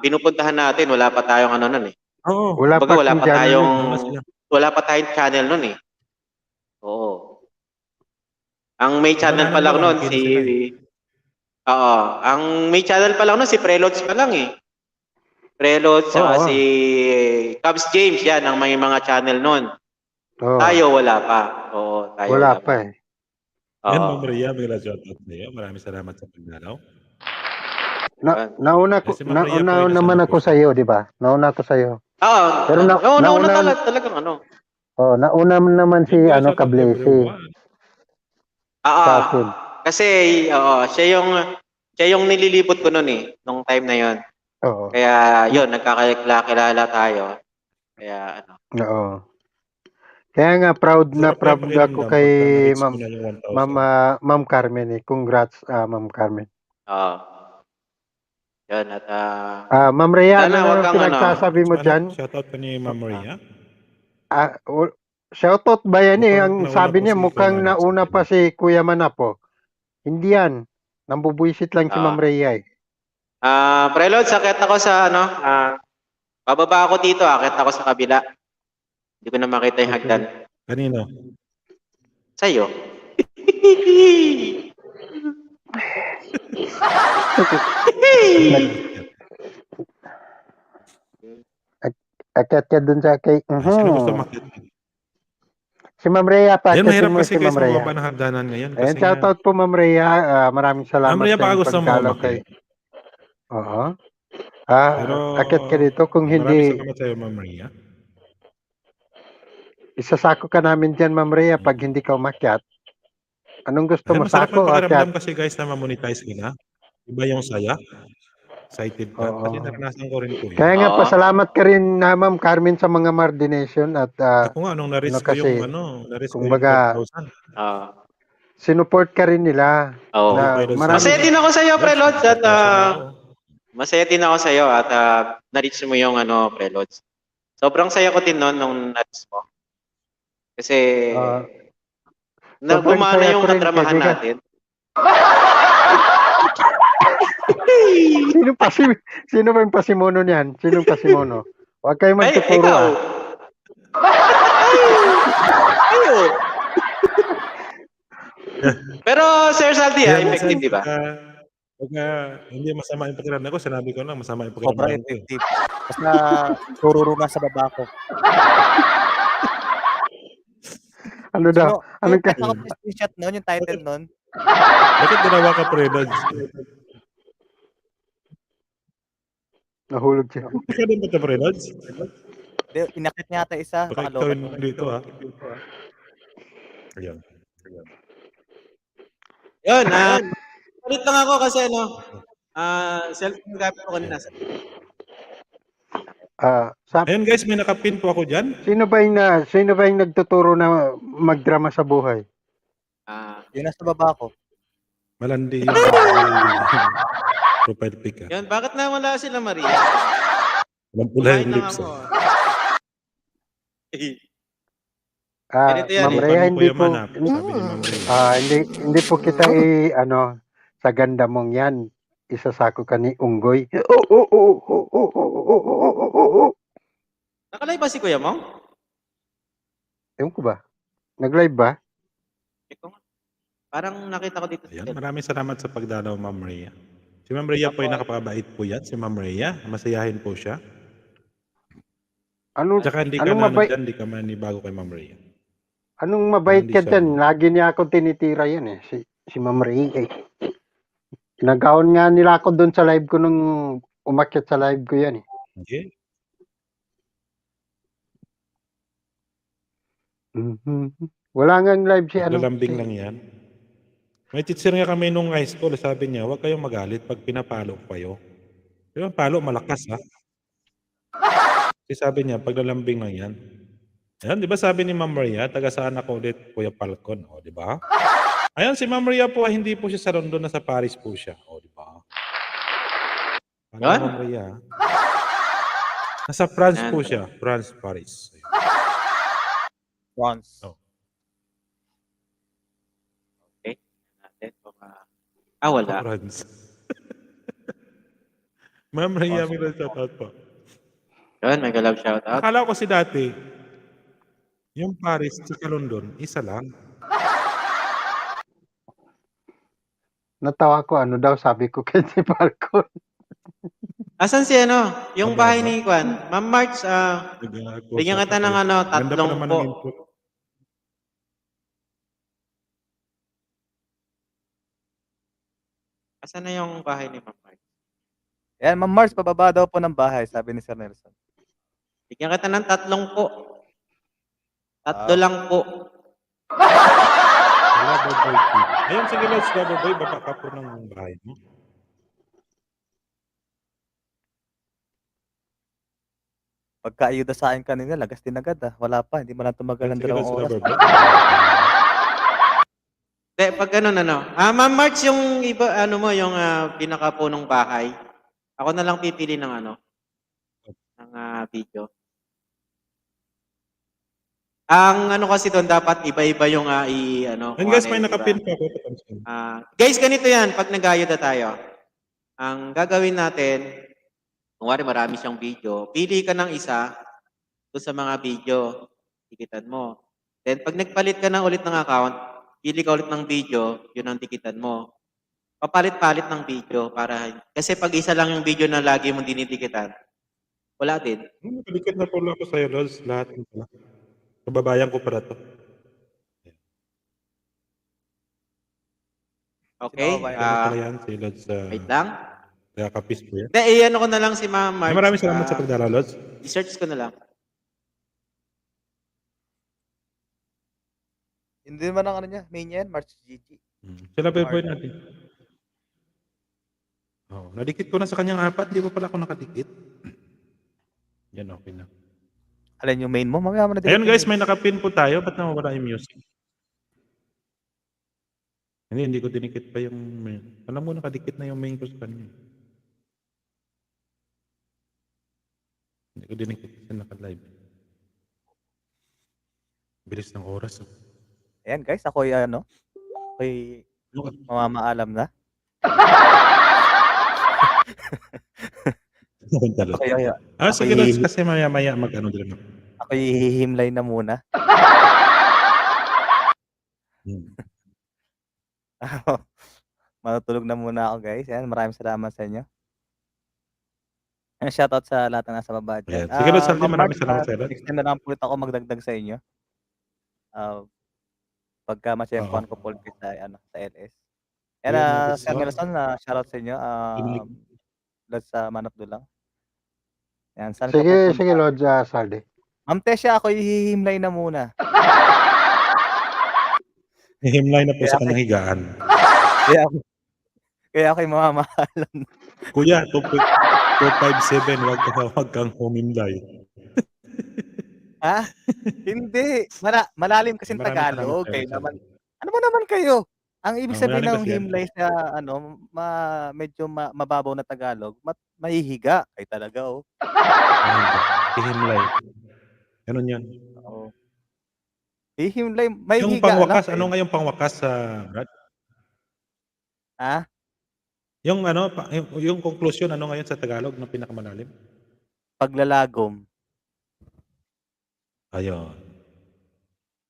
pinupuntahan natin, wala pa tayong nun eh. Wala pa tayong channel nun eh. Oo. Ang may channel pa lang nun ang may channel pa lang nun si Preloads pa lang eh. Preloads si Cubs James, yan ang may mga channel nun. Tayo wala pa. Oo, tayo wala pa eh. Yan, Ma'am Maria, may shoutout sa iyo. Maraming salamat sa pagnanaw. Nauna naman ako sa iyo, di ba? Nauna ako sa iyo. Pero nauna talagang nauna naman si Kablesi. Kasi siya yung nililibot ko noon eh, nung time na yon. Kaya yun, nagkakilala tayo. Kaya Kaya nga proud ako kay Ma'am Carmen eh. Congrats Ma'am Carmen. Yan at Ma'am Rhea, ano pinagsasabi mo diyan? Shoutout ka ni Ma'am Maria. Shoutout ba yan eh? Ang sabi niya mukhang nauna pa si Kuya Manapo. Hindi yan. Nambubuisit lang si Ma'am Rhea eh. Preload, sakit ako sa bababa ako dito, akit ako sa kabila. Hindi ko na makita yung hagdan. Kanino? Sa'yo. Akyat ka dun sa kay... Sino gusto makita? Si Ma'am Rhea pa. Yan, mahirap kasi guys mababa ng hagdanan ngayon. Ayan, shoutout po Ma'am Rhea. Maraming salamat. Ma'am Rhea, baka gusto mo kay... Oo. Akyat ka dito kung hindi... Maraming salamat sa'yo, Ma'am Rhea. Isasako ka namin dyan, Ma'am Rhea, pag hindi ka umakyat. Anong gusto mo? Masarap Sako o akyat? pakiramdam kasi guys na ma-monetize ka na. Iba yung saya. Excited ka. Kasi naranasan ko rin po yun. Kaya nga, pasalamat ka rin na Ma'am Carmen sa mga Mardination at ako nga, nung na-risk ko yung na-risk ko yung 4,000. Sinuport ka rin nila. Masaya din ako sa iyo, Prelods, at masaya din ako sa'yo at na-reach mo yung ano, Prelods. Sobrang saya ko din noon nung na-reach mo. Kasi sobrang gumana saya yung ko rin, kadramahan kaibigan. natin. Sino ba yung pasimono niyan? Sino yung pasimono? Huwag kayo Ay, magtuturo ikaw. Ayo. Pero Sir Saldi, Kaya effective, di ba? Pagka hindi masama yung pakiramdam ko, sinabi ko na masama yung Sobrang pakiramdam ko. effective. Basta tururo na sa baba ko. Ano daw? Anong ka? Yung screenshot nun, yung title nun. Bakit ginawa ka Prelods? Nahulog siya. Ikaw din ba ito Prelods? Inakit niya ata isa. Baka ikaw yung dito Ayan. Yun, ulit lang ako kasi ano, cellphone gamit ko kanina. Ayun guys, may nakapin po ako dyan. Sino ba yung nagtuturo na magdrama sa buhay? Yun nasa baba ko. Malandi yung profile pic. Yun, bakit na wala sila Maria? Walang pula yung Kumain lang lips. ako. Ma'am yan, Rhea, hindi po Sabi ni Ma'am Rhea. hindi po kita sa ganda mong yan. Isasako ka ni Unggoy. Nakalive ba si Kuya Mong? Ewan ko ba? Nag-live ba? Parang nakita ko dito. Ayan, maraming salamat sa pagdalaw, Ma'am Rhea. Si Ma'am Rhea po ay nakapabait po yan. Si Ma'am Rhea, masayahin po siya. Tsaka hindi ka hindi ka manibago kay Ma'am Rhea. Anong mabait ka dyan? Lagi niya ako tinitira yan eh. Si Ma'am Rhea eh. Nagaon nga nila ako doon sa live ko nung umakyat sa live ko yan eh. Okay. Wala nga live si ano. Lalambing lang yan. May teacher nga kami nung high school, sabi niya, huwag kayong magalit pag pinapalo ko kayo. Di ba, palo malakas ha? Kasi sabi niya, pag lalambing lang yan. Ayan, di ba sabi ni Ma'am Maria, taga saan ako ulit, Kuya Falcon, o di ba? Ayan, si Ma'am Maria po, hindi po siya sa London, nasa Paris po siya, o di ba? Ano Ma'am Maria? Nasa France po siya, France, Paris. France. Oh. Okay. Wala. France. Ma'am Maria, may shoutout po. Yun, may galab shoutout. Akala ko kasi dati, yung Paris sa London, isa lang. Natawa ko, ano daw, sabi ko kay si Falcon. Asan si ano? Yung bahay ni Kwan? Ma'am March, bigyan kita ng ano, 3 po. Asan na yung bahay ni Ma'am March? Yan, Ma'am Mars, pababa daw po ng bahay, sabi ni Sir Nelson. Bigyan kita ng 3 po. 3 lang po. Ayun, sige, let's go, boy. Baba ka po ng bahay mo. Pagka-ayuda sa akin kanina, lagas din agad ah. Wala pa, hindi mo lang tumagal ng 2 oras. Hindi, pag ganun ano. Ma'am March, yung iba, ano mo, yung pinakapunong bahay. Ako na lang pipili ng ano, ng video. Ang ano kasi doon, dapat iba-iba yung ano. And guys, may nakapin pa ako. Guys, ganito yan, pag nag-ayuda tayo. Ang gagawin natin, kung marami siyang video, pili ka ng isa doon sa mga video, tikitan mo. Then, pag nagpalit ka na ulit ng account, pili ka ulit ng video, yun ang tikitan mo. Papalit-palit ng video para, kasi pag isa lang yung video na lagi mong dinitikitan, wala din. Nakadikit na po lang ako sa'yo, Lods. Lahat ng pala. Kababayan ko para to. Okay. Yan, si Lods. Wait lang. Kaya kapis po yan. Hindi, ano ko na lang si Ma'am March. Maraming salamat sa pagdala, Lods. I-search ko na lang. Hindi naman ang ano niya, main niya yan, March GG. Sila pa yung natin. Oh, nadikit ko na sa kanyang 4, di ba pala ako nakadikit? Yan, okay na. Alin yung main mo? Mamaya mo na Ayun guys, may nakapin po tayo. Ba't nawawala yung music? Hindi ko dinikit pa yung main. Alam mo, nakadikit na yung main ko sa kanya. Hindi ko din nakikita naka-live. Bilis ng oras. Oh. Ayan guys, ako'y mamamaalam na. Okay. Sige, Lods, kasi maya-maya mag-ano din ako. Ako'y hihimlay na muna. Matutulog na muna ako guys. Ayan, maraming salamat sa inyo. Shoutout sa lahat na nasa baba dyan. Sige, Lods, Saldi, Ma'am maraming Mark, salamat sa iyo. next time na lang po ako magdagdag sa inyo. Pagka ma-champion ko po sa LS. Yan, Sir Nelson, shoutout sa inyo. Lods sa Manap Dulang. Yan, saan ka pupunta? Sige, Lord Saldi. Ma'am Tesha, ako hihimlay na muna. Himlay na po sa kanyang higaan. Kaya ako'y mamamahalan. Kuya, 257, wag kang humimlay. Ha? Hindi. Malalim kasing Tagalog. Kayo naman. Ano mo naman kayo? Ang ibig sabihin ng himlay sa medyo mababaw na Tagalog, mahihiga. Ay talaga, oh. Himlay. Ganun yan. Oo. Himlay, mahihiga. Yung pangwakas, ano nga yung pangwakas sa Brad? Ha? Yung yung conclusion, ano ngayon sa Tagalog ng pinakamalalim? Paglalagom. Ayun.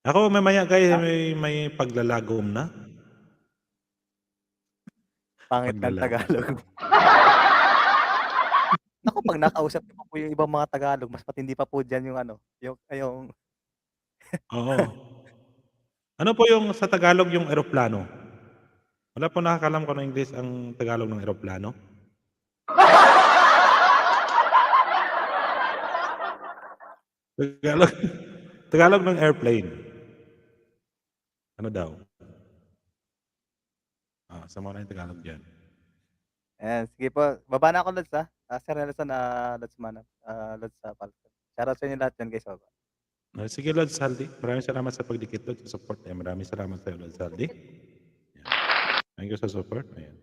Ako mamaya guys, may paglalagom na. Pangit ng Tagalog. Naku, pag nakausap niyo po yung ibang mga Tagalog, mas matindi pa po dyan yung Oo. Ano po yung sa Tagalog yung eroplano? Wala po nakakalam ko ng English ang Tagalog ng eroplano. Tagalog ng airplane. Ano daw? Sa mga na yung Tagalog dyan. Ayan, sige po. Baba na ako, Lods, ha? Sir Nelson, Lods Manap. Lods Palco. Shoutout sa inyo lahat dyan, guys. Baba. Sige, Lods Saldi. Maraming salamat sa pagdikit, Lods, sa support. Maraming salamat sa iyo, Lods Saldi. Thank you sa support. Ayan.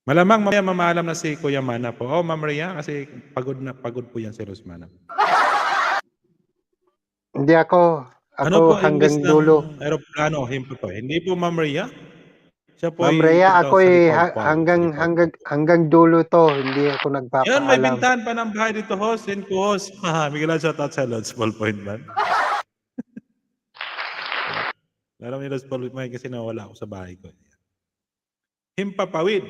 Malamang mamaya mamaalam na si Kuya Manap po. Oh, Ma'am Rhea, kasi pagod po yan si Rose Manap. Hindi ako Ano po hanggang English dulo. ng aeroplano? Hindi po Ma'am Rhea. Siya po Ma'am Rhea, ako'y hanggang dulo to. Hindi ako Yan, may nagpapaalam. bintahan pa ng bahay dito, host and co-host. Miguel, shoutout sa Lods Ballpoint Man. Alam ni Lods Ballpoint Man kasi nawala ako sa bahay ko. Himpapawid.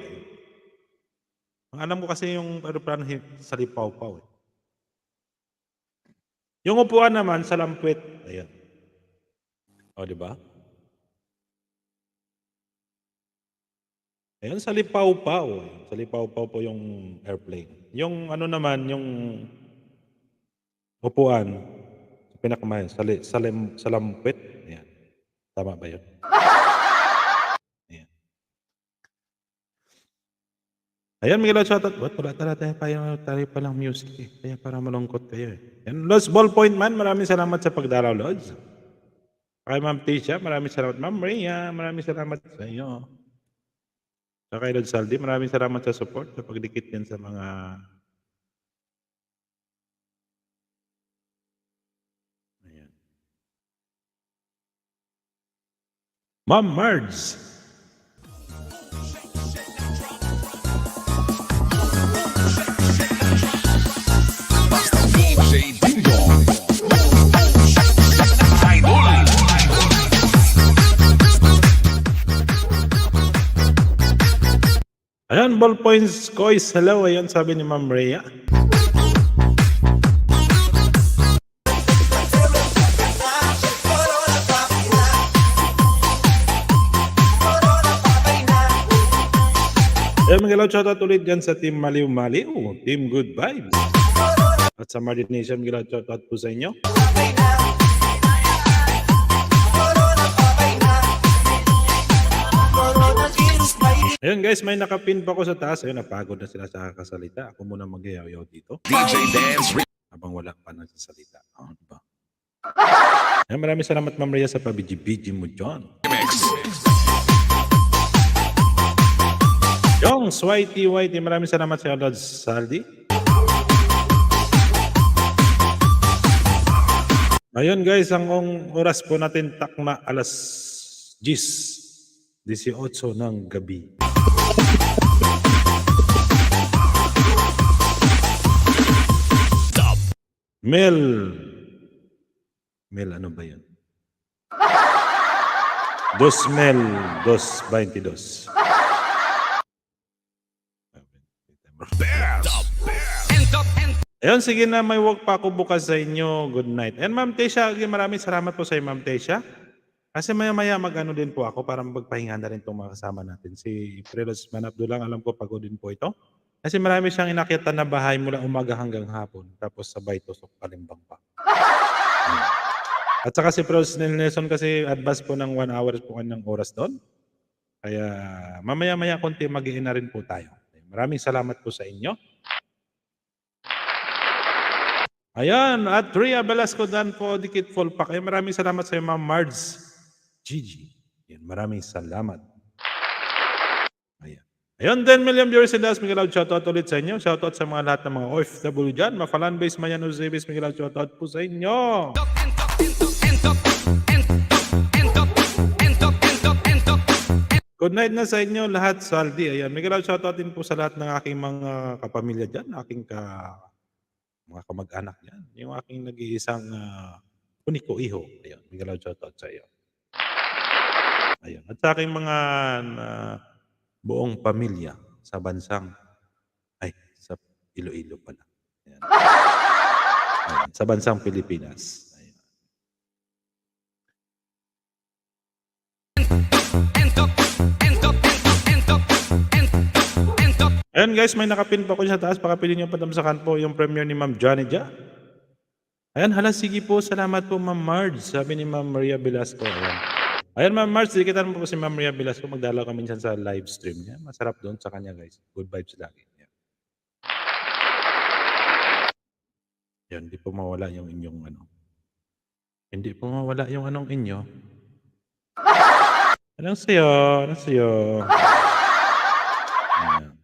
Ang alam ko kasi yung aeroplano sa Lipaw-Paw. Yung upuan naman sa Lampuet. Ayan. O, di ba? Ayan, sa Lipaw-Paw. Sa Lipaw-Paw po yung airplane. Yung ano naman, yung upuan, pinakamahal, sa Lampuet. Ayan. Tama ba yun? Ayan. Ayan, Miguel, shoutout. Wala tayo palang music eh. Kaya para malungkot kayo eh. Ayan, Lods Ballpoint Man, maraming salamat sa pagdalaw, Lods. Kay Ma'am Tisha, maraming salamat. Ma'am Rhea, maraming salamat sa iyo. Sa kay Lods Saldi, maraming salamat sa support, sa pagdikit yan sa mga ayan. Ma'am Marge. DJ Ding Dong. Idol. Ayan, Ballpoints Kois. Hello, ayan sabi ni Ma'am Rhea. Ayan, Miguel, shoutout ulit dyan sa Team Maliw-Maliw, Team Good Vibes. At sa Martin Nation, Miguel, shoutout po sa inyo. Ayun guys, may nakapin pa ko sa taas. Ayun, napagod na sila sa kakasalita. Ako muna mag-yaw-yaw dito. DJ Dance. Habang wala pa nagsasalita. Diba? Ayun, maraming salamat Ma'am Rhea sa pabiji-biji mo dyan. Yung Switey, maraming salamat sa Lods Saldi. Ayun guys, ang oras po natin takma alas 10:18 ng gabi. Mel. Mel, ano ba yun? 2022. Ayun, sige na, may work pa ako bukas sa inyo. Good night. And Ma'am Tesha, maraming salamat po sa iyo, Ma'am Tesha. Kasi maya-maya mag-ano din po ako para magpahinga na rin itong mga kasama natin. Si Prelos Manabdo lang, alam ko pagod din po ito. Kasi marami siyang inakyatan na bahay mula umaga hanggang hapon. Tapos sabay tusok palimbang pa. At saka si Prelos Nelson kasi advance po ng 1 hour po kanyang oras doon. Kaya mamaya-maya konti mag-iin na rin po tayo. Maraming salamat po sa inyo. Ayan, at Rhea Velasco dan po, Dikit Folpak. Ay, maraming salamat sa iyo, Ma'am Mards. Gigi. Yan, maraming salamat. Ayan. Ayun, 10 million viewers in Das Miguel, shoutout ulit sa inyo. Shoutout sa mga lahat ng mga OFW dyan. Mafalan base, Mayan, Uzebis, Miguel, shoutout po sa inyo. Good night na sa inyo lahat, Saldi. Ayan, Miguel, shoutout din po sa lahat ng aking mga kapamilya dyan, aking mga kamag-anak dyan. Yung aking nag-iisang uniko iho. Ayan, Miguel, shoutout sa iyo. Ayan. At sa aking mga buong pamilya sa bansang, sa Iloilo pala. Ayan. Ayan, sa bansang Pilipinas. Ayan. Ayan guys, may nakapin pa ko sa taas. Pakapilin nyo patamsakan po yung premiere ni Ma'am Johnny Ja. Ayan, hala, sige po. Salamat po, Ma'am Marge. Sabi ni Ma'am Maria Velasco. Ayan. Ayan, Ma'am Marge, dikitan mo po si Ma'am Maria Velasco. Magdalaw kami dyan sa live stream niya. Masarap doon sa kanya, guys. Good vibes lagi. Ayan. Ayan, hindi po mawala yung inyong Hindi po mawala yung inyo. Anong sa'yo? Anong sa'yo? Ayan.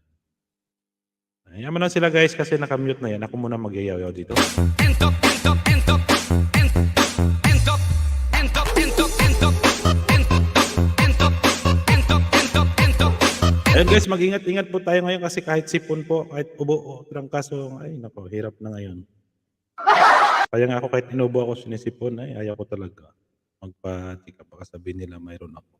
Ayan mo na sila guys kasi nakamute na yan. Ako muna mag-yayaw dito. Ayan guys, mag-ingat-ingat po tayo ngayon kasi kahit sipon po, kahit ubo o trangkaso, ay nako, hirap na ngayon. Kaya nga ako kahit inubo ako sinisipon, ay ayaw ko talaga. Magpa-check up baka sabihin nila mayroon ako.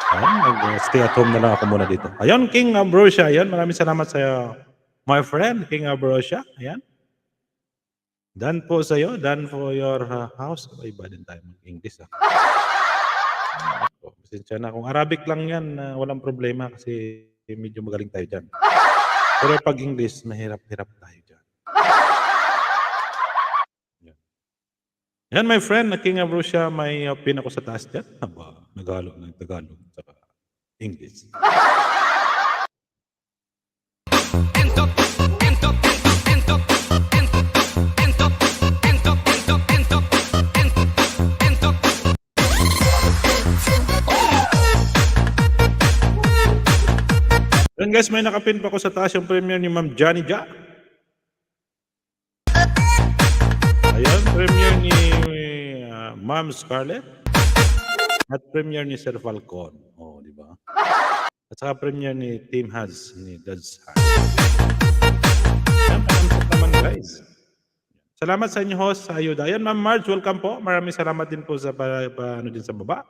Ayan, mag-stay at home na lang ako muna dito. Ayun, King Ambrosia. Ayan, maraming salamat sa iyo, my friend, King Ambrosia. Ayan. Done po sa iyo. Done for your house. Iba din tayo mag-English. Pasensya na. Kung Arabic lang yan, walang problema kasi medyo magaling tayo dyan. Pero pag English, mahirap-hirap tayo dyan. Yan, my friend, na King Ambrosia, may pin ako sa taas dyan. Aba, nagalo ng Tagalog at English. Yan guys, may nakapin pa ako sa taas yung premiere ni Ma'am Johnny Ja. Ayan, premiere ni Ma'am Scarlett at premiere ni Sir Falcon. Oh, di ba? At saka premiere ni Team Haz, ni Dad's Heart. Ayan, naman guys. Salamat sa inyo host sa ayuda. Ayan, Ma'am Marge, welcome po. Maraming salamat din po sa din sa baba.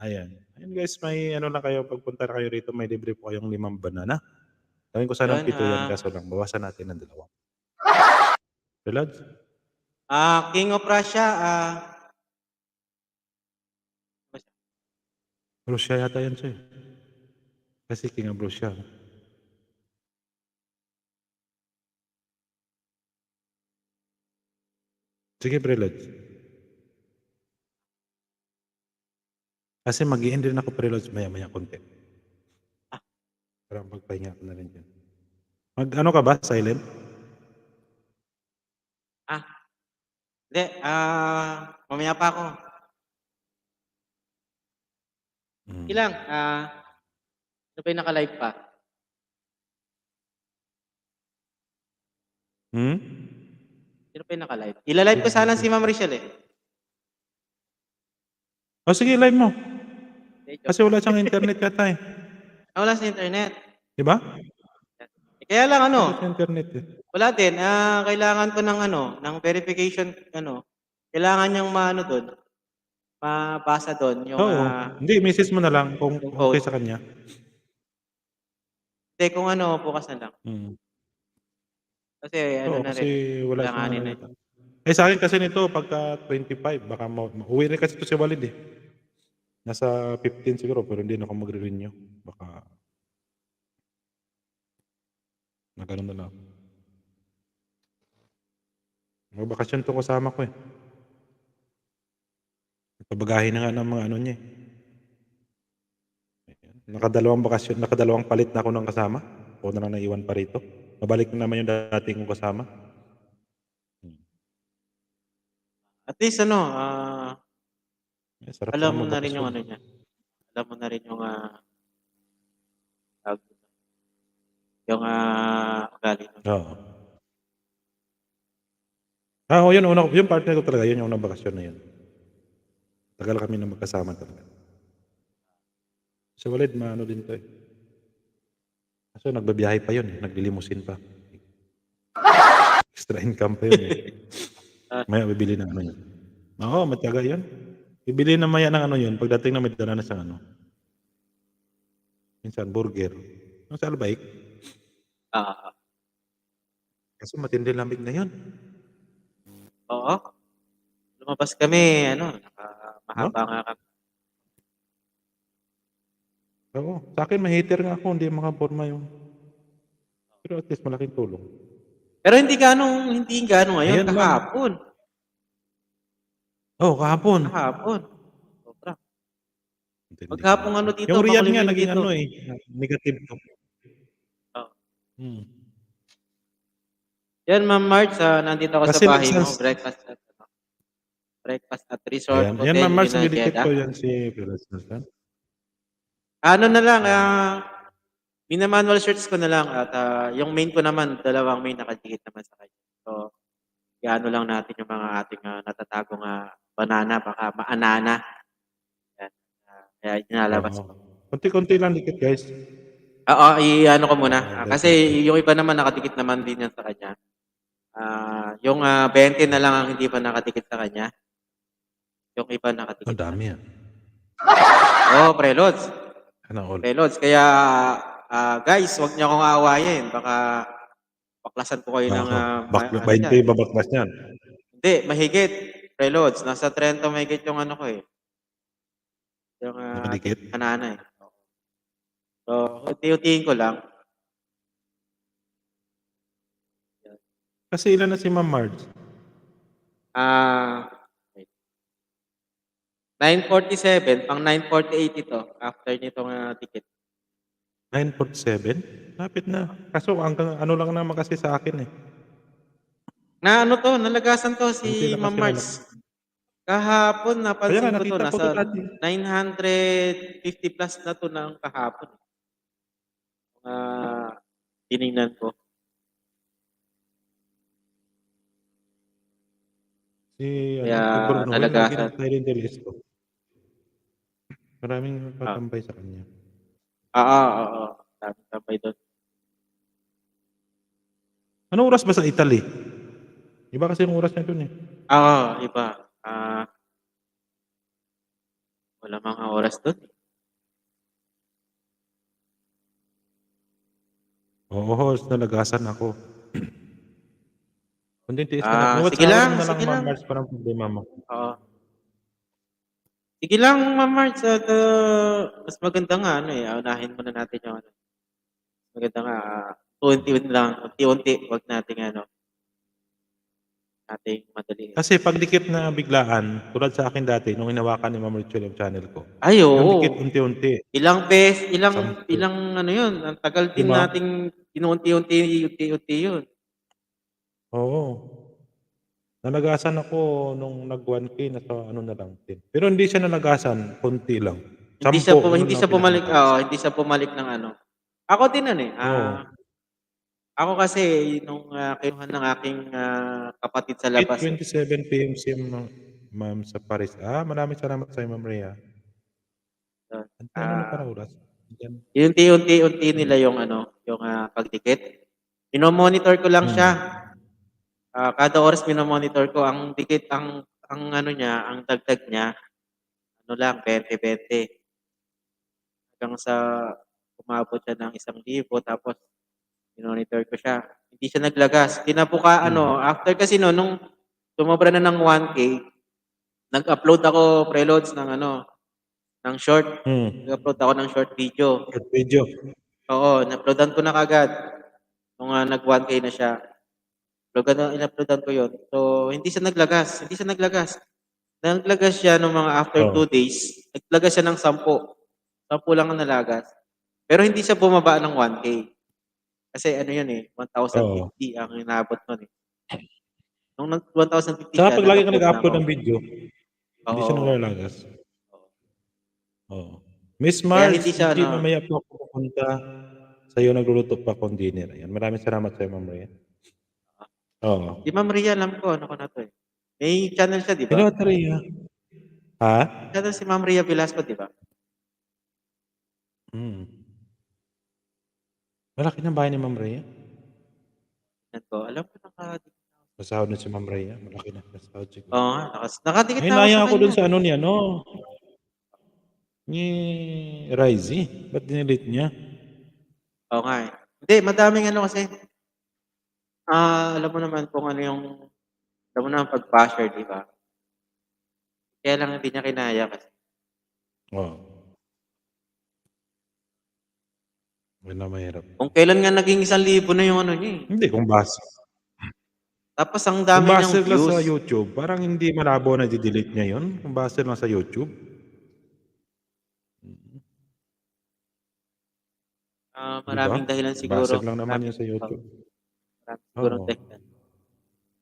Ayan. Ayan guys, may lang kayo, pagpunta na kayo rito, may libre po kayong 5 banana. Gawin ko sana ng 7 yan, kaso lang, bawasan natin ng 2. Relad? King of Russia, Russia yata yan siya. Kasi King of Russia. Sige, Prelod. Kasi mag-i-end rin ako, Prelod, maya-maya konti. Para magpahinga ko na rin dyan. Mag-ano ka ba? Silent? Hindi, mamaya pa ako. Ilang, ano pa yung naka-live pa? Sino Sino pa yung naka-live? Ila-live ko sana si Ma'am Richelle eh. O sige, live mo. Hindi, joke. Kasi wala siyang internet yata eh. Wala sa internet. Di ba? Kaya lang Wala siyang internet eh. wala din. Kailangan ko ng ng verification, kailangan niyang maano doon, mabasa doon yung, Oo. Hindi, message mo na lang kung yung okay code. sa kanya. Hindi, kung bukas na lang. Kasi Oo, na kasi rin, wala siyang kailanganin ano na. yata. Eh sa akin kasi nito, pagka 25, baka uwi rin kasi ito si Walid eh. Nasa 15 siguro, pero hindi na ako magre-renew. Baka na ganun na lang. Magbakasyon to kasama ko eh. Pabagahin na nga ng mga ano niya eh. Ayan. Nakadalawang palit na ako ng kasama. Ako na lang naiwan pa rito. Mabalik na naman yung dating kong kasama. At least Sarap alam na mo na rin yung magbakasyon. niya. Alam mo na rin yung yung ugali. Oo. Yun, yung partner ko talaga, yun yung unang bakasyon na yun. Tagal kami na magkasama talaga. Sa Walid, maano din to eh. Kaso nagbabiyahe pa yun eh, naglilimusin pa. Extra income pa yun eh. Maya bibili ng ano yun. Oo, matyaga yun. Bibili na maya ng ano yun, pagdating na may dala na siyang ano. Minsan, burger. Ang sa Albaik. Kaso matindi lamig na yun. Oo. Lumabas kami, mahaba nga kami. Oo, sa akin ma-hater nga ako, hindi makaporma yung. Pero at least malaking tulong. Pero hindi ganong ngayon, Ayan, ma'am. kahapon. Kahapon. Kahapon. Sobra. Intindi. Maghapong dito, Yung Riyadh nga, makulimlim naging dito. negative to. Oo. Yan, Ma'am Marge, nandito ako Kasi sa bahay mo. nagsan- Breakfast at Resort Ayan, Hotel Ma'am Mars, in nilidikit Jeddah. ko yan si Perez Nassan. Ano na lang, mina-manual search ko na lang at yung main ko naman, dalawang main nakadikit naman sa kanya. So, iano lang natin yung mga ating natatagong banana, baka maanana. Yan. Kaya inalabas ko. Konti-konti lang dikit, guys. Oo, i-ano ko muna. Kasi yung iba naman nakadikit naman din yan sa kanya. Yung 20 na lang ang hindi pa nakadikit sa kanya. Yung iba nakadikit. Ang dami yan. Oo, preloads. All. Preloads. Kaya, guys, huwag niyo akong aawayin. Baka baklasan ko kayo ng... 20 babaklas niyan. Hindi, mahigit. Preloads. Nasa 30 mahigit yung ko eh. Yung Nakadikit? banana eh. So, unti-untiin ko lang. Kasi ilan na si Ma'am Marge? 9:47, pang 9:48 ito. After nitong ticket. 9:47? Lapit na. Kaso hanggang ano lang naman kasi sa akin eh. Nalagasan to Unti si lang Ma'am kasi Marge. Kahapon, Kaya napansin nga, ko to. nakita ko Nasa to dati. 950 plus na to ng kahapon. Tinignan ko. Kaya nalagasan. Silent release ko. Maraming patambay sa kanya. Oo. Daming tambay doon. Anong oras ba sa Italy? Iba kasi yung oras niya doon eh. Iba. Wala mga oras doon. Oo, host, nalagasan ako. Kundi tiis ka na. Sige lang, na lang, sige Ma'am lang. Marge, parang problema mo. Oo. Sige lang, Ma'am Marge. At, mas maganda nga, unahin muna natin yung maganda nga, unti-unti lang, unti-unti, wag nating nating madali. Kasi pag dikit na biglaan, tulad sa akin dati, nung hinawakan ni Ma'am Rachel yung channel ko. Ay, oo. Yung dikit unti-unti. Ilang yun, ang tagal din Diba? nating unti-unti yun. Oo. Nalagasan ako nung nag 1K na sa na lang. Pero hindi siya nalagasan, konti lang. Hindi siya bumalik ng Ako din Ako kasi nung kinuha ng aking kapatid sa labas eh. 8:27 PM ma'am sa Paris. Maraming salamat sa'yo, Ma'am Rhea. Yun. Ano na para oras? Yan. Unti-unti nila yung yung pagdikit. Mino-monitor ko lang siya. Kada oras mino-monitor ko ang dikit ang ano niya, ang dagdag niya ano lang 20-20 hanggang sa umabot siya ng 1,000 tapos monitor ko siya. Hindi siya naglagas. After kasi nung sumobra na ng 1K, nag-upload ako preloads ng short. Nag-upload ako ng short video. Short video. Oo, in-uploadan ko na kagad nung nag 1K na siya. In-uploadan ko yun. So, hindi siya naglagas. Naglagas siya nung mga after 2 days. Naglagas siya ng 10. 10 lang ang nalagas. Pero hindi siya bumaba ng 1K. Kasi yun 1,050 ang inabot nun eh. Nung 1,050 Tsaka siya, pag lagi ka nag-upload na nag-upload ako. ng video, hindi siya Oo. nalalagas. Oo. Miss Kaya Mars, hindi siya hindi mamaya po ako pupunta sa'yo, nagluluto pa akong dinner. Ayan. Maraming salamat sa'yo, Ma'am Rhea. Oo. Si Ma'am Rhea, alam ko, ano ko na to eh. May channel siya, di ba? Hello, Ate Rhea. Ha? Channel si Ma'am Rhea Velasco, di ba? Malaki ng bahay ni Ma'am Rhea. Alam ko nakadikit. Masahod na si Ma'am Rhea. Malaki na masahod siguro. Oo nga, nakadikit Ay, na ako sa naya ako dun kanya. sa ni Rizzy. Ba't dinilit niya? Oo nga eh. Hindi, madaming kasi. Alam mo naman kung ano yung, alam mo naman pag-basher, di ba? Kaya lang hindi niya kinaya kasi. Oo. Yun na mahirap. Kung kailan nga naging 1,000 na yung niya eh. Hindi, kung base. Tapos ang Kung dami base niyang lang sa views. YouTube, parang hindi malabo na di-delete niya yun. Kung base lang sa YouTube. Maraming dahilan siguro. Base lang naman yun sa YouTube. Maraming siguro Oo. dahilan.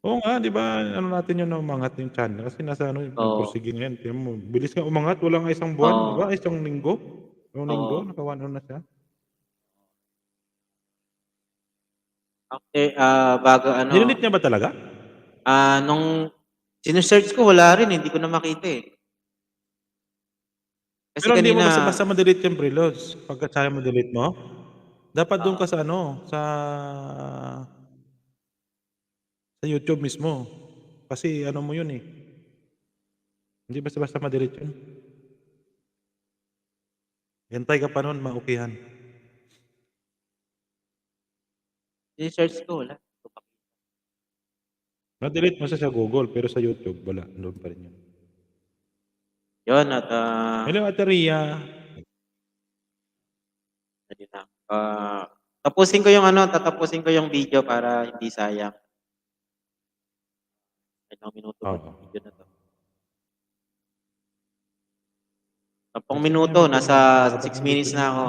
Oo nga, di ba? Ano natin yun na umangat yung channel. Kasi nasa nagpursige ngayon. Tingnan mo, bilis nga umangat. Wala nga isang buwan. Di ba? Isang linggo. Isang linggo, nakawan na siya. Okay, bago Dinilit niya ba talaga? nung sinesearch ko, wala rin. Hindi ko na makita eh. Kasi Pero hindi mo kanina, basta ma-delete yung preloads. Pagka kaya mo delete mo, dapat doon ka sa sa YouTube mismo. Kasi mo yun eh. Hindi basta-basta ma-delete yun. Hintay ka pa nun, maukihan. sinesearch ko, wala. Na-delete mo siya sa Google, pero sa YouTube, wala. Doon pa rin yun. Yun, at Hello, Ate Rhea. tatapusin ko yung video para hindi sayang. Ilang minuto ba yung video na to? 10 minuto, nasa 6 minutes na ako.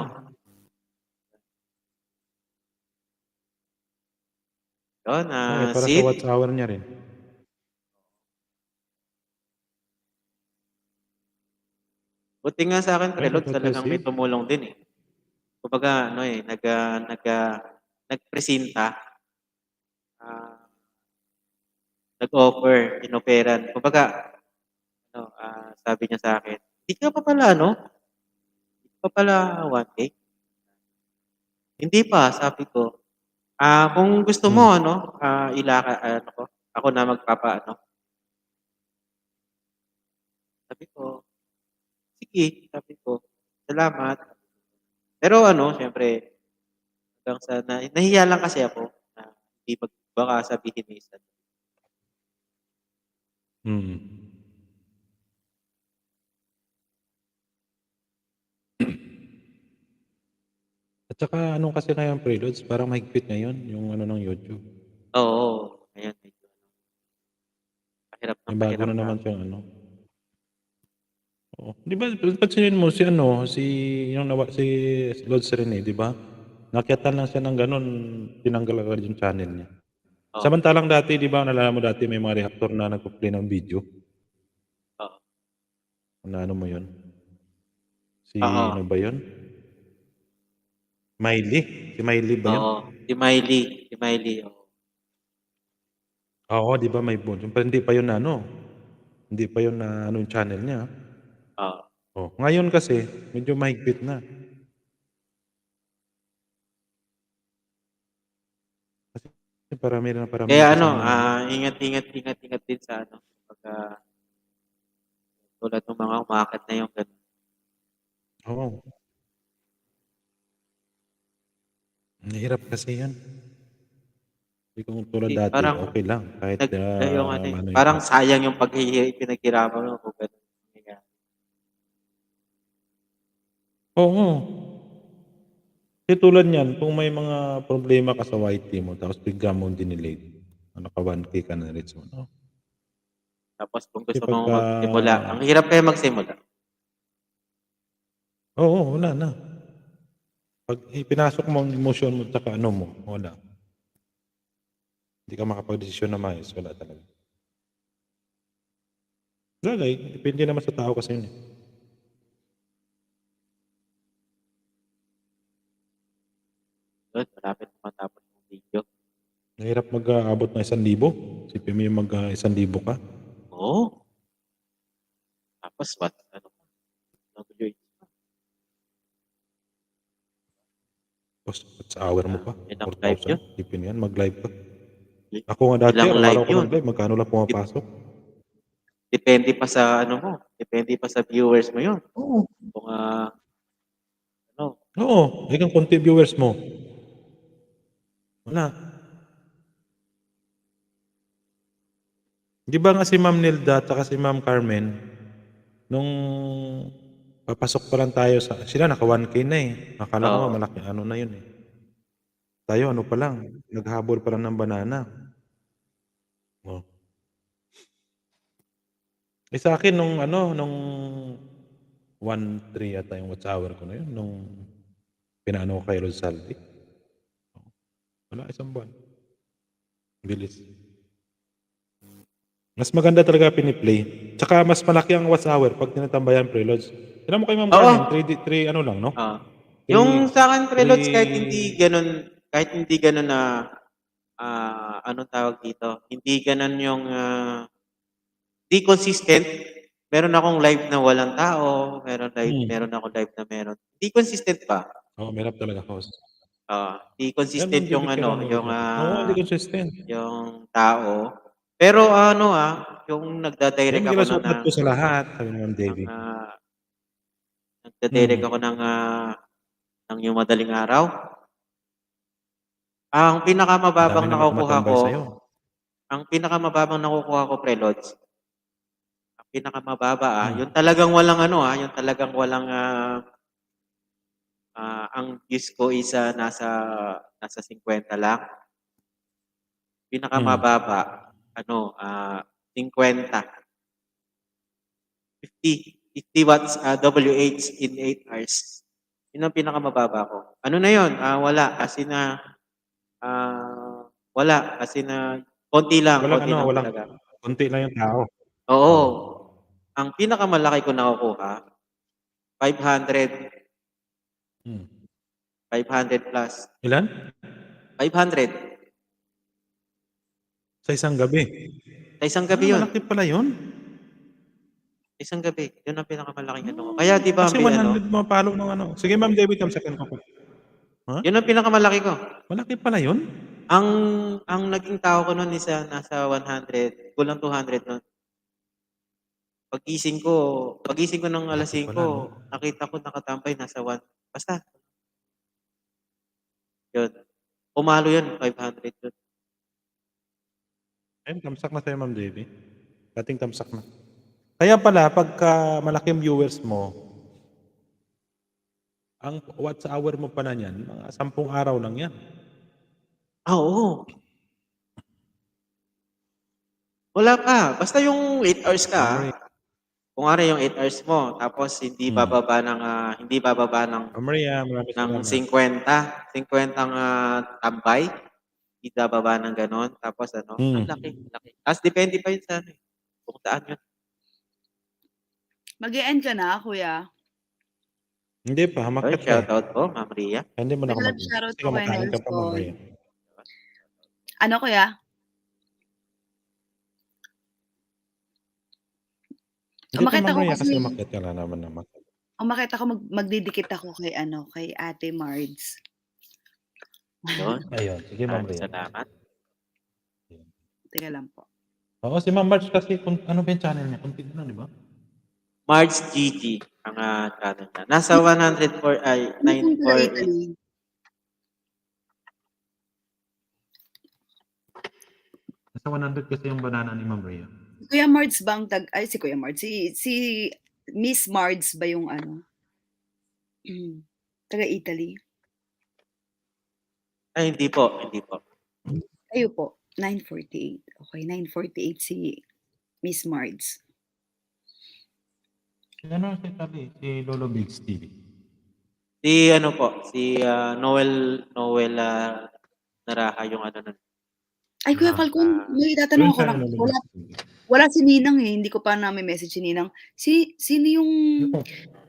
Yun, Para sa watch hour niya rin. Buti nga sa akin, preload, Ay, talagang may proceed. tumulong din eh. Kumbaga, nagpresenta, nag-offer, inoperan. Kumbaga, sabi niya sa akin, hindi ka pa pala, Hindi ka pa pala 1K? Hindi pa, sabi ko. Kung gusto mo, ako na Sabi ko, sige, sabi ko, salamat. Pero siyempre, hanggang sa, nahiya lang kasi ako na hindi baka sabihin ni isa. At saka kasi ngayon preloads, parang mahigpit ngayon yung ng YouTube. Oo, ayan. Mahirap May bago na naman siyang Oo. Di ba, pansinin mo si si Lods Rene, di ba? Nakyatan lang siya ng ganun, tinanggal agad yung channel niya. Samantalang dati, di ba, nalala mo dati may mga reactor na nagpo-play ng video? Oo. Ano mo yun? Oo. Ano ba yun? Miley. Si Miley ba yun? Oo. Si Miley. Oh. Oo, di ba may bonus? Pero hindi pa yun na ano. Hindi pa yun na ano yung channel niya. Oo. Oh, ngayon kasi, medyo mahigpit na. Kasi parami na parami Kaya kasi ano, na ingat din sa ano, pagka tulad ng mga umaakit na yung ganun. oo. Mahirap kasi yan. Hindi kung tulad Hindi, dati, parang okay lang. Kahit yung ano, ano yung parang sayang yung pinaghirapan mo kung ganun. Kaya, Oo. Kasi tulad niyan, kung may mga problema ka sa YT mo, tapos bigla mo dinelete, naka 1K ka na rin. So, no? tapos kung Kasi gusto mong pagka, magsimula, ang hirap kaya magsimula. oo, wala na. Pag ipinasok mo ang emosyon mo, tsaka ano mo, wala. Hindi ka makapag-desisyon na maayos, wala talaga. Bagay, depende naman sa tao kasi yun. Eh. Doon, malapit na matapos yung video. Mahirap mag-aabot ng 1,000. Sipin mo yung mag-1,000 ka. Oo. Tapos what? Ano? WH. Tapos sa hour mo pa, Ilang live yun? 4,000. Sipin yan, mag-live ka. Ako nga dati, Ilang live araw-araw ko yun? nag-live, magkano lang pumapasok. Depende pa sa ano mo. Depende pa sa viewers mo yun. Oo. Kung ano. Oo, ilang konti viewers mo. Wala. Di ba nga si Ma'am Nilda at si Ma'am Carmen, nung papasok pa lang tayo sa, sila naka 1K na eh. Akala ko nga malaki, ano na yun eh. Tayo ano pa lang, naghabol pa lang ng banana. Oh. Eh sa akin nung ano, nung 1-3 yata yung watch hour ko na yun, nung pinaano ko kay Rosaldi. Wala, isang buwan. Bilis. Mas maganda talaga piniplay. Tsaka mas malaki ang watch hour pag tinatambayan preloads. Alam mo kay Ma'am Carmen, 3 ano lang, no? Yung sa akin preloads kahit Three- hindi ganun na anong tawag dito? Hindi ganun yung di consistent. Meron akong live na walang tao, meron akong live na meron. Di consistent pa. Oo, mahirap talaga host. Di consistent Yan, yung ano, yung Oo, hindi consistent. yung tao. Pero ano yung Yan, nagda-direct may ako kinasukat ko sa lahat, sabi ni Ma'am Davy. nagda-direct ako ng yung madaling araw. Ang pinakamababang Madami naman nakukuha tumatambay ko, sa'yo. preloads, ang pinakamababa Hmm. yung talagang walang yung talagang walang ang views ko is nasa 50 lang. Pinakamababa 50. 50 watts WH in 8 hours. Yun ang pinakamababa ko. Ano na yun? Wala kasi na konti lang Walang, talaga. konti lang yung tao. Oo. Ang pinakamalaki ko nakukuha 500. 500 plus. Ilan? 500. Sa isang gabi. Sa isang gabi yun. Malaki pala yun. Isang gabi. Yun ang pinakamalaking ano ko. Kaya di ba, Kasi 100 mga follow ng ano. Sige Ma'am David, tamsakin ko po. yun ang pinakamalaki ko. Malaki pala yun. Ang naging tao ko noon is nasa 100, kulang 200 noon. Pagising ko ng alas 5, nakita ko nakatambay nasa 1. Basta. Yun. Pumalo yun, 500 yun. Ayun, tamsak na sa'yo Ma'am Davy. Dating tamsak na. Kaya pala, pagka malaking viewers mo, ang watch hour mo pa na yan, mga 10 araw lang yan. Oo. Wala pa. Basta yung 8 hours ka. Kung ano yung 8 hours mo, tapos hindi bababa ng Maria, maraming ng salamat. 50 ang tambay. Hindi bababa ng ganon. Tapos ang laki. Tapos depende pa yun sa kung saan yun. Mag-e-end ka na, kuya. Hindi pa, hamakit ka. Shoutout po, Ma'am Ria. Hindi mo na Nag-love shoutout Sige, po kay makain ka Nels pa, Ma'am Paul. Maria. Ano kuya? Hindi ka Umakyat Ma'am ako Rhea kasi kasi umakyat ka na naman naman. umakyat ako magdidikit ako kay ano, kay Ate Mards. Yun. Ayun, sige Ma'am Maraming Rhea. salamat. Teka lang po. Oo, si Ma'am Marge kasi ano ba yung channel niya? Kunti lang, di ba? Marge GG ang channel niya. Nasa 104 ay Ano pong taga 948. Italy? Nasa 100 kasi yung banana ni Ma'am Rhea. Kuya Mards ba ang ay si Kuya Mards, si Miss Mards ba yung ano? Taga Italy? Ay, hindi po. Hindi po. Kayo po, 948. Okay, 948 si Miss Mards. Si ano si Tabi? Si Lolo Bigs TV. Si ano po, si Noel Naraha yung ano nun. Ay, Kuya Falcon, may tatanong ako lang. Wala si Ninang eh. Hindi ko pa message si Ninang. Sino yung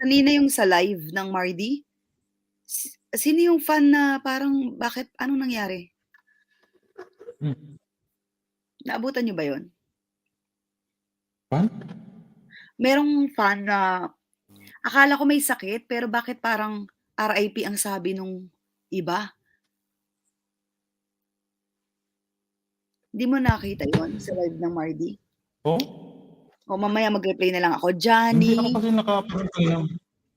kanina yung sa live ng Mardy? Sino yung fan na parang bakit anong nangyari? Naabutan niyo ba 'yon? Fan? Merong fan na akala ko may sakit pero bakit parang RIP ang sabi nung iba? Hindi mo nakita 'yon sa live ng Mardy? Oh? O mamaya mag-reply na lang ako. Hindi ako Johnny. kasi nakapag-alam.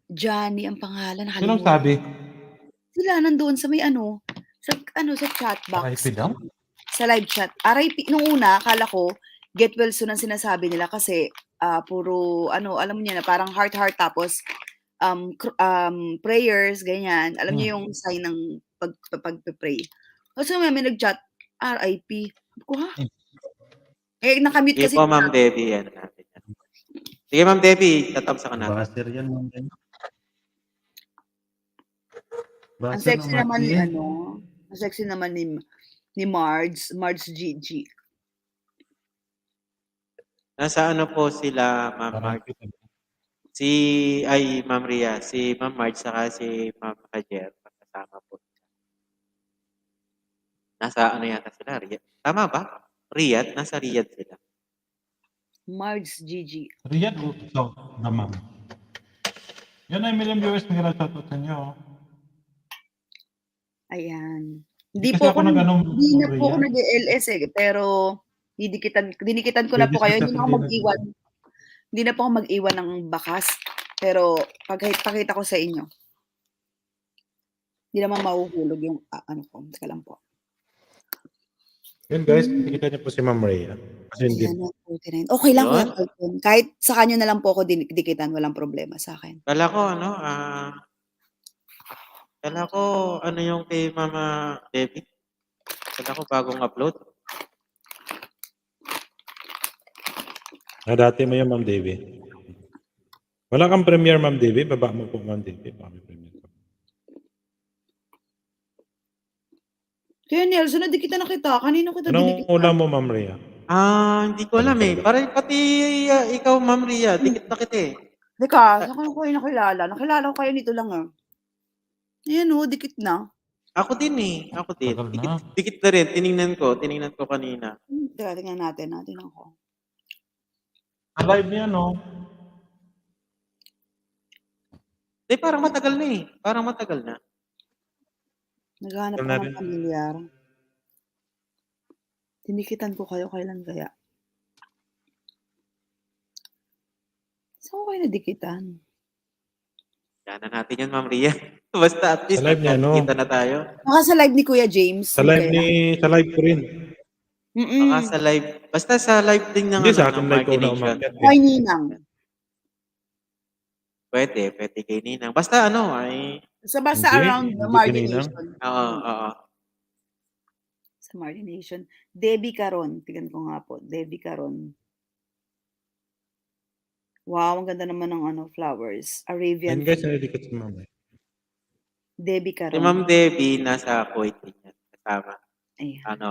Johnny ang pangalan, Sinong nakalimutan. sabi? Sila nandoon sa may sa chat box. RIP daw? Sa live chat. RIP nung una akala ko get well soon ang sinasabi nila kasi puro alam niyo na parang heart tapos prayers ganyan. Alam niyo yung sign ng pagpe-pray. Kasi may nag-chat RIP. Ko ha? Nakamute Sige kasi. po, Ma'am Debbie. Ano natin yan. Sige, Ma'am Debbie. Tatapos ka natin. Baser yan, Ma'am Debbie. Ang sexy naman ni ang sexy naman ni Marge GG. Nasa ano po sila, Ma'am Marge? Ma'am Rhea, si Ma'am Marge saka si Ma'am Hajer, kasama po. Nasa ano yata sila, Riyadh. Tama ba? Riyadh? Nasa Riyadh sila. Marge GG. Riyadh o South naman. Yan ay million viewers na shoutout sa inyo. Ayan. Hindi po ako Hindi na po ako nag-LS pero dinikitan ko na po kayo. Hindi na ako mag-iwan. Hindi na po ako mag-iwan ng bakas. Pero pakita ko sa inyo. Hindi naman mahuhulog yung ko. Teka lang po. Yun guys, nakikita niyo po si Ma'am Rhea. Kasi hindi. Okay lang Kuya Falcon. Kahit sa kanya na lang po ako dikitan, walang problema sa akin. Kala ko yung kay Mama Debbie. Kala ko bagong upload. Dati mo yung Ma'am Debbie. Wala kang premiere, Ma'am Debbie. Baba mo po, Ma'am Debbie. Kaya Nelson, nadikita na kita. Kanino kita Anong ulam mo, Ma'am Rhea? Hindi ko alam eh. Pati ikaw, Ma'am Rhea, dikit na kita eh. Teka, saan ko kayo nakilala? Nakilala ko kayo nito lang Ayan dikit na. Ako din eh. Ako din. Dikit na rin. Tiningnan ko kanina. Teka, tingnan natin. Natin ako. Live niya, no? Parang matagal na eh. Parang matagal na. Naghahanap ako ng pamilyar. Tinikitan ko kayo kailan kaya? Saan ko kayo nadikitan? Yan na natin yan, Ma'am Rhea. Basta at least nakikita na tayo. Baka sa live ni Kuya James. Sa live ko rin. Baka sa live. Basta sa live din ng Hindi sa akin live ko na Martination. Kay Ninang. Pwede kay Ninang. Basta Basta around the Martination. Oo. Sa Martination. Debbie Caron. Tignan ko nga po. Debbie Caron. Wow, ang ganda naman ng flowers. Arabian. Yan guys, nadikit si Ma'am. Debbie Caron. Si Ma'am Debbie nasa Kuwait din yan. Kasama. Ayan.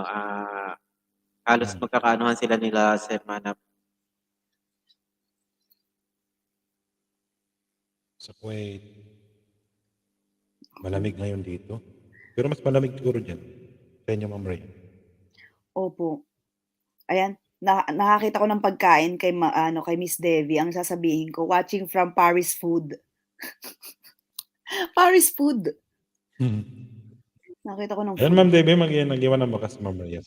Halos magkakaanuhan sila nila sa Manap. Sa Kuwait. Malamig ngayon dito. Pero mas malamig siguro dyan. Sa inyo, Ma'am Rhea. Opo. Ayan, nakakita ko ng pagkain kay kay Miss Devi, ang sasabihin ko, "Watching from Paris Food." Paris Food. Nakita ko ng Ayan, food. Ma'am Debbie, nag-iwan na ba kasi Ma'am Rhea?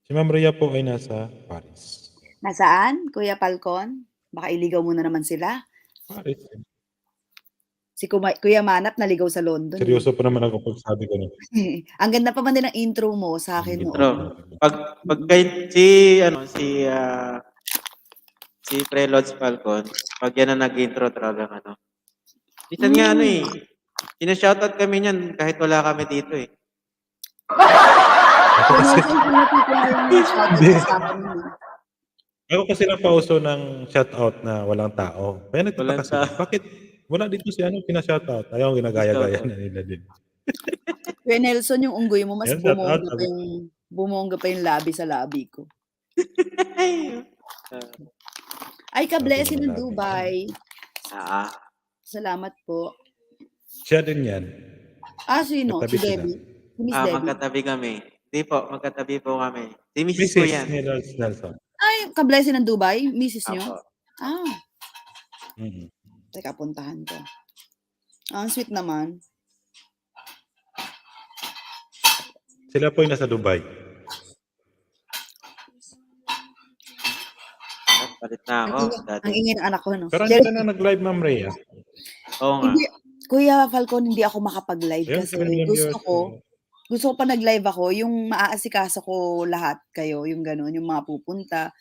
Si Ma'am Rhea po ay nasa Paris. Nasaan, Kuya Falcon? Baka iligaw mo na naman sila. Paris. Si Kuya Manap naligaw sa London. Seryoso pa naman ako pag sabi ko na. Ang ganda pa man din ng intro mo sa akin Intro. noon. Pag si Pre Lods Falcon, pag yan ang nag-intro talagang Minsan nga sina-shoutout kami niyan kahit wala kami dito eh. Ako kasi napauso ng shoutout na walang tao. Kaya nagtataka sila, bakit wala dito si pina-shoutout? Ayaw, ginagaya-gaya na nila din. Kuya Nelson, yung unggoy mo, mas Ayan, shoutout. bumongga pa yung labi sa labi ko. Ay, ka-blessing ng Dubai. Salamat po. Siya din yan. Sino? Si Katabi sila. Debbie? Si Miss Debbie? Magkatabi kami. Hindi po, magkatabi po kami. Si Mrs. ko yan. Mrs. Nelson. Ay, ka-blessing ng Dubai? Mrs. nyo? Apo. Teka, puntahan ko. Ang sweet naman. Sila po yung nasa Dubai. Palit na ako. Ang ingay ng anak ko, no? Pero hindi ka na nag-live, Ma'am Rhea. Oo nga. Hindi, Kuya Falcon, hindi ako makapag-live Ayan, kasi 7 million viewers gusto ko pa nag-live ako, yung maaasikaso ko lahat kayo, yung gano'n, yung mga pupunta.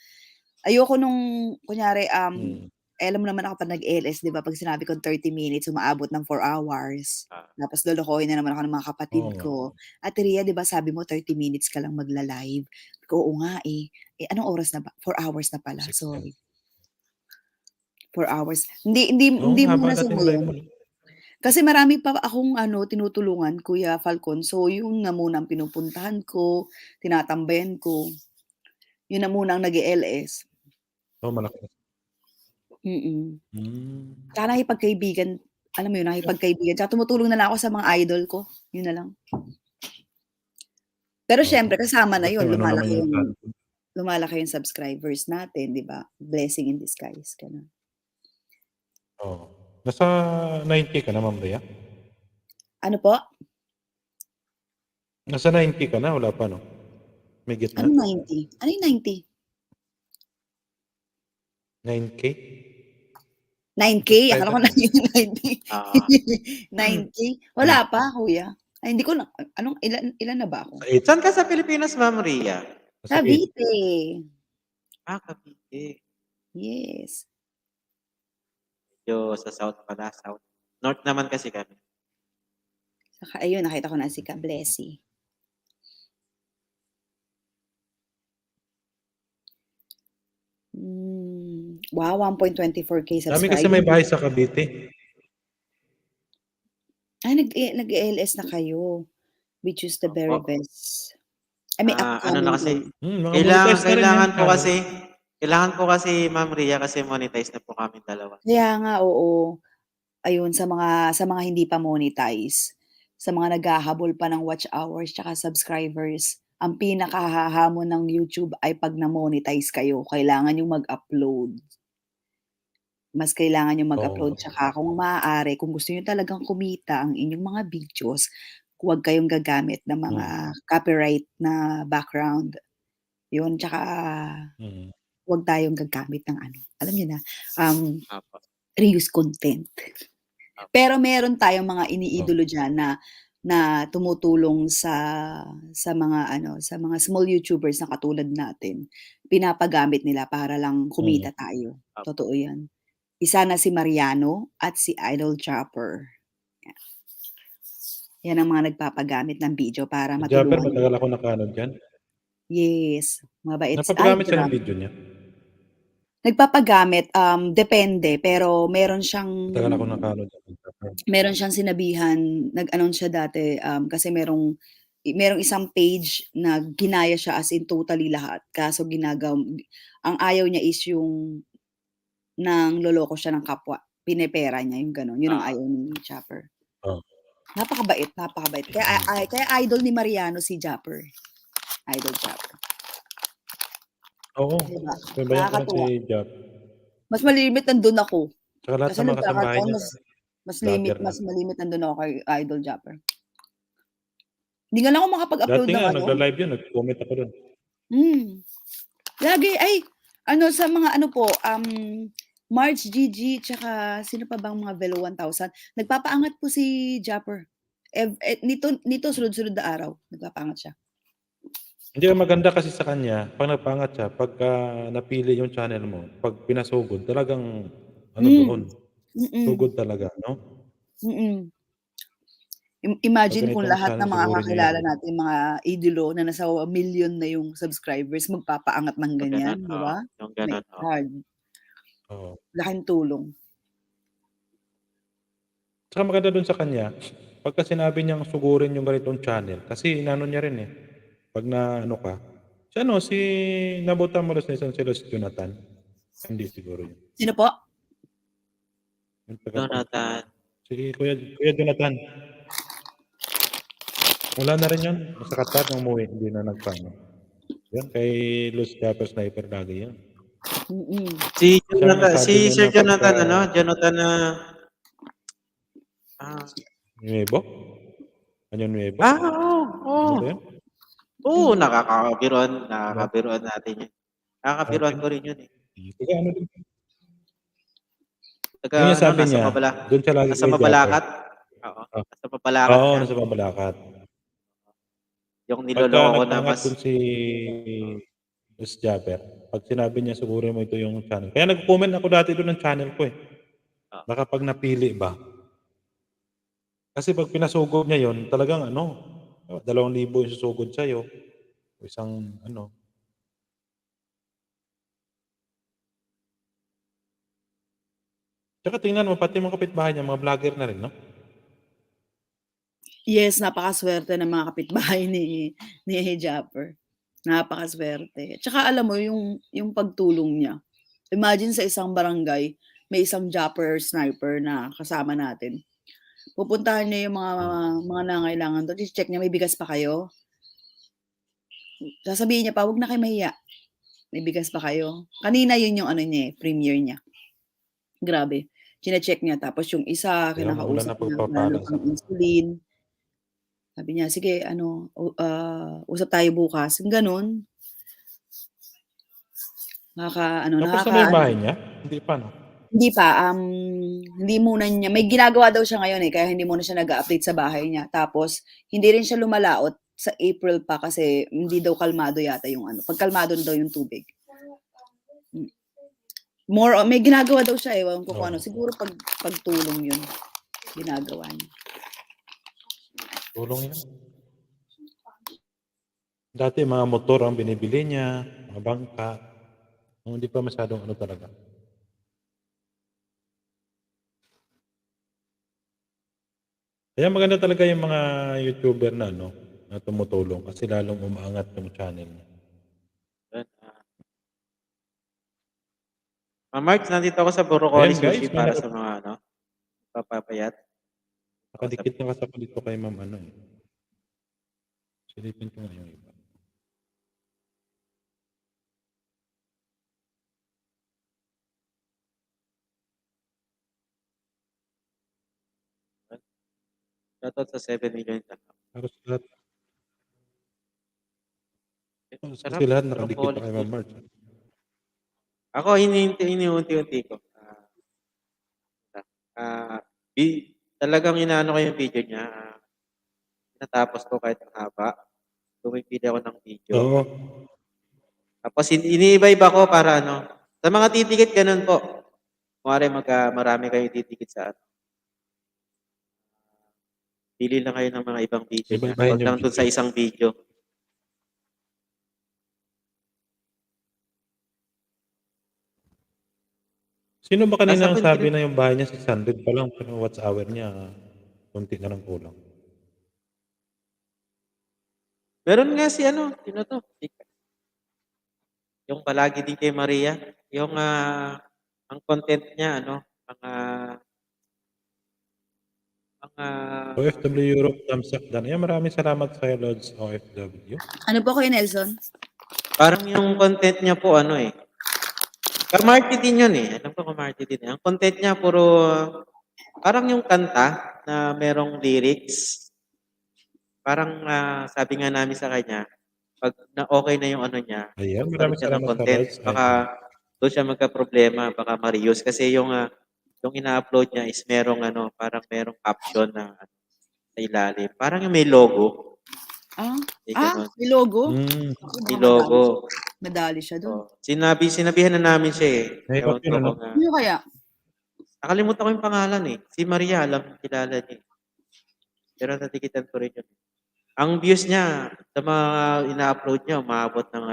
Ayoko nung, kunyari, alam mo naman ako pag nag-LS, di ba? Pag sinabi ko 30 minutes, umaabot ng 4 hours. Tapos lolokohin na naman ako ng mga kapatid ko. Ate Rhea, di ba sabi mo 30 minutes ka lang magla-live? Oo nga eh. Anong oras na ba? 4 hours na pala. Sorry. 4 hours. Hindi muna sa ngayon. Kasi marami pa akong tinutulungan, Kuya Falcon. So, yun na muna ang pinupuntahan ko, tinatambayan ko. Yun na muna ang nag-LS. Malaki. Tsaka nakipagkaibigan. Alam mo yun, nakipagkaibigan. Tsaka tumutulong na lang ako sa mga idol ko. Yun na lang. Pero syempre, kasama na yun. Lumalaki yung subscribers natin, di ba? Blessing in disguise. Ganun. Nasa 90 ka na, Ma'am Rhea? Ano po? Nasa 90 ka na? Wala pa, no? May gitna? Ano 90? Ano yung 90? 9K? 9K? Akala ko na yung 90. 9K? Wala pa, kuya. Ay, hindi ko na, ilan na ba ako? Saan ka sa Pilipinas, Ma'am Rhea? Cavite. Cavite. Yes. Sa South pala, South. North naman kasi kami. Saka ayun, nakita ko na si Ka-Blessy. Wow, 1.24K subscribers. Dami kasi may bahay sa Cavite. Ay, nag-LS na kayo. We choose the very best. Ay, may upcoming. Na kasi, kailangan po kasi, Ma'am Rhea, kasi monetize na po kami dalawa. Kaya nga, oo. Ayun, sa mga hindi pa monetize, sa mga naghahabol pa ng watch hours tsaka subscribers, ang pinakahahamon ng YouTube ay pag na-monetize kayo, kailangan yung mag-upload. Mas kailangan yung mag-upload. Tsaka kung maaari, kung gusto nyo talagang kumita ang inyong mga videos, huwag kayong gagamit ng mga copyright na background. Yun, tsaka huwag tayong gagamit ng alam nyo na, reuse content. Pero meron tayong mga iniidolo dyan na tumutulong sa mga sa mga small YouTubers na katulad natin. Pinapagamit nila para lang kumita tayo. Totoo 'yan. Isa na si Mariano at si Idol Chopper. Yan ang mga nagpapagamit ng video para Jabber, matulungan. matagal ako nakaano dyan. Yes, mabait. Napapagamit siya ng video niya. Nagpapagamit, depende, pero meron siyang Matagal ako nakaano dyan. meron siyang sinabihan, nag-announce siya dati, kasi merong isang page na ginaya siya as in totally lahat. Kaso ang ayaw niya is yung nang loloko siya ng kapwa. Pinepera niya yung gano'n. Yun ang ayaw ni Chopper. Napakabait, napakabait. Kaya idol ni Mariano si Japper. Idol Japper. Oo. Diba? Sabayan ko rin si Nakakatuwa. Jap. Mas malimit nandun ako. Tsaka lahat Kasi ng mga kasambahay nagkakataon, niya, vlogger na. mas malimit nandun ako kay Idol Japper. Hindi nga lang ako makapag-upload Dati ng nga, ano. nagla-live yun, nag-comment ako dun. Lagi, sa mga ano po, March GG, tsaka sino pa bang mga Velo 1000, nagpapaangat po si Japper. Nito sunod-sunod na araw, nagpapaangat siya. Hindi, ang maganda kasi sa kanya, pag nagpangat siya, pagka napili yung channel mo, pag pinasugod, talagang doon. Sugod talaga, no? Pag Imagine kung ganitong lahat ng channel, mga sugurin niya kakilala yan. natin, mga idolo na nasa million na yung subscribers, magpapaangat ng ganyan, di ba? Yung My ganun, God. Oo. Laking tulong. Tsaka maganda dun sa kanya, pagka sinabi niyang sugurin yung ganitong channel, kasi inano niya rin eh, pag na ano ka, si nabutan mo na si Jonathan. Hindi siguro yun. Sino po? Yung taga Jonathan. Si Kuya Jonathan. Wala na rin yun. Sa Qatar nung umuwi, hindi na nagpaano. Yan, kay Luz Japper Sniper lagi yan. Si Siya nga Jonathan, sabi si niya Sir na Jonathan, pagka Jonathan na... Nuevo? Ano Nuevo? Oo. Ano ba yun? Oo, nakakabiruan natin yun. Nakakabiruan ko rin yun eh. Taga ano din? Taga Yun yung ano, sabi niya, doon siya lagi nasa kay Japper. Mabalacat. Oo, nasa Mabalacat Oo, siya. nasa Mabalacat. Yung Pagka niloloko na nagpangat mas... dun si Luz Japper, pag sinabi niya, sugurin mo ito yung channel. Kaya nag-comment ako dati doon ng channel ko eh. Baka pag napili ba. Kasi pag pinasugod niya yon, talagang 2,000 yung susugod sa'yo. Isang Tsaka tingnan mo, pati mga kapitbahay niya, mga vlogger na rin, no? Yes, napakaswerte ng mga kapitbahay ni Japper. Napakaswerte. Tsaka alam mo yung pagtulong niya. Imagine sa isang barangay, may isang Japper Sniper na kasama natin. Pupuntahan niya yung mga nangailangan doon. I-check niya, may bigas pa kayo? Sasabihin niya pa, wag na kayo mahiya. May bigas pa kayo? Kanina yun yung premiere niya. Grabe. Chine-check niya. Tapos yung isa, Kaya magulan kinakausap na niya, pagpapala lalo sa ng insulin. Sabi niya, sige, usap tayo bukas. Yung ganun. Tapos na yung bahay niya? Hindi pa, no? Hindi pa. Hindi muna niya. May ginagawa daw siya ngayon kaya hindi muna siya nag-update sa bahay niya. Tapos, hindi rin siya lumalaot sa April pa kasi hindi daw kalmado yata yung Pag kalmado na daw yung tubig. May ginagawa daw siya ewan ko kung ano. Siguro pagtulong yun. Ginagawa niya. Tulong yan. Dati mga motor ang binibili niya, mga bangka. Hindi pa masyadong talaga. Kaya maganda talaga yung mga YouTuber na na tumutulong kasi lalong umaangat yung channel niya. Mark, nandito ako sa Boracay Ayan, guys, Sushi para sa mga papapayat. Nakadikit na kasi ako dito kay Ma'am Silipin ko nga yung iba. Shoutout sa 7 million. Halos lahat. Kasi lahat nakadikit pa kay Ma'am Mark. Ako, iniunti-unti ko. Talagang inaano ko yung video niya. Natapos ko kahit mahaba. Pumipili ako ng video. Oo. Tapos iniiba-iba ko para sa mga titikit, ganun po. Kumari marami kayo titikit sa pili lang kayo ng mga ibang video niya. Huwag lang dun sa isang video. Sino ba kanina ang sabi na yung bahay niya 600 pa lang pero watch hour niya konti na lang kulang? Meron nga si sino to? Yung palagi din kay Maria. Yung ang content niya, ang Mga OFW Europe, thumbs up dan. Ayan, maraming salamat sa Lods OFW. Ano po kayo, Nelson? parang yung content niya po ano eh. Kamarty din yun eh. Alam ko kamarty din. Ang content niya puro parang yung kanta na merong lyrics. Parang sabi nga namin sa kanya, pag na okay na yung ano niya, Ayan, balik maraming siya ng salamat sa content, Lods. baka doon siya magka-problema, baka ma-reuse. Kasi yung ina-upload niya is merong ano, parang merong caption na sa ilalim. Parang yung may logo. May ganun. May logo? Mm. May logo. Madali siya doon. Sinabihan na namin siya eh. May Ewan copy ko na, no? kung, Ano kaya? nakalimutan ko yung pangalan eh. Si Maria, kilala niya. Pero natikitan ko rin yun. Ang views niya, sa mga ina-upload niya, umabot ng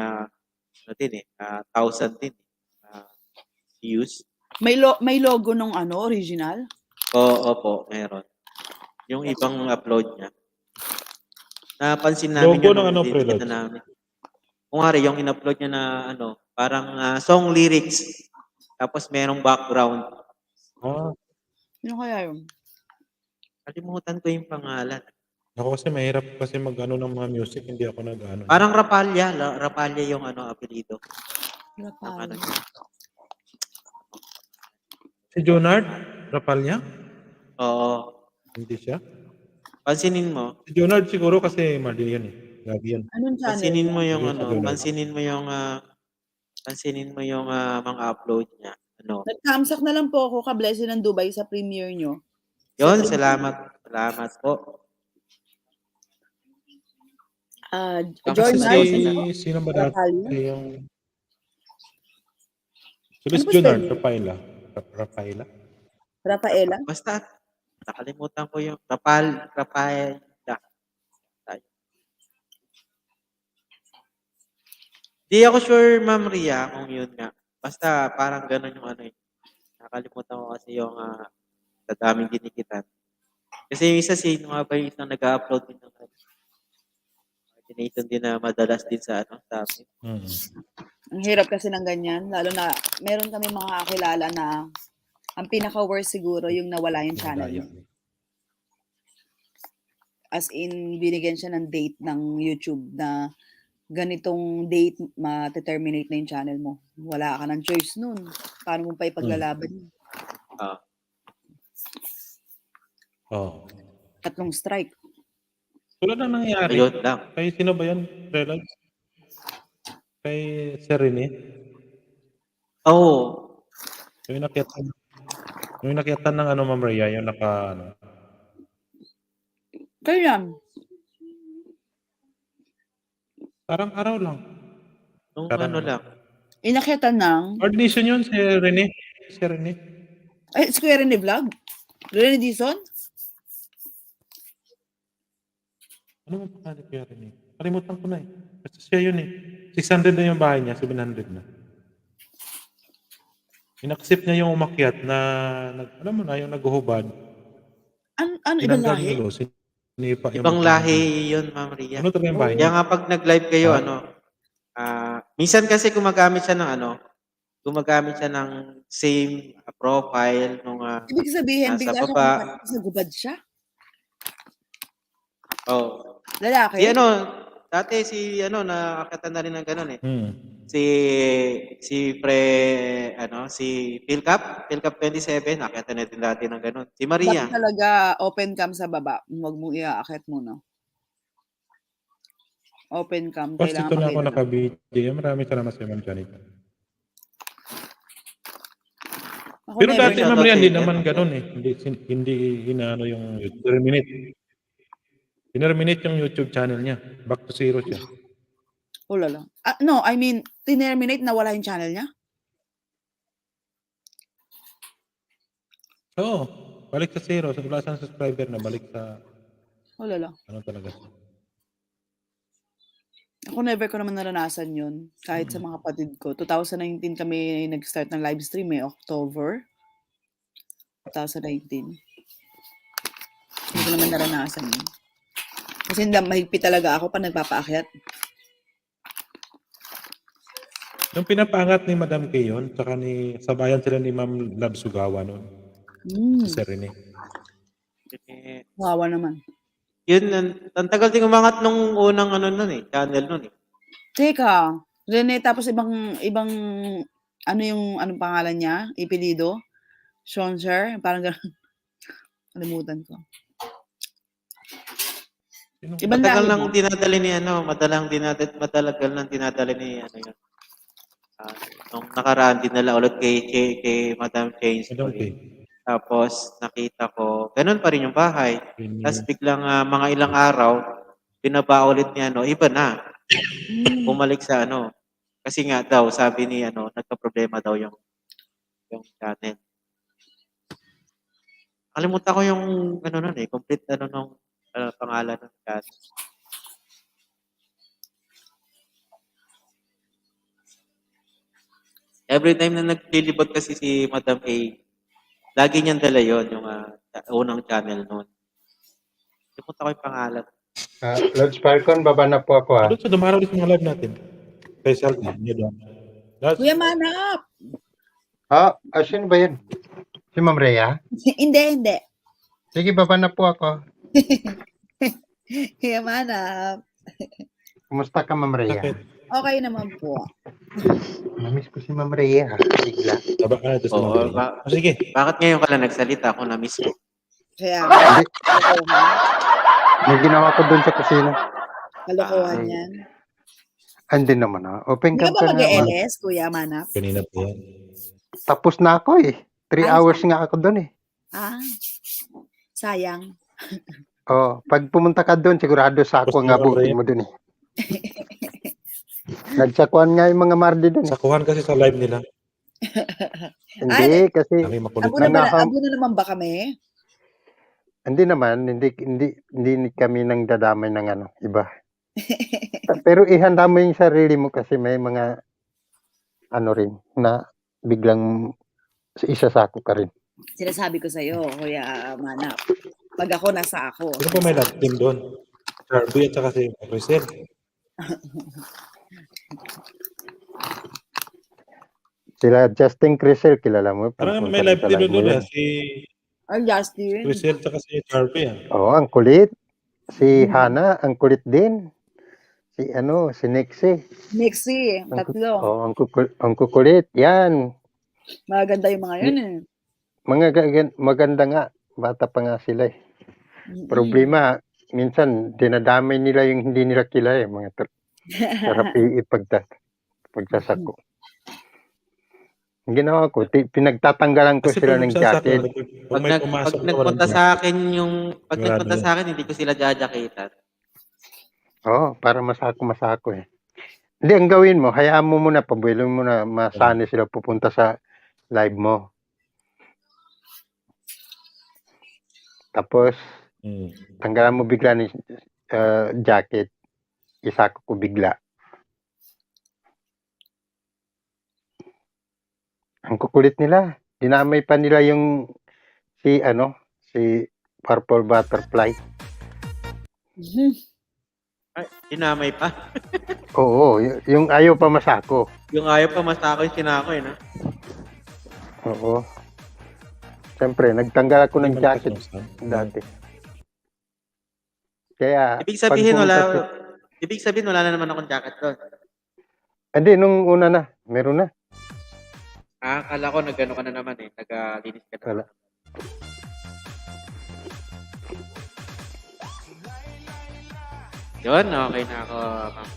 1,000 din. Views. May logo nung ano, original? Oo, opo, meron. Yung ibang upload niya. Napansin namin Logo yun ng ano, nung Prelods? titignan namin. Kung nga yung in-upload niya na ano, parang song lyrics. Tapos merong background. Ano kaya yun? Kalimutan ko yung pangalan. Ako kasi mahirap kasi mag-ano ng mga music, hindi ako nag-ano. Parang Rapalya. Rapalya yung ano, apelido. Rapalya. Si Jonard Rapalya? Oo. Hindi siya? Pansinin mo. Si Jonard siguro kasi mali yan eh. Gabi yan. Anong channel? Pansinin mo yung Hindi, si ano, Jonard. pansinin mo yung mga upload niya. Ano? Nag-thumbsuck na lang po ako ka-blessing ng Dubai sa premiere nyo. Yun, salamat. Salamat po. Jordan, sino ba dati yung... Si Miss Ano ba Jonard spelling? Rafaela? Rafaela? Basta, nakalimutan ko yung Rafaela. Di ako sure, Ma'am Ria, kung yun nga. Basta parang ganun yung ano eh. Nakalimutan ko kasi yung sa daming dinikitan. Kasi yung isa sino nga ba yung isang nag-upload din ng coordination din na madalas din sa ano, sa amin. Ang hirap kasi ng ganyan. Lalo na, meron kami mga kakilala na ang pinaka-worst siguro yung nawala yung channel niya. As in, binigyan siya ng date ng YouTube na ganitong date ma-terminate na yung channel mo. Wala ka ng choice nun. Paano mo pa ipaglalaban yun? Tatlong strike. Wala na nangyari. Ayun lang. Kay sino ba yan, Prelods? Kay Serene? Oo. Yung nakiatan ng ano, Ma'am Rhea, yung Kailan? Parang araw lang. Nung ano lang. Inakyatan ng? Coordination yun, si Rene. Si Rene. Ay, si Kuya Rene Vlog? Rene Dizon? Ano mo pangalan Kuya Rene? Kalimutan ko na eh. Kasi siya yun eh. 600 na yung bahay niya, 700 na. In-accept niya yung umakyat na, alam mo na, yung naguhubad. Ano ibang lahi? Ibang lahi yun, Ma'am Ria. Ano talaga yung bahay Kaya niya? nga pag nag-live kayo, minsan kasi gumagamit siya ng same profile nung Ibig sabihin, nasa bigla siya baba. kumakain sa gubad siya? Oh. Lalaki? Dati nakakita na rin ng ganun eh. Si Philcap 27, nakita na din dati ng ganun. Si Maria. Dapat talaga open cam sa baba. Huwag mong iaakit muna. Open cam. Tapos Kailangan dito na ako makita. naka-video. Maraming salamat sa Ma'am Janica. Ako Pero never dati na- Ma'am Rhea, hindi naman ganun eh. Hindi inaano yung terminate yung YouTube channel niya. Back to zero siya. Lala. No, I mean, tinerminate na wala yung channel niya? Oo. Balik sa zero. Sa wala siyang subscriber na balik sa Lala. ano talaga. Ako never ko naman naranasan yun. Kahit sa mga kapatid ko. 2019 kami nag-start ng live stream eh. October 2019. Hindi ko naman naranasan yun. Kasi mahigpit talaga ako pa nagpapaakyat. Yung pinapangat ni Madam Kay yun, tsaka sabayan sila ni Ma'am Lab Sugawa noon. Si Sir Rene. Eh, Kawawa naman. yun, ang tagal din umangat nung unang ano nun eh, channel nun eh. Teka, Rene, tapos ibang anong pangalan niya? Ipilido? Shonser? Parang gano'n. Kalimutan ko. Ibang Matagal lahi nang ba? dinadala ni ano, matalagal nang dinadala ni ano yun. Nung nakaraan dinala ulit kay Madam Change Madam ulit. Tapos nakita ko, ganun pa rin yung bahay. Tapos biglang mga ilang araw, binaba ulit niya ano, iba na. Bumalik sa ano. Kasi nga daw, sabi ni ano, nagka-problema daw yung channel. Kalimutan ko yung ano nun eh, complete ano nung pangalan ng channel. Every time na naglilibot kasi si Madam A, lagi niyang dala yun, yung unang channel noon. Kalimutan ko yung pangalan. Lord Falcon, baba na po ako ha. Doon sa dumaraw din sa mga live natin. Kay Salty. Kuya Manap! Sino ba yun? Si Ma'am Rhea? Hindi. Sige, baba na po ako. Kuya Manap. Kumusta ka, Ma'am Rhea? Okay naman po. Namiss ko si Ma'am Rhea. Bigla. Baba ka na doon sa mga live. Sige. Bakit ngayon ka lang nagsalita kung na-miss ko? Kaya, May ginawa ko doon sa kusina. kalokohan yan. Hindi naman ha. Open Hindi cam ka ba ka na. mag-LS, Kuya Manap? Kanina po yan. Tapos na ako eh. 3 hours nga ako doon eh. Sayang. Pag pumunta ka doon, sigurado sako nga bukin mo doon eh. Nagsakuan nga yung mga mardi doon eh. Sakuhan kasi sa live nila. Hindi, kasi Abo na naman ba kami? hindi naman, hindi kami nang dadamay ng ano, iba. Pero ihanda mo yung sarili mo kasi may mga ano rin na biglang isasako ka rin. Sinasabi ko sa'yo, Kuya Manap. Pag ako, nasa ako. Sino po may live team doon? Charby at saka si Crisel. Sila Justin Crisel, kilala mo? Parang may live team doon si Justin. Crisel at saka si Charby. Ang kulit. Si Hana, ang kulit din. Si Nixie. Nixie, tatlo. Ang kukulit. Yan. Maganda yung mga yun eh. Maganda nga. Bata pa nga sila eh. Problema, minsan dinadamay nila yung hindi nila kilala eh. Mga terapi pagsasako. Ang ginawa ko, pinagtatanggalan ko sila ng jacket. Pag nagpunta sa akin hindi ko sila jajakitan. Para masako eh. Hindi, ang gawin mo, hayaan mo muna, pabuelong mo na masani sila pupunta sa live mo. Tapos, tanggalan mo bigla ng jacket. Isako ko bigla. Ang kukulit nila. Dinamay pa nila yung si Purple Butterfly. Ay, dinamay pa. Oo, yung ayaw pa masako. Yung ayaw pa masako yung sinako eh, no? Oo. Siyempre, nagtanggal ako ng jacket dati. Kaya, Ibig sabihin wala na naman akong jacket doon. Hindi, nung una na, meron na. Akala ko nagano ka na naman eh, nagalinis ka na. Wala. Yun, okay na ako.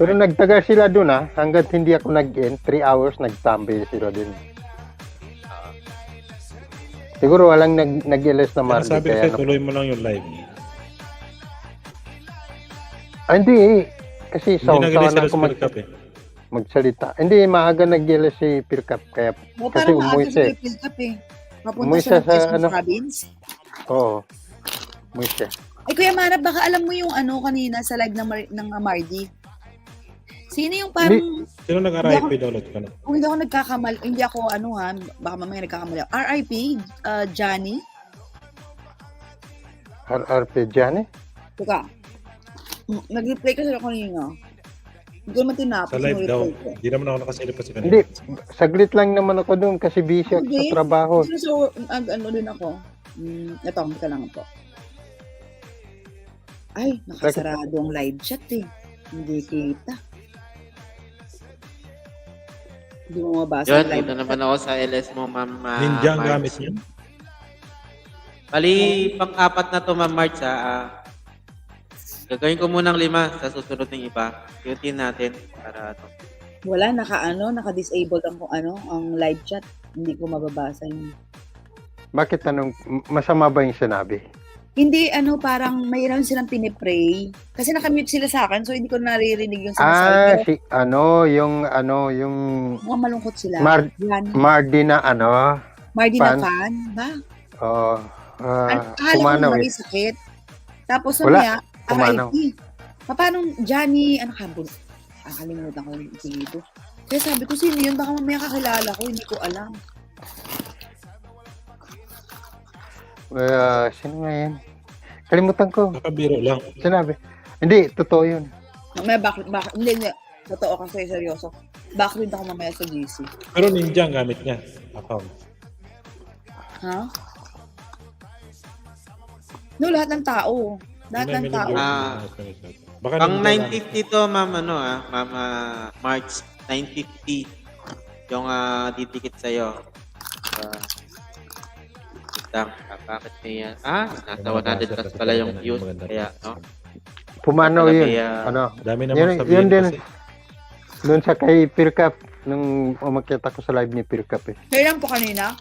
Pero nagtagal sila doon hanggat hindi ako nag-end, 3 hours nagtambay sila din. Siguro walang nag-LS na Mardi. Sabi kasi tuloy mo lang yung live. Hindi kasi Hindi saw ako magsalita. Hindi, maaga nag-LS si Pirkap. Kaya, kasi umuwi siya. Mapunta siya ng Quezon Province? Oo. Umuwi siya. Ay, Kuya Manap, baka alam mo yung kanina sa live ng Mardi. Sino yung parang... Sino nag-RIP download ka na? Kung hindi ako nagkakamali, baka mamaya nagkakamali. RIP, Johnny? RRP Johnny? Teka. Nag-replay kasi ako kanina. Hindi ko naman tinapos. Sa live daw. Hindi naman ako nakasilip kasi kanina. Hindi. Saglit lang naman ako doon kasi busy ako sa trabaho. So, din ako. Ito, hindi ka lang po. Ay, nakasarado ang live chat eh. Hindi kita. Hindi mo mabasa Yun, ang live dito chat. naman ako sa LS mo, Ma'am Ninja ang March. gamit niya. Bali, pang-apat na to, Ma'am March, gagawin ko munang 5 sa susunod ng iba. Yutin natin para ano. Wala, naka-disable ang live chat. Hindi ko mababasa yun. Bakit masama ba yung sinabi? Hindi, parang mayroon silang pinipray. Kasi nakamute sila sa akin, so hindi ko naririnig yung sinasabi. Yung Mukhang malungkot sila. Yan. Mardi na Mardi na fan, ba? Oo. Akala ko Pumanaw may sakit. Tapos Wala, mamaya, pumanaw. RIP. Paano Johnny, kalimutan ko yung ito. Kaya sabi ko, sino yun? Baka mamaya kakilala ko, hindi ko alam. Sino nga yan? Kalimutan ko. Nakabiro lang. Sinabi. Hindi, totoo yun. Mamaya, bakit, hindi. Totoo kasi, seryoso. Bakit ako mamaya sa GC? Pero Ninja ang gamit niya. Account. Ha? No, lahat ng tao. Lahat ng tao. Baka Pang Ninja 950 to, Ma'am, Ma'am March, 950. Yung didikit sa'yo. Bakit may nasa 100 plus pala yung views. Kaya, no? Pumanaw Talaga, yun. Dami naman sabihin Yun din. kasi. Doon sa kay Pirkap, nung umakita ko sa live ni Pirkap eh. Kaya lang po kanina.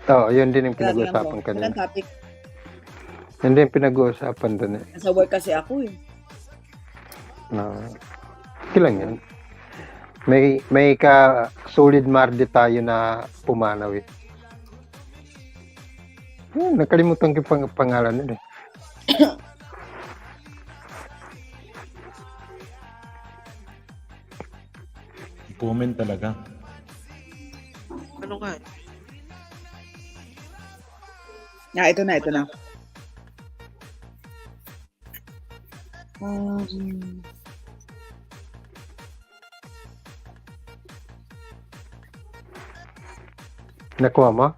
Oo, yun din yung Wala lang pinag-uusapan po. kanina. Walang topic. Yun din yung pinag-uusapan doon eh. Nasa work kasi ako eh. Okay lang yan. May ka-solid mardi tayo na pumanaw eh. Nakalimutan ko yung pangalan nila eh. Comment talaga. Ano nga? Ito na. Nakuha mo?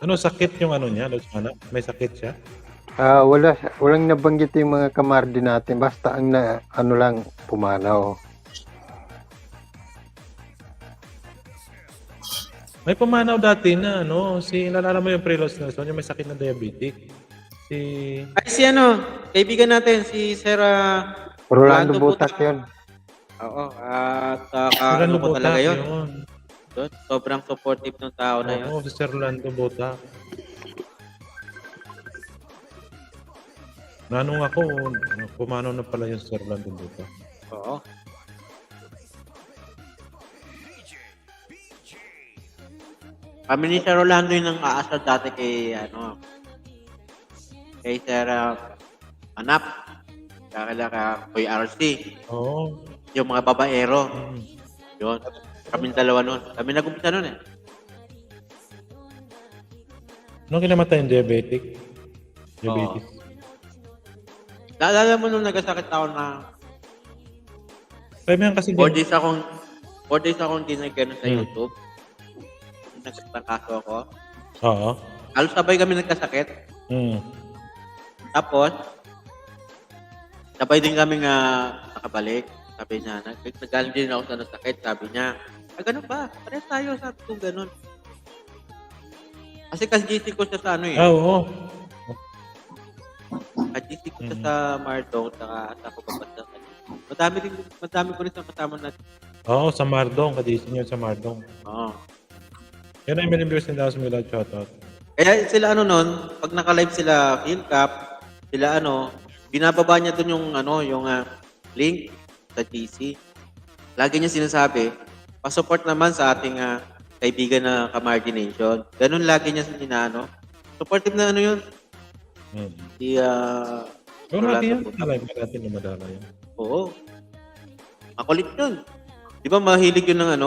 Ano, sakit yung niya, Luciana? May sakit siya? Walang nabanggit yung mga kamardi natin. Basta ang lang, pumanaw. May pumanaw dati na, nalala mo yung Prelos Nelson, yung may sakit na diabetic. Si kaibigan natin, si Sir Rolando Butak yun. Oo, at Rolando ko talaga Butak, yun. yun. Sobrang supportive ng tao na yun. Oo, si Sir Rolando Butak. Nanong ako, pumanaw na pala yung Sir Rolando Butak. Oo. Kami ni Sir Rolando yung nang-aasar dati kay Sir Manap. Kaya Kuya RC. Oo. Yung mga babaero. Yun. Kami dalawa nun. Kami nag-umpisa nun eh. Nung kinamatay yung diabetic? Diabetes. Naalala mo nung nagkasakit ako na Kaya yan kasi 4 days akong hindi nag-gano sa YouTube. Nagkasakaso ako. Oo. Halos sabay kami nagkasakit. Tapos, sabay din kami nakabalik. Sabi niya, nagaling din ako sa nasakit. Sabi niya, ganun ba? Parehas tayo. Sabi ko ganun. Kasi GC ko siya sa Oo. GC ko siya sa Mardong, sa Pagkabansa. Madami ko rin sa kasama natin. Oo, sa Mardong. Kadisi niyo sa Mardong. Oo. Yan ay million viewers na daw sa Milad shoutout. Kaya sila nun, pag naka-live sila Philcap, sila binababa niya dun yung yung link sa GC. Lagi niya sinasabi, pa-support naman sa ating kaibigan na Kamardi Nation. Ganun lagi niya supportive na yun. Si Marami yan. Natin na madala yan. Oo. Makulit yun. Di ba mahilig yun ng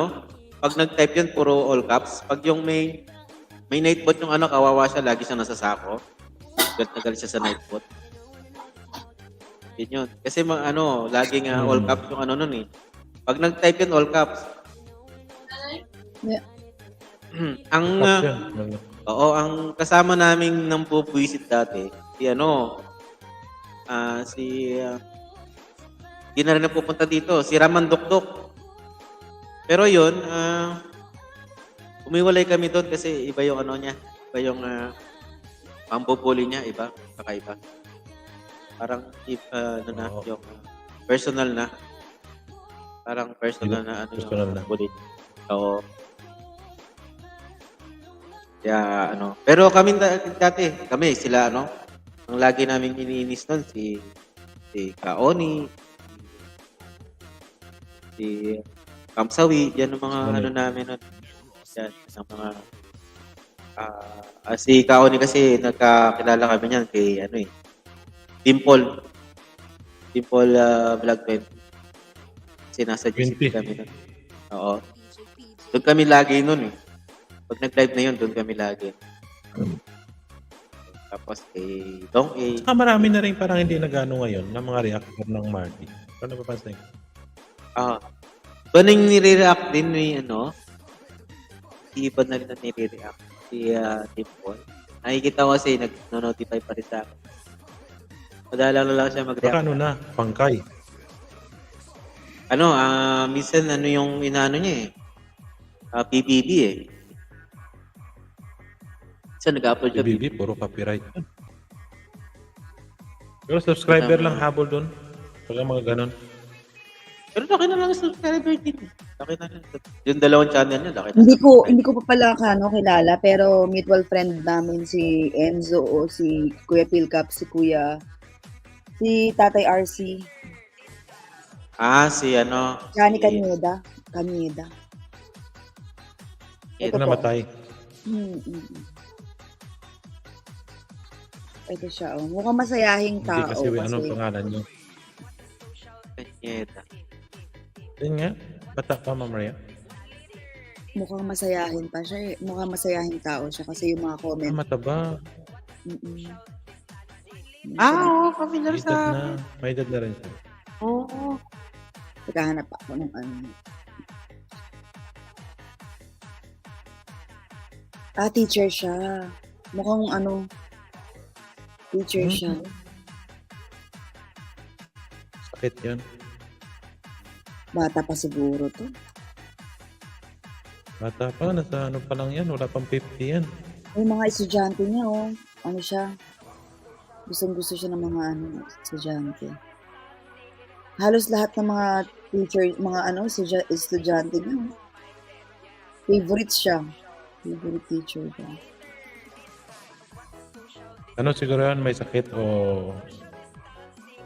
pag nag-type yun, puro all caps. Pag yung may nightbot yung kawawa siya, lagi siya nasa sako. Galit siya sa nightbot. Yun yun. Kasi laging all caps yung nun eh. Pag nag-type yun, all caps. Yeah. Ang kasama naming nang pupuwisit dati, Hindi na rin napupunta dito. Si Raman Dokdok. Pero yun, umiwalay kami doon kasi iba yung ano niya. Iba yung pambubuli niya. Iba. Kakaiba. Parang yung personal na. Parang personal na ano Personal yung na. bully. Oo. Kaya ano. Pero kami dati, sila ano, ang lagi namin iniinis nun, si Kaoni, si Kamsawi, yan ang mga ano namin nun. Yan, ang mga si Kaoni kasi nagkakilala kami niyan kay ano Dimple Vlog 20. Kasi nasa GCP kami nun. Oo. Doon kami lagi nun eh. Pag nag-live na yun, doon kami lagi. Tapos kay Dong A. Saka marami na rin parang hindi nagano ngayon ng mga reactor ng Marty. Paano napapansin ko? Iba na yung nire-react din ni ano. Iba na rin na nire-react. Si Dimple. Nakikita ko kasi nag-notify pa rin sa akin. Madala lang siya mag-react. Baka ano na, pangkay. Minsan ano yung inaano niya PBB eh. Minsan nag-upload siya. PBB, puro copyright. Pero subscriber lang habol doon. Pagka mga ganon. Pero laki na lang yung subscriber din. Laki na lang. Yung dalawang channel niya, laki na. Hindi ko pa pala kilala, pero mutual friend namin si Enzo o si Kuya Pilcap, si Tatay RC. Si ano. Johnny Caneda. Ito namatay. Ito siya. Mukhang masayahing tao. Hindi kasi anong pangalan niyo? Caneda. Yun nga. Bata pa, Ma'am Maria. Mukhang masayahin pa siya. Mukhang masayahing tao siya kasi yung mga comment. Mataba. Oo, familiar May edad sa na. May edad na rin siya. Oo. Naghahanap ako ng ano. Teacher siya. Mukhang teacher siya. Sakit yun. Bata pa siguro to. Bata pa, nasa ano pa lang yan. Wala pang 50 yan. Yung mga estudyante niya, ano siya? Gustong-gusto siya ng mga estudyante. Halos lahat ng mga teacher, estudyante niya. Favorite siya. Favorite teacher ba? Ano siguro yan? May sakit o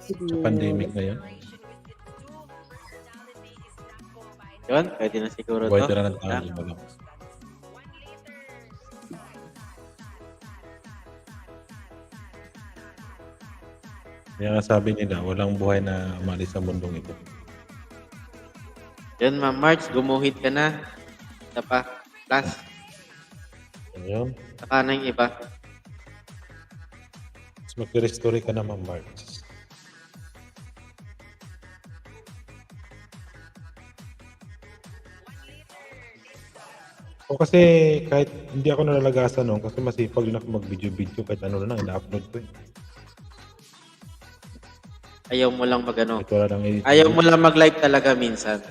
Siguro. sa pandemic na yun? Yun, pwede na siguro to. Pwede na ng tao yung malakas. Kaya nga sabi nila, walang buhay na umalis sa mundong ito. Yun, Ma'am March, gumuhit ka na. Isa pa. Last. Ayun. Saka na yung iba. Mas mag-restore ka na, Ma'am March. O kasi kahit hindi ako nalalagasan noon kasi masipag lang ako mag-video-video kahit ano na ina-upload ko eh. Ayaw mo lang mag-ano. Kahit wala nang edit. Ayaw mo lang mag-live talaga minsan.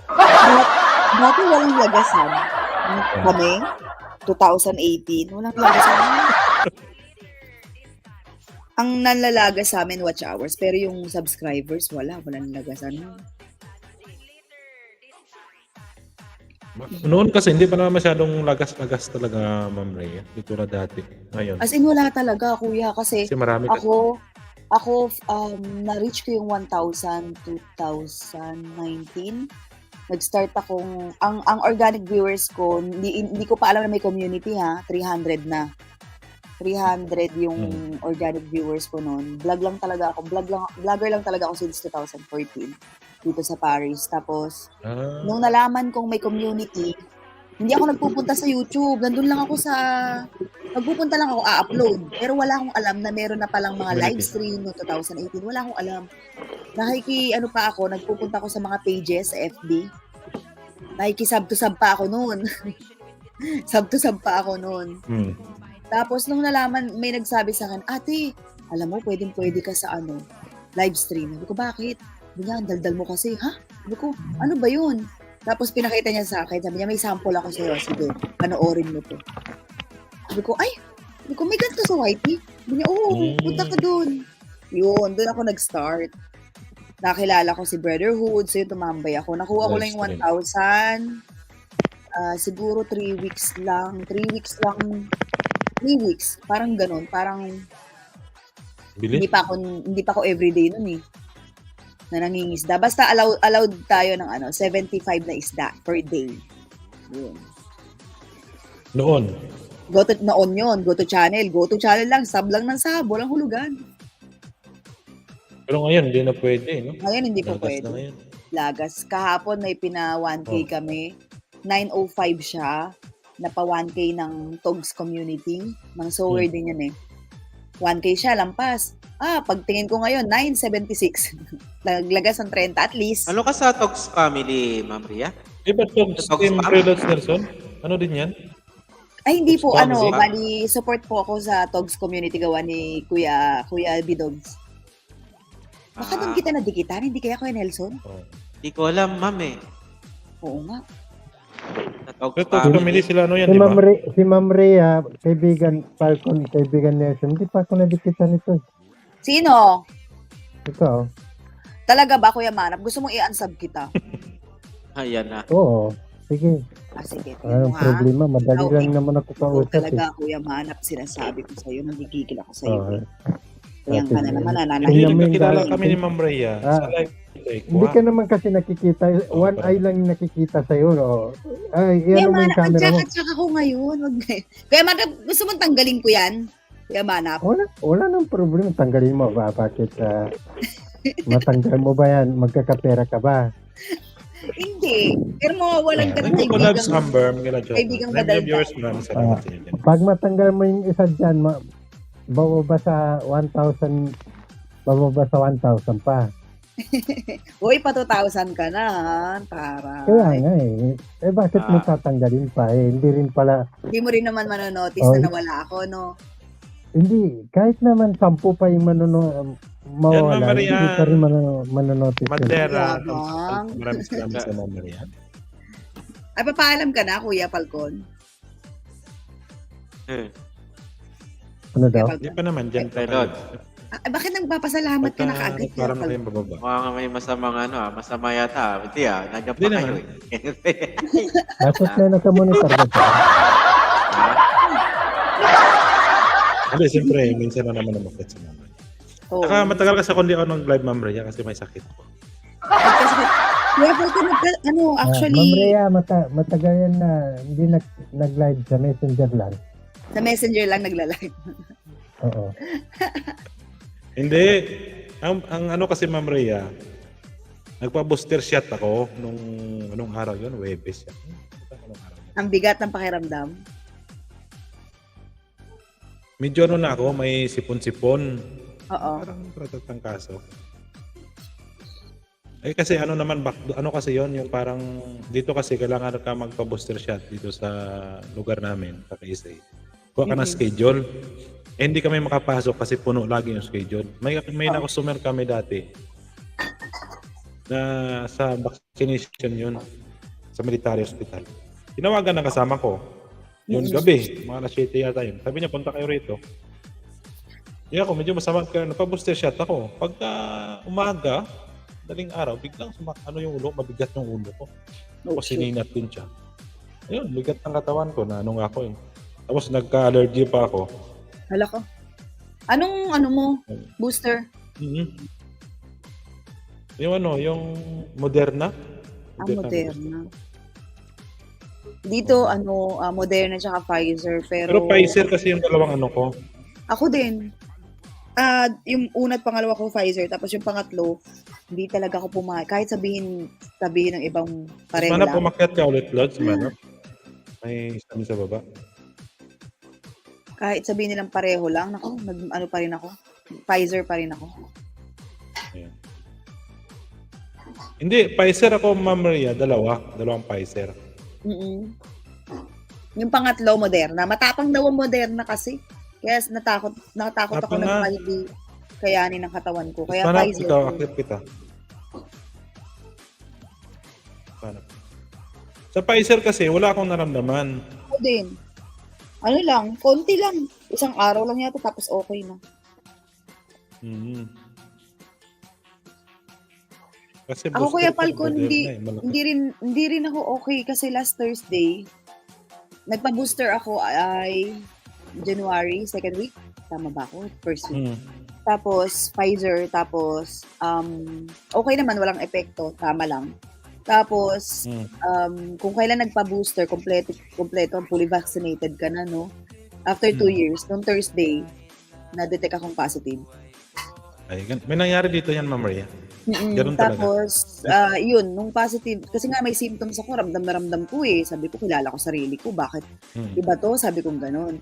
Dati walang lagasan. Kami, 2018, walang lagasan. Ang nanlalaga sa amin, watch hours. Pero yung subscribers, walang lagasan. Noon kasi hindi pa naman masyadong lagas-lagas talaga, Ma'am Rhea. Hindi tulad dati. Ngayon. As in, wala talaga, kuya. Kasi marami kasi. ako na-reach ko yung 1,000 2019. Nag-start akong, ang organic viewers ko, hindi ko pa alam na may community 300 na. 300 yung organic viewers ko noon. Vlogger lang talaga ako since 2014 dito sa Paris. Tapos, nung nalaman kong may community, hindi ako nagpupunta sa YouTube. Nandun lang ako nagpupunta lang ako, upload. Pero wala akong alam na meron na palang mga live stream no 2018. Wala akong alam. Nagpupunta ako sa mga pages sa FB. Sub to sub pa ako noon. Sub to sub pa ako noon. Tapos nung nalaman, may nagsabi sa akin, ate, alam mo, pwede ka sa live stream. Sabi ko, bakit? Sabi niya, ang daldal mo kasi. Ha? Sabi ko, ano ba yun? Tapos pinakita niya sa akin. Sabi niya, may sample ako sa'yo. Sige, panoorin mo to. Sabi ko, may ganito sa YT. Sabi niya, oo, punta ka dun. Yun, dun ako nag-start. Nakilala ko si Brotherhood, so yun, tumambay ako. Nakuha ko lang yung 1,000. Siguro 3 weeks lang. 3 weeks. Parang ganun. Parang hindi pa ako everyday nun eh. Na nangingisda. Basta allowed tayo ng 75 na isda per day. Yun. Noon. Noon yun. Go to channel lang. Sub lang ng sub. Walang hulugan. Pero ngayon, hindi na pwede, no? Ngayon, hindi po Lagas pwede. na ngayon. Lagas. Kahapon may pina 1K kami. 905 siya. Napa 1K ng Togs community. Mga sower din yan eh. 1K siya, lampas. Pagtingin ko ngayon, 976. Naglagas ng 30 at least. Ano ka sa Togs family, Ma'am Ria? Ba Togs Team Preloads Nelson? Ano din yan? Ay, hindi po. Togs family? Bali, support po ako sa Togs community gawa ni Kuya Bidogs. Baka doon kita nadikitan, hindi kaya Kuya Nelson? Hindi ko alam, ma'am eh. Oo nga. Sa Togs Pero Togs family sila yan, Si di ba? Si Ma'am Rhea, kaibigan Falcon, kaibigan Nelson, hindi pa ako nadikitan ito. Sino? Ikaw? Talaga ba, Kuya Manap? Gusto mong i-unsub kita? Ayan na. Oo, sige. Sige. Anong problema? Madali lang naman ako kausap. Talaga, Kuya Manap, sinasabi ko sa'yo, nanggigigil ako sa'yo. Oo. Ayan ka na naman, Hindi nagkakilala kami ni Ma'am Rhea. Sa live Hindi ka naman kasi nakikita. One eye lang yung nakikita sa'yo. No? Ay, yan mo yung camera mo. Mag-check ako ngayon. Kuya Manap, gusto mong tanggalin ko yan? Kuya Manap? Wala nang problema. Tanggalin mo ba? Bakit? Matanggal mo ba yan? Magkakapera ka ba? Hindi. Pero mawawalan ka ng Collab Amber, kaibigang badal. Pag matanggal mo yung isa dyan, bababa sa 1,000 pa. Uy, pa 2,000 ka na, ha? Para. Kaya nga eh. Bakit mo tatanggalin pa eh? Hindi rin pala. Hindi mo rin naman manonotice na nawala ako, no? Hindi. Kahit naman 10 pa yung mawala. Hindi pa rin manonotice. Madera. Maraming salamat sa Ma'am Rhea. Ay, papaalam ka na, Kuya Falcon. Ano daw? Hindi pa naman, dyan pa Reload. Bakit nagpapasalamat ka na kaagad? Parang kayong bababa. Mukhang may masamang masama yata. Hindi nandiyan pa Hindi kayo naman. Tapos na nakamonitor ka pa. Hindi, siyempre, minsan na naman namakit sa Ma'am Rhea. Saka matagal kasi ako hindi ako nag-live Ma'am Rhea kasi may sakit ako. Kuya Falcon, actually. Ma'am Rhea, matagal yan na hindi nag-live sa Messenger lang. Sa Messenger lang nagla-live. Oo. Hindi. Ang ano kasi Ma'am Rhea, nagpa-booster shot ako anong araw yun? Webes yan. Ang bigat ng pakiramdam. Medyo na ako, may sipon-sipon. Oo. Parang ratatang kaso. Kasi ano kasi yon yung parang dito kasi kailangan ka magpa-booster shot dito sa lugar namin, sa KSA. Kuha ka na schedule. Hindi kami makapasok kasi puno lagi yung schedule. May na-customer kami dati na sa vaccination yun sa military hospital. Tinawagan ng kasama ko. Yung gabi, mga alas 7 yata yun. Sabi niya, punta kayo rito. Ako, medyo masama ka. Nagpa-booster shot ako. Pagka umaga, daling araw, biglang yung ulo, mabigat yung ulo ko. Tapos sininat din siya. Ayun, bigat ng katawan ko na ano nga ako eh. Tapos nagka-allergy pa ako. Hala ko. Anong mo? Booster? Yung Moderna. Moderna. Dito, Moderna tsaka Pfizer. Pero Pfizer kasi yung dalawang ano ko. Ako din. Yung una at pangalawa ko Pfizer, tapos yung pangatlo, hindi talaga ako pumayag. Kahit sabihin ng ibang pareho lang. Manap, umakyat ka ulit, Lods. Manap. May isa sa baba. Kahit sabihin nilang pareho lang, pa rin ako. Pfizer pa rin ako. Ayan. Hindi, Pfizer ako, Ma'am Rhea. Dalawang Pfizer. Yung pangatlo, Moderna. Matapang daw ang Moderna kasi. Kaya natakot ako ng kayanin ng katawan ko. Kaya Hanap, Pfizer ikaw, ko. akit kita. Hanap. Sa Pfizer kasi, wala akong naramdaman. Ako din. Ano lang, konti lang. Isang araw lang yata tapos okay na. Mhm. Kasi Ako booster Kuya ko, Falcon, Moderna eh, malaki. hindi rin ako okay kasi last Thursday, nagpa-booster ako ay January, second week. Tama ba ako? First week. Hmm. Tapos Pfizer, tapos okay naman, walang epekto, tama lang. Tapos kung kailan nagpa-booster, kompleto, fully vaccinated ka na, no? After 2 years, nung Thursday, na-detect akong positive. Ay, may nangyari dito yan, Ma'am Maria. Ganun talaga. Tapos, yun, nung positive, kasi nga may symptoms ako, ramdam na ramdam ko eh. Sabi ko, kilala ko sarili ko, bakit iba to? Sabi ko gano'n.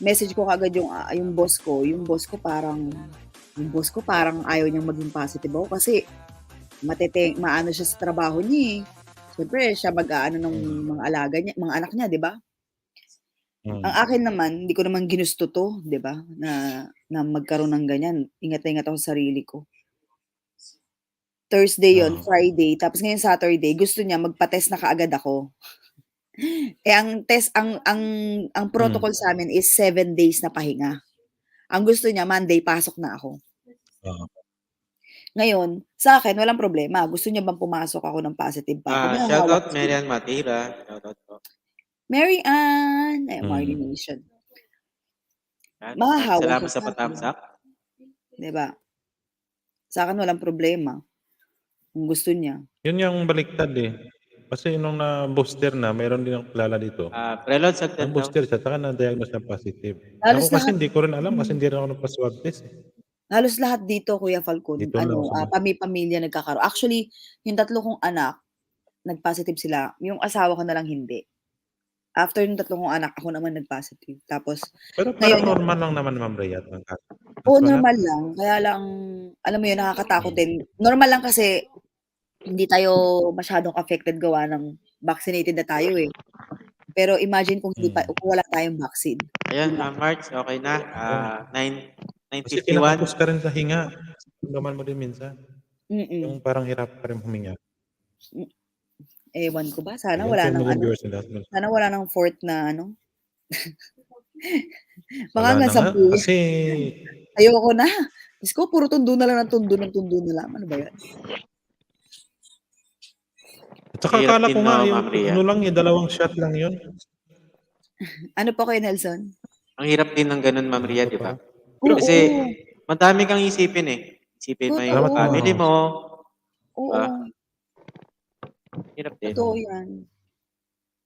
Message ko kagad yung boss ko. Yung boss ko parang ayaw niyang maging positive ako kasi maano siya sa trabaho niya eh. Siyempre, siya mag-aano ng mga alaga niya, mga anak niya, di ba? Ang akin naman, hindi ko naman ginusto to, di ba? Na magkaroon ng ganyan. Ingat na ingat ako sa sarili ko. Thursday yon, Friday, tapos ngayon Saturday, gusto niya magpa-test na kaagad ako. Eh ang test, ang protocol sa amin is 7 days na pahinga. Ang gusto niya, Monday, pasok na ako. Ngayon, sa akin, walang problema. Gusto niya bang pumasok ako ng positive pa ako? May Shout hawak out Marian Matira. Shout out po. Mary Ann, Marty Nation. Mahahawa Salamat siya sa sa akin. patamsak. Diba? Sa akin, walang problema. Kung gusto niya. Yun yung baliktad eh. Kasi nung na-booster na, mayroon din ang kilala dito. Prelod sa Ang booster siya, saka na-diagnose na positive. Halos Ako kasi lahat- hindi ko rin alam kasi hindi rin ako nagpa-swab test eh. Halos lahat dito, Kuya Falcon, Dito lang sa pamilya nagkakaroon. Actually, yung 3 kong anak, nag-positive sila. Yung asawa ko na lang hindi. After yung 3 kong anak, ako naman nag-positive. Tapos, Pero parang normal lang naman, Ma'am Rhea. oo, normal lang. Kaya lang, alam mo yun, nakakatakot din. Normal lang kasi, hindi tayo masyadong affected gawa ng vaccinated na tayo eh. Pero imagine kung kung wala tayong vaccine. Ayan, March, okay na. Kasi 9:51. kinakapos ka rin sa hinga. Naman mo din minsan. Mm-mm. Yung parang hirap pa rin huminga. Ewan ko ba? Sana Ayan, wala 10 nang million ano. viewers na lahat. Sana wala nang fourth na ano. Baka Wala hanggang na nga. 10. Kasi Ayoko na. Diyos ko, puro tundo na lang ng tundo na lang. Ano ba yan? at saka Hirap akala din, ko nga no, yung Ma'am Rhea. ano lang, yung 2 shot lang yun. Ano pa kayo, Nelson? Ang hirap din ng ganun, Ma'am Ria, di ba? Oo. Kasi madami kang isipin eh. Isipin mo yung Totoo. family mo. Oo. Diba? Hirap din. Totoo yan.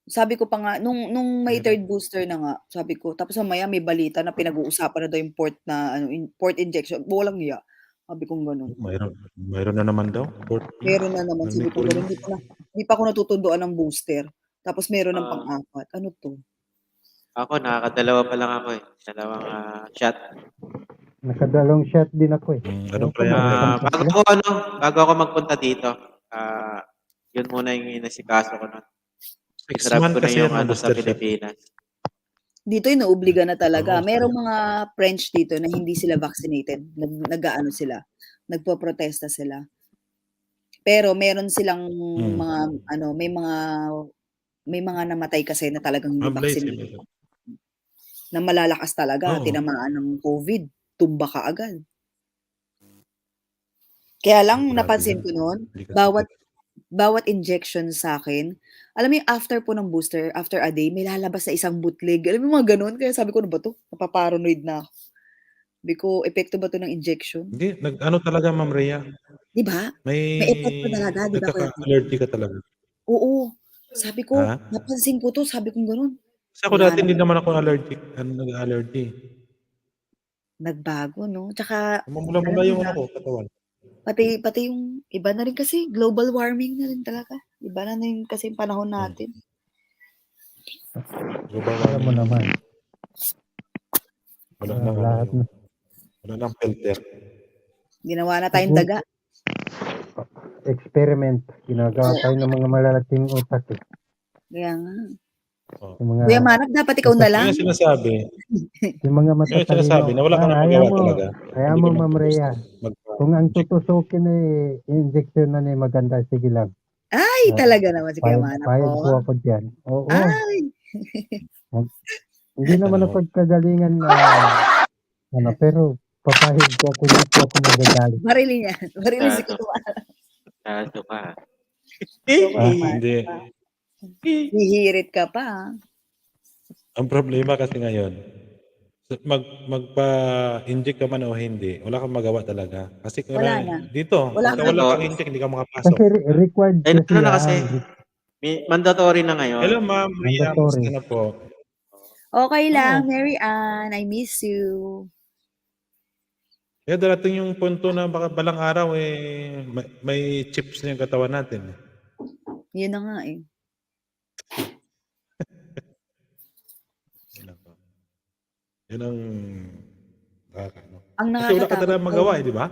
Sabi ko pa nga, nung may third booster na nga, sabi ko, tapos mamaya may balita na pinag-uusapan na daw yung port injection. Walang iya. Sabi ko gano'n. Mayroon na naman daw. Meron na naman, sabi ko gano'n. Hindi pa ako natutunduan ng booster. Tapos meron ng pang-apat. Ano to? Ako, nakakadalawa pa lang ako eh. 2 shot. Nakadalong shot din ako eh. Ano pa yan? Bago ako magpunta dito, yun muna yung inasikaso ko nun. 6 Grab months ko na kasi yung yan, sa booster shot. Pilipinas. Dito inuobliga na talaga. Merong mga French dito na hindi sila vaccinated. Nag-aano sila. Nagpo-protesta sila. Pero meron silang mga may mga namatay kasi na talagang hindi vaccinated. Na malalakas talaga, tinamaan ng COVID, tumba ka agad. Kaya lang napansin ko noon, bawat injection sa akin, alam mo yung after po ng booster, after a day, may lalabas na isang bootleg. Alam mo mga ganun? Kaya sabi ko, ano ba to? Napaparanoid na ako. Sabi ko, epekto ba to ng injection? Hindi, nag-ano talaga, Ma'am Rhea. Di ba? May epekto talaga, di ba? Nagkaka-allergy ka talaga. Oo. Sabi ko, napansin ko to, sabi ko ganun. Kasi ako dati hindi naman ako allergic. Nag-allergy. Nagbago, no? Tsaka, Mamula-mula yung katawan. Pati yung iba na rin kasi, global warming na rin talaga. Iba na rin kasi yung panahon natin. Global Alam mo naman. Wala nang filter. Ginawa na tayong daga. Experiment. Ginagawa tayo ng mga malalaking utak eh. Kaya nga. Yung mga Kuya Manap, dapat ikaw na lang. Kaya sinasabi, Yung mga Yung sinasabi matatalino. na wala ka nang Ayaw magawa mo, talaga. ayaw Hindi mo, ka Ma'am Rhea. Kung ang mag-inject. tutusukin ay injection na ni maganda, sige lang. Ay, talaga naman si Kuya Mana Payag po po. ako dyan. Oo. Ay! Hindi naman ako kagalingan na, pero papayag po ako, hindi po ako magagalit. Barili niya. Barili si Masyado. Kuya Mana. Masyado ka. Hindi. Hihirit ka pa. Ang problema kasi ngayon, magpa-inject ka man o hindi, wala kang magawa talaga. Kasi Wala na. dito, Wala pagka ka. wala kang inject, hindi ka makapasok. Kasi required Eh, kasi ano na yan. kasi, mandatory na ngayon. Hello, Ma'am Ria. Mandatory. Musta na po? Okay lang, Mary Ann. I miss you. Kaya darating yung punto na baka balang araw may chips na yung katawan natin. Yun na nga eh. Yun ang nakakaano. Ang Kasi wala ka nakakatakot talagang magawa di ba?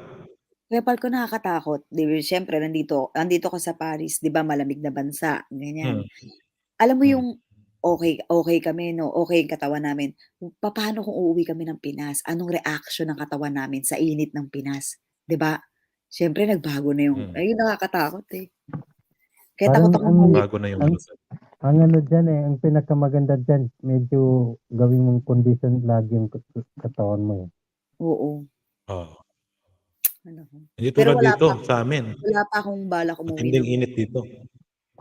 Kaya ko nakakatakot. Di ba, siyempre, nandito ka sa Paris, di ba, malamig na bansa, ganyan. Alam mo yung okay kami, no? Okay yung katawan namin. Paano kung uuwi kami ng Pinas? Anong reaction ng katawan namin sa init ng Pinas? Di ba? Siyempre, nagbago na yung, ayun, nakakatakot eh. Kaya takot ako umuwi. Bago na yung ang ano dyan ang pinakamaganda dyan, medyo gawing mong condition lagi yung katawan mo. Oo. Ano ko. Hindi Pero tulad dito sa amin. Wala pa akong balak umuwi. Matinding init dito.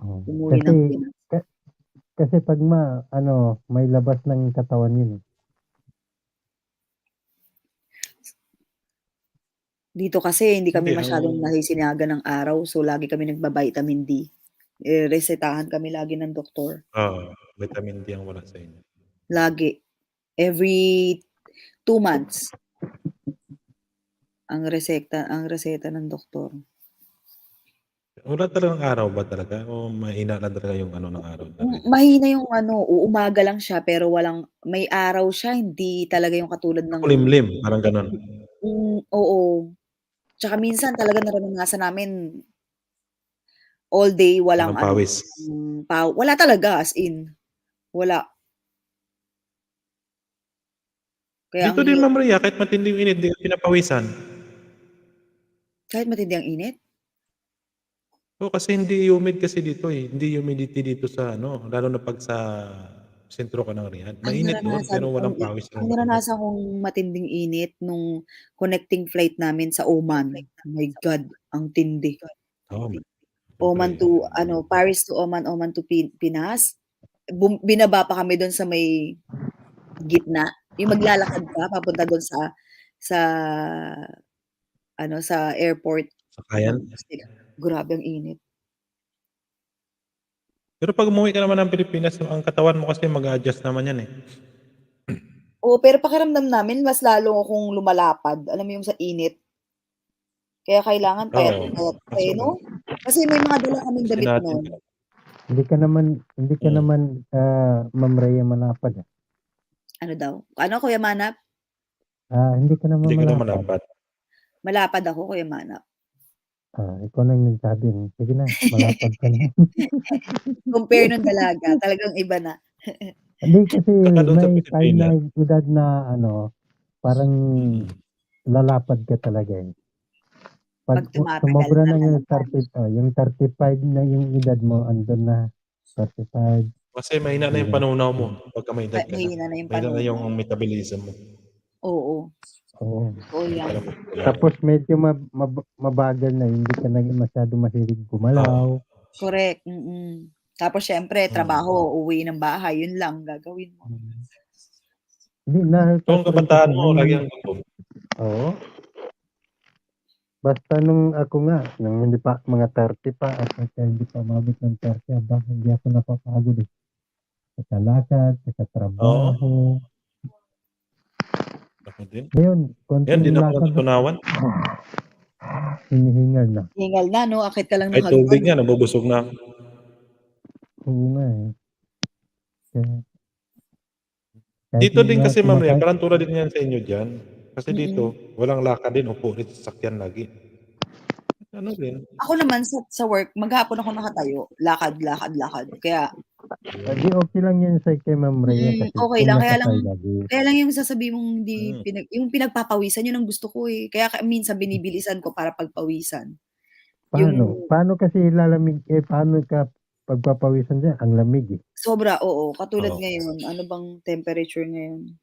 Umuwi ng Pinas. Kasi pag may labas ng katawan yun. Dito kasi hindi kami Hindi, masyadong nasisinaga ng araw, so lagi kami nagba-vitamin D. Resetahan kami lagi ng doktor. Vitamin D ang wala sa inyo. Lagi. Every 2 months. Ang reseta ng doktor. Wala talagang araw ba talaga? O mahina lang talaga yung ng araw? Mahina yung umaga lang siya pero may araw siya, hindi talaga yung katulad ng Kulimlim, parang ganon. Oo. Tsaka minsan talaga naranasan namin all day walang pawis. Wala talaga, as in. Wala. Kaya Dito din, Ma'am Rhea, kahit matinding init, hindi ka pinapawisan. Kahit matindi ang init? Kasi hindi humid kasi dito eh. Hindi humidity dito sa lalo na pag sa sentro ka ng Riyadh. Mainit doon, pero walang pawis. Ang naranasan kong matinding init nung connecting flight namin sa Oman. Oh my God, ang tindi. Oman to, Paris to Oman, Oman to Pinas. Binaba pa kami doon sa may gitna. Yung maglalakad ka, papunta doon sa airport. Sakayan? Grabe ang init. Pero pag umuwi ka naman ng Pilipinas, ang katawan mo kasi mag-a-adjust naman yan eh. Oo, pero pakiramdam namin, mas lalo akong lumalapad. Alam mo yung sa init. Kaya kailangan payat, no? Kasi may mga dala kaming damit noon. Hindi ka naman Ma'am Rhea malapad. Ano daw? Ano, Kuya Manap? Hindi ka naman Hindi ka naman malapad. Malapad ako, Kuya Manap. Ikaw na yung nagsabi. Sige na, malapad ka na. Compare nung dalaga, talagang iba na. Hindi kasi may time na edad na parang lalapad ka talaga eh. Pag sumobra na yung 35 na yung edad mo, andun na 35. Kasi mahina na yung panunaw mo pagka may edad ka na. Mahina na yung Mahina na yung metabolism mo. Oo. Oo. Yan. Tapos medyo mabagal na, hindi ka na masyado mahilig gumalaw. Correct. Tapos syempre, trabaho, uwi ng bahay, yun lang gagawin mo. Hindi na. Yung kabataan mo, lagi ang gutom. Oo. Basta nung ako nga, nung hindi pa, mga 30 pa, at hindi pa umabot ng 30, hindi ako napapagod eh. Sa lakad, sa trabaho. Ako din. Ngayon, Yan, din ako natutunawan. Hinihingal na. Hingal na, no? Akit ka lang Ay, tubig nga, nabubusog na. Oo nga eh. Dito din kasi, Ma'am Rhea, parang tulad din yan sa inyo dyan. Kasi dito, walang lakad din, upo rin sa sakyan lagi. Ano din. Ako naman sa work, maghapon ako nakatayo. Lakad. Kaya, Di okay lang yan sa kay Ma'am Rhea kasi okay kung lang. nakasay lagi. Kaya lang yung sasabihin mong yung pinagpapawisan, yun ang gusto ko eh. Kaya minsan binibilisan ko para pagpawisan. Paano kasi lalamig, paano ka pagpapawisan dyan? Ang lamig eh. Sobra, oo. Katulad Oo. ngayon, ano bang temperature ngayon?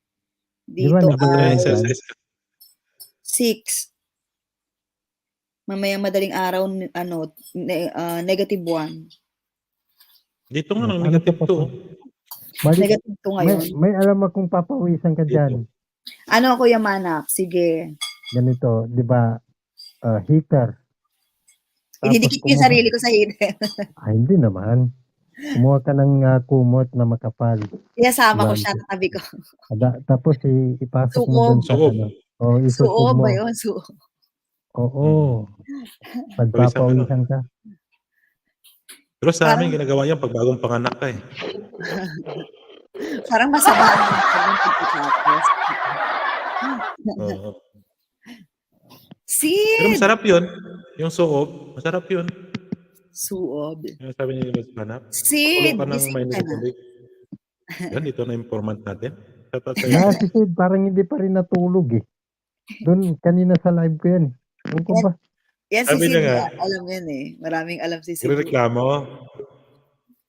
Di ba Dito nag-uulan? 6. Mamayang madaling araw, -1. Dito nga ng Ano negative pa pa? 2. Negative 2 ngayon. May alam akong papawisan ka dyan. Ano, Kuya Manap? Sige. Ganito, di ba? Heater. Ididikit ko yung sarili ko sa heater. Hindi naman. Kumuha ka ng kumot na makapal. Kaya sama ko siya, tabi ko. Tapos ipasok mo dun sa Suob. isusubo Suob mo. ba yun? Suob. Oo. Pagpapawisan ka. Pero sa amin, ginagawa yan pag bagong panganak ka eh. Parang masama ang pagkatapos. Oo. Sid! Pero masarap yun. Yung suob, masarap yun. Suob. Yung sabi niya yung Manap. Sid! Kulo ka ng Gising may ka na. nilitubig. Yan, ito na informant natin. Shoutout sa'yo. Na, si Sid, parang hindi pa rin natulog eh. Doon, kanina sa live ko yan. Yung ko ba? Yan si Sabi niya Sid, nga. alam yan eh. Maraming alam si Sid. Reklamo.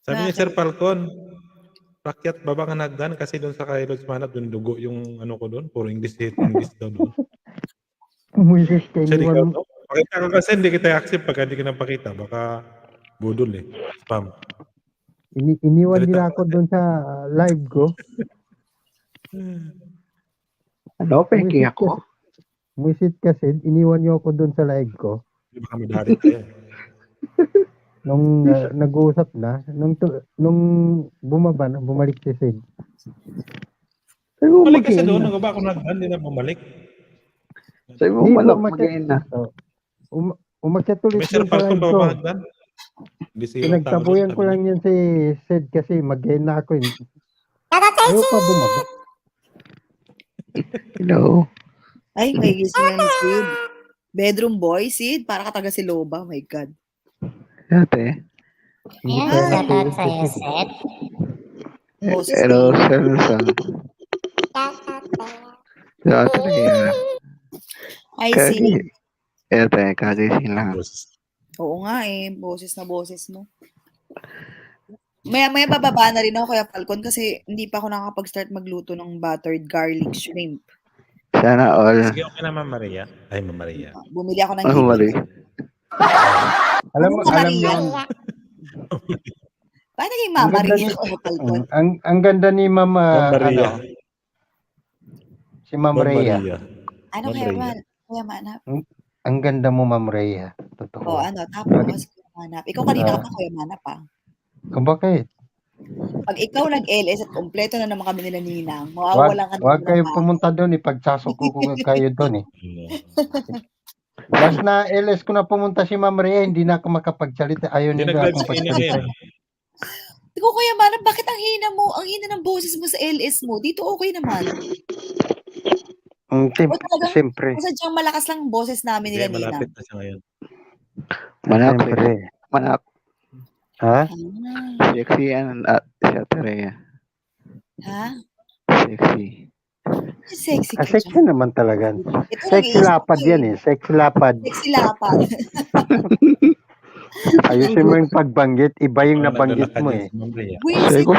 Sabi niya, Sir Falcon, pakyat baba ka nagdan kasi doon sa Kailos Manap, doon dugo yung ano ko doon. Puro English daw doon. Umuisis ka, Siya, ikaw, iniwan, no? Pakita ka kasi, hindi kita accept pagka hindi ka napakita. Baka budol eh. Spam. iniwan Salita nila ka ako doon sa live ko. Ano, peki ako? Umuisit kasi, iniwan niyo ako doon sa live ko. Hindi baka madarit kayo. Nung nag-uusap na, nung bumaba na, bumalik si Sid. Bumalik kasi doon, nagaba ako nagdan, hindi na bumalik. Sabi mo, Di, malak, umakyat- mag-in na. Umakyat ulit May Sir doon sa Falcon live ko. baba nagdan. Pinagtabuyan ko lang yan si Sid kasi mag-end na ako. Ayaw pa bumaba. Hello. Ay, may gising na ni Sid. Bedroom boy, Sid. Para ka taga si Loba. Oh my God. Ate. Hindi pa yan natulog si Sid. Boses Hello, ni- Selson. Ate, Ay, Sid. ate, kagising lang. Oo nga eh. Boses na boses mo. Maya bababa na rin ako, Kuya Falcon, kasi hindi pa ako nakakapag-start magluto ng buttered garlic shrimp. Sana all. Sige, okay na, Ma'am Maria. Ay, Ma'am Maria. Bumili ako ng Ano mali? Alam Ano alam Maria? mo, Paano naging Ang Mama ganda Maria, ni- Kuya Falcon? ang ganda ni Mama, Ma'am Maria. si Ma'am Ma'am Rhea. Maria. Ano Ma'am kaya Rhea. man? Kuya Manap? Ang ganda mo, Ma'am Rhea. O Totoo. ano, tapos Kuya Manap. Ikaw kanina ka pa, Kuya Manap ah. Kung bakit? Pag ikaw nag-LS at kompleto na naman kami nila Ninang, Wag, mawawalan ka wag naman kayo ng pumunta doon. Ipagsasok ko kayo doon eh. Last na LS ko na pumunta si Ma'am Rhea, hindi na ako makapagsalita. Ayaw Hindi nila nag-live akong si Ina pagsalita. ngayon. Ikaw, Kuya Manap, bakit ang hina mo? Ang hina ng boses mo sa LS mo. Dito okay naman. Siyempre. O sadyang malakas lang ang boses namin Hindi, nila Ninang. malapit na siya ngayon. Manak, Siyempre. manak. Ha? Sexy yan, si Ate Rhea. Ha? Sexy. Sexy ka Sexy dyan. naman talaga. Ito Sexy nag-iisip lapad ko yan eh. Sexy lapad. Sexy lapad. Ayusin mo yung pagbanggit. Iba yung Parang nabanggit naglalakad mo yan eh. si Ma'am Rhea. Uy, Sabi ko,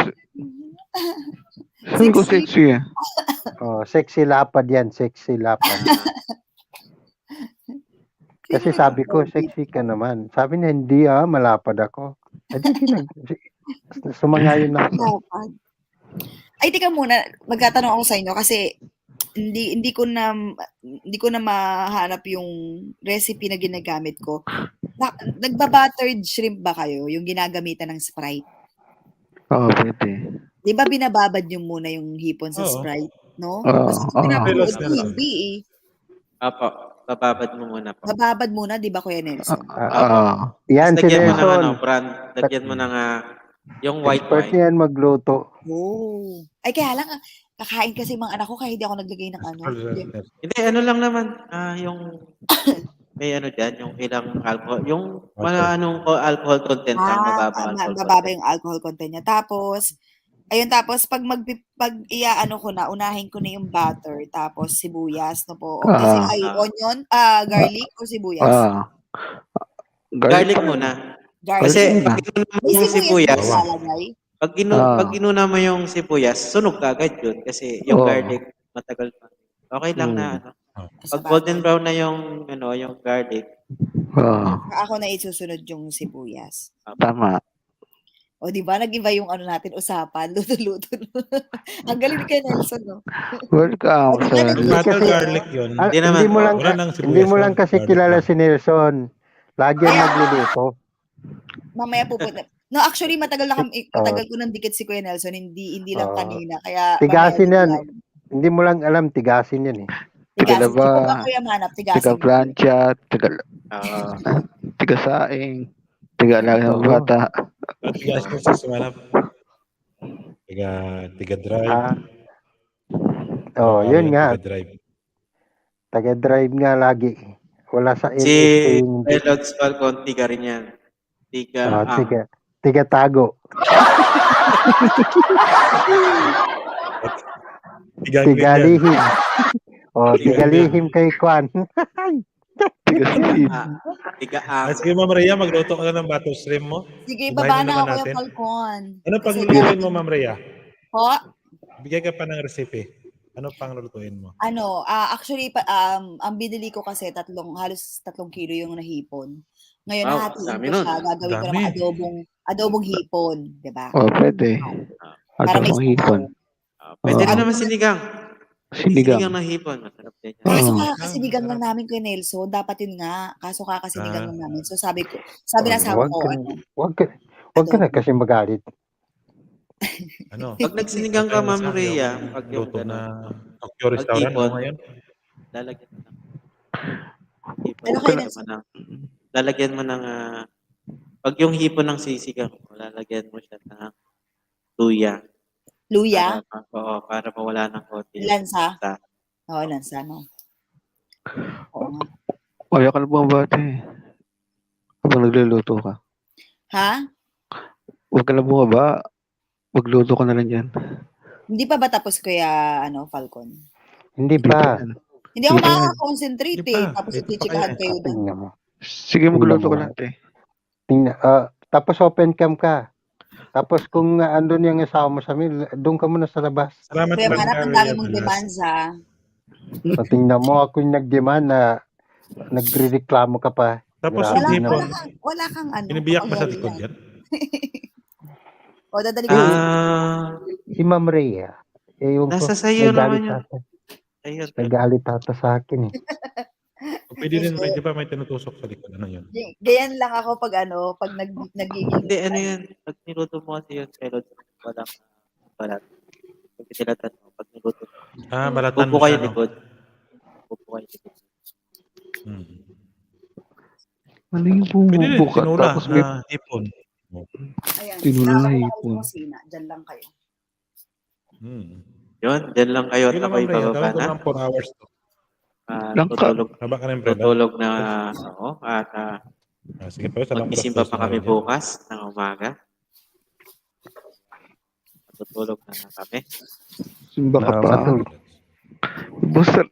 sabi ko sexy eh. Oh, sexy lapad yan. Sexy lapad. Kasi sabi ko, sexy ka naman. Sabi niya, hindi malapad ako. Sumangayon na ako. lapad. Ay, teka muna, magtatanong ako sa inyo kasi hindi ko na mahanap yung recipe na ginagamit ko. Nagba-buttered shrimp ba kayo? Yung ginagamitan ng Sprite? Oo, pwede. Di ba binababad nyo muna yung hipon sa Oo. Sprite? No? Oo, Kasi oo. pinapanood Pelos ko, na lang. hindi eh. Apo, bababad mo muna po. Bababad muna, di ba Kuya Nelson? Yan, Tapos si lagyan mo ng Nelson. brand. Lagyan mo ng yung white Expert wine. yan magluto. Oh. Ay, kaya lang, kakain kasi mga anak ko kaya hindi ako naglagay ng ano. Hindi, ano lang naman. Yung may ano diyan, yung ilang alcohol, yung mga anong alcohol content lang, mababang alcohol Mababa content. yung alcohol content niya. Tapos, ayun, tapos pag iaano ko na, unahin ko na yung butter, tapos sibuyas, no po. O, kasi ay onion, garlic o sibuyas. Garlic pa. muna. Garlic. Kasi muna. pag inuna mo May yung sibuyas ba sibuyas, ilalagay? pag inuna mo yung sibuyas, sunog ka agad yun kasi yung garlic matagal pa. Okay lang na ano. Pag golden brown na yung ano, yung garlic. Ako na isusunod yung sibuyas. Tama. O, di ba? Nag-iba yung ano natin, usapan. Luto-luto. Ang galing ni Kuya Nelson, no? Welcome, O, di ba, sir. Kung matter garlic yun, Hindi naman. wala nang Hindi sibuyas mo yun, lang kasi garlic kilala lang. si Nelson. Lagi yan magluluto. Mamaya pupunta. No, actually, matagal ko nang dikit si Kuya Nelson. Hindi lang kanina. Kaya, Tigasin mamaya yan. lang. Hindi mo lang alam, tigasin yan eh. Tigasin. Dalawa. Ikaw ba, Kuya Manap? Tigasin. Tiga-plancha, tiga-saing, tiga-alaga ng bata. Tigas mo sa sumanap. Tiga drive. Yun nga. Tiga drive. Taga-drive nga lagi. Wala sa Si LSK yung Reloads Falcon, tiga rin yan. Tiga tiga-tago. Tigalihim. Tigalihim kay Kwan. Sige, Ma'am Rhea, magluto ka na ng butter shrimp mo. Sige, Ibahin baba na naman ako, Kuya natin. Falcon. Ano pang lulutuin mo, Ma'am Rhea? Po? Bigay ka pa ng recipe. Ano pang lulutuin mo? Actually, ang binili ko kasi halos 3 kilo yung nahipon. Ngayon, Wow, hahatiin dami ko nun. siya. Gagawin ko Dami. naman adobong hipon. Diba? Pwede. Para may Adobong hipon. Pwede rin naman sinigang. Sinigang na hipon. Masarap din yan. Kaso kakasinigang lang namin Kuya Nelson. Dapat yun nga. Kaso kakasinigang lang namin. So sabi na asawa ko, Wag ka na kasi magalit. Ano? Pag nagsinigang ka, Ma'am Rhea, pag yung Luto gano'n, na Tokyo restaurant hipon, mo ngayon. lalagyan mo ng Ano kayo Nelson? lalagyan mo ng pag yung hipon ng sisigang, lalagyan mo siya ng luya. Luya? Oo, para mawala ng konti. Lansa? Oo, lansa, no? Oo nga. Kaya ka na bumabati. Habang nagluluto ka. Ha? Huwag ka na bumaba. Magluto ka na lang yan. Hindi pa ba tapos Kuya Falcon? Hindi pa. Hindi ako makaka-concentrate eh. Tapos itichikahan kayo doon. Tingnan mo. Sige, magluto ka lang, te. Tapos open cam ka. Tapos kung andun yung asawa mo sa amin, doon ka muna sa labas. Salamat Kuya Manap, ang dami mong demands ha. Tingnan mo, ako yung nag-demand na nagre-reklamo ka pa. Tapos Grabe yung hipon, Wala kang binibiyak pa sa likod yan. O, dadali ko. Si Ma'am Rhea. Nasa sayo naman yun. Nagalit ata sa akin eh. Pwede rin, di ba may tinutusok sa likod? Ano yun? Ganyan lang ako pag nagiging... Hindi, ano yan. Pag niluto mo kasi yun, pero walang balat. Pag tinilatan mo, pag niluto mo. Balatan mo Upo kayo siya, no? likod. Upo kayo likod. Ano yung Pwede rin, bumubo ka? tinula Tapos may na hipon. Ayan. tinula na Ako hipon. kusina. Diyan lang kayo. Yun, dyan lang kayo at Sige, ako Ma'am Rhea, ibababa gawin ko na. ng 4 hours to. Tutulog, Haba ka ng umbrella. tutulog na ako at Sige po, salamat magsisimba po sa pa kami araw niya. bukas ng umaga. Tutulog na kami. Simba ka pa.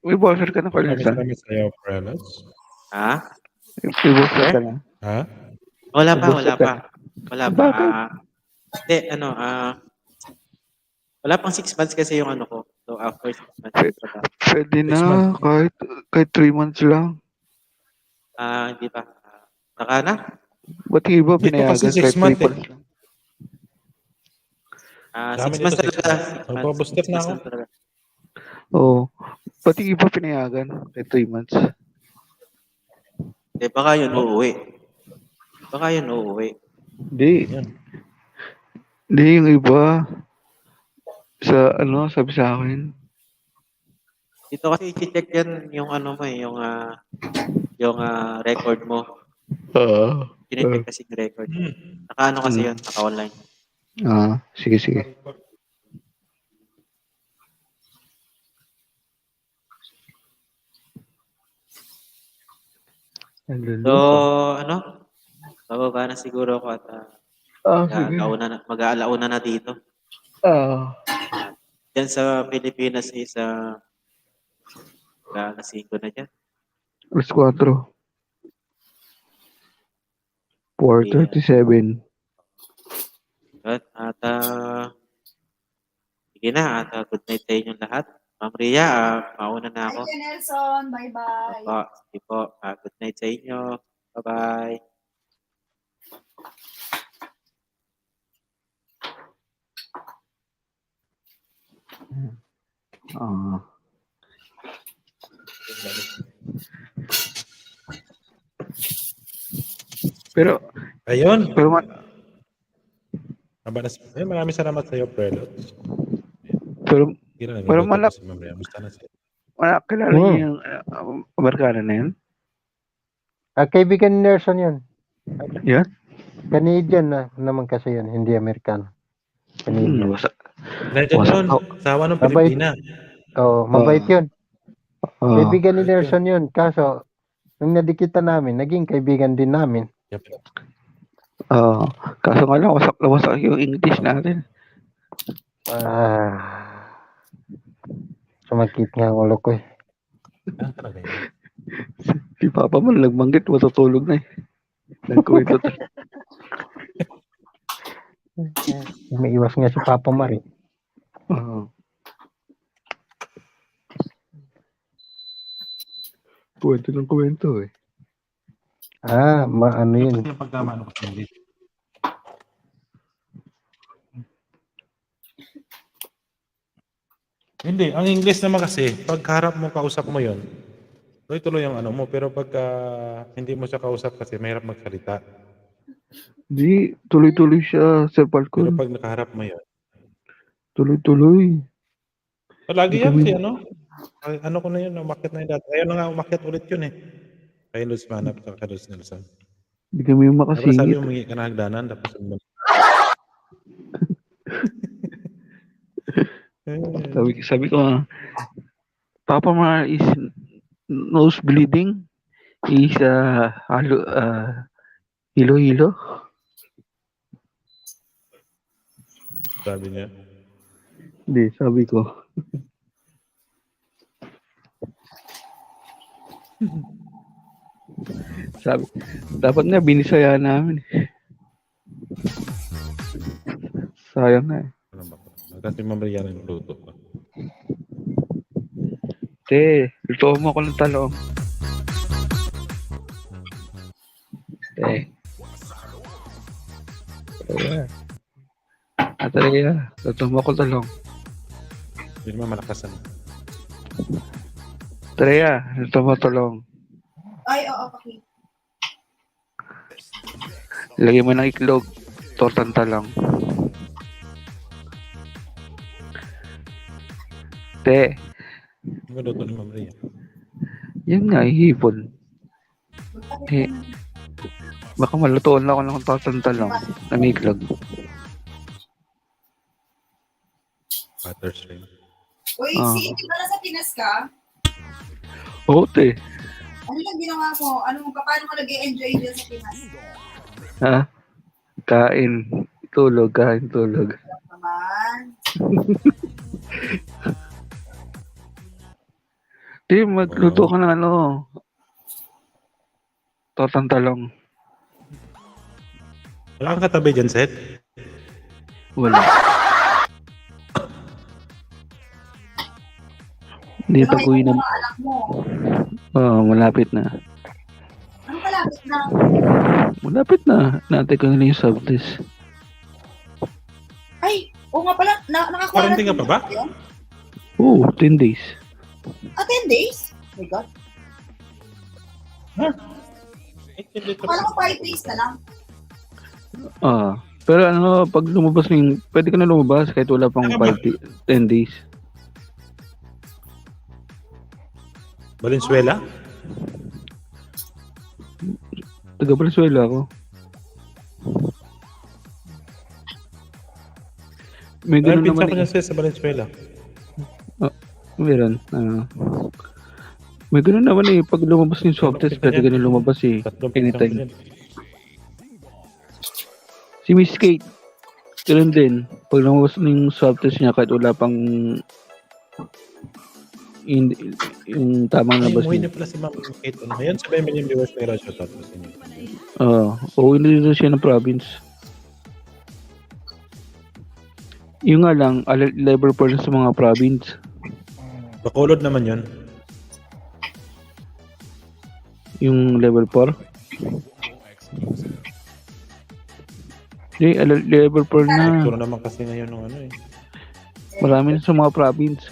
May buzzer ka na pala. Maraming sa'yo, Prelos. Ha? May buzzer ka na. Ha? Wala pa. Bakit? Hindi, wala pang 6 months kasi yung ano ko. So, after 6 months. Pwede na. Kahit 3 months lang. Hindi pa. Saka na? Ba't yung iba Dito pinayagan kasi 6 kahit 3 months months lang? 6 months talaga. Magpabuster na ako. Oo. Ba't yung iba pinayagan kahit 3 months? Hindi, baka yun uuwi. Hindi. Hindi yung iba. Sabi sa akin. Dito kasi i-check yan yung ano mo yung record mo. Kine-check kasi yung record. Naka-ano kasi yun, naka-online. Sige. So, ano? Bababa na siguro ako at Sige. mag-aalauna na dito. Diyan sa Pilipinas is alas 5 na dyan. Alas 4. 4:37. At sige na at good night sa inyong lahat. Ma'am Ria, mauna na ako. Thank you, Nelson. Bye-bye. Opo, sige po. Good night sa inyo. Bye-bye. Pero, Ayun. pero Maraming salamat sa iyo, Prelot. pero malak, Si Ma'am Ria. Basta na siya. kilala niyo yung Amerikano na yun? Kaibigan ni Nelson yun. Yan? Canadian na naman kasi yun, hindi Amerikano. Canadian. Nandiyan yun. Sawa ng Pilipina. Mabait yun. Kaibigan ni Nelson yun. Kaso, nung nadikita namin, naging kaibigan din namin. Kaso nga lang, wasak yung English natin. Sumakit nga ang ulo ko eh. Si Papa man nagbanggit, matutulog na eh. Nagkwento. May iwas nga si Papa Mar eh. Kwento ng kwento eh. Ano yun? Kasi pagkamano ko sa English. Hindi, ang English naman kasi, pagharap mo, kausap mo yon, tuloy-tuloy yung ano mo, pero pagka hindi mo siya kausap kasi mahirap magsalita. Di, tuloy-tuloy siya, Sir Pero Falcon. pag nakaharap mo yon, Tuloy-tuloy. lagi yan si ano, ano ko na yun, umakyat na yun dati. Ayaw na nga umakyat ulit yun eh. Kay Luz Manap, kay Luz Nelson. Hindi kami Tapos sabi makasingit. mo, humingi ka na hagdanan, tapos Sabi ko, Papa Mar is nose bleeding. Is hilo-hilo. sabi niya. Hindi, sabi ko. Dapat nga binisaya namin. Sayang na eh. Kasi mamaya ng luto. Te, luto mo ako ng talong. Te. Atalaya, luto mo ako talong. Hindi naman malakas ano. Treya, luto mo talong. Ay, oo, okay. Lagyan mo ng iklog, tortang talong. Te, Ano luto ni Ma'am Ria? yun nga, ihipon. Baka malutuan lang ako ng tortang talong na may iklog. Butter shrimp. Uy, si Iti pala sa Pinas ka? Oo, te. Ano lang ginawa mo? Paano ka nag-enjoy dyan sa Pinas? Ha? Kain, tulog, kain, tulog. Naman. Di, magluto ka ng ano, tortang talong. Wala kang katabi dyan, Seth? Wala. Hindi taguin na. Mga anak mo. Malapit na. Ano kalapit na? Malapit na. Natin ko na yung subtest. Ay, oo nga pala. Quarantine ka pa ba? Oo, 10 days. 10 days? Oh my God. Kala ko 5 days na lang. Pero ano, pag lumabas ng, pwede ka na lumabas kahit wala pang 10 days. Valenzuela? Taga Valenzuela ako. May Ay, ganun pinsa naman ko niya sa Valenzuela. Meron. May ganun naman eh. Pag lumabas yung swab test, pwede ganun lumabas eh. Anytime. Si Miss Kate, ganun din. Pag lumabas yung swab test niya, kahit wala pang yung tamang Ay, labas umuwi niya. na pala si Ma'am Kate. Ayun, 7 million viewers na yung shoutout sa inyo. Uuwi na dito siya ng province. Yung nga lang, alert level pa rin sa mga province. Bacolod naman yun. Yung level 4. Hindi, alert level 4 na. Puro naman kasi ngayon ng ano eh. Marami na sa mga province.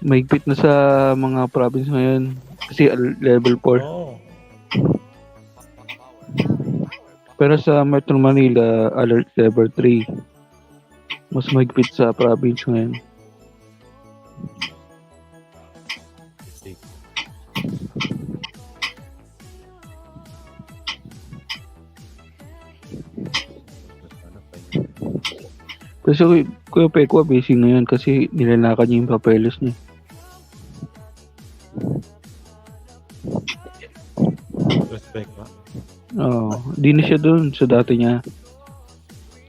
Mahigpit na sa mga province ngayon. Kasi level 4. Oo. Pero sa Metro Manila, alert level 3. Mas mahigpit sa province ngayon. Kasi Kuya Peko, busy ngayon kasi nilalakad niya yung papeles niya. Respect ba? Di na siya doon sa dati niya.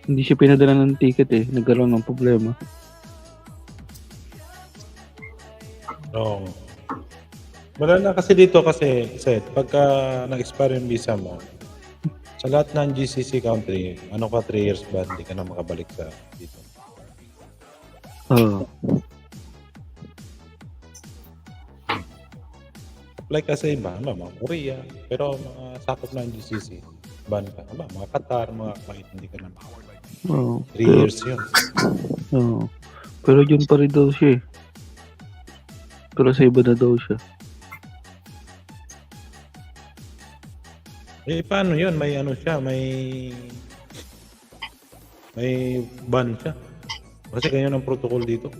Hindi siya pinadala ng ticket eh. Nagkaroon ng problema. Oo. Wala na kasi dito kasi, Seth, pagka nag-expire yung visa mo, sa lahat ng GCC country, 3 years ba, hindi ka na makabalik sa dito. Like kasi iba, mga Korea, pero mga sakop na ng GCC, ban ka, mga Qatar, mga kahit hindi ka na makabalik. 3 years yun. Pero yun pa rin daw siya eh. Pero sa iba na daw siya. Eh, paano yun? May ano siya, may ban siya. Kasi ganyan ang protocol dito.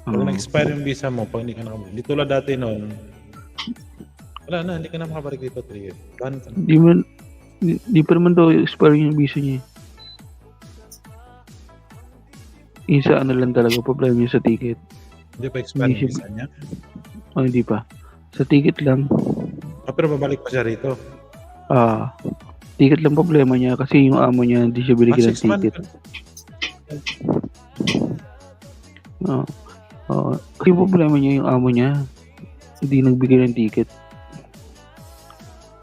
Pag nag-expire yung visa mo, pag hindi ka nakabalik. Di tulad dati noon, wala na, hindi ka na makabalik dito 3 years. Ban ka na. Di pa naman daw expire yung visa niya. Isa ano lang talaga, problema niya sa ticket. Hindi pa expire yung visa niya? Hindi pa. Sa ticket lang. Pero babalik pa siya rito. Ticket lang problema niya kasi yung amo niya hindi siya binigyan ng ticket. Kasi yung problema niya yung amo niya hindi nagbigay ng ticket.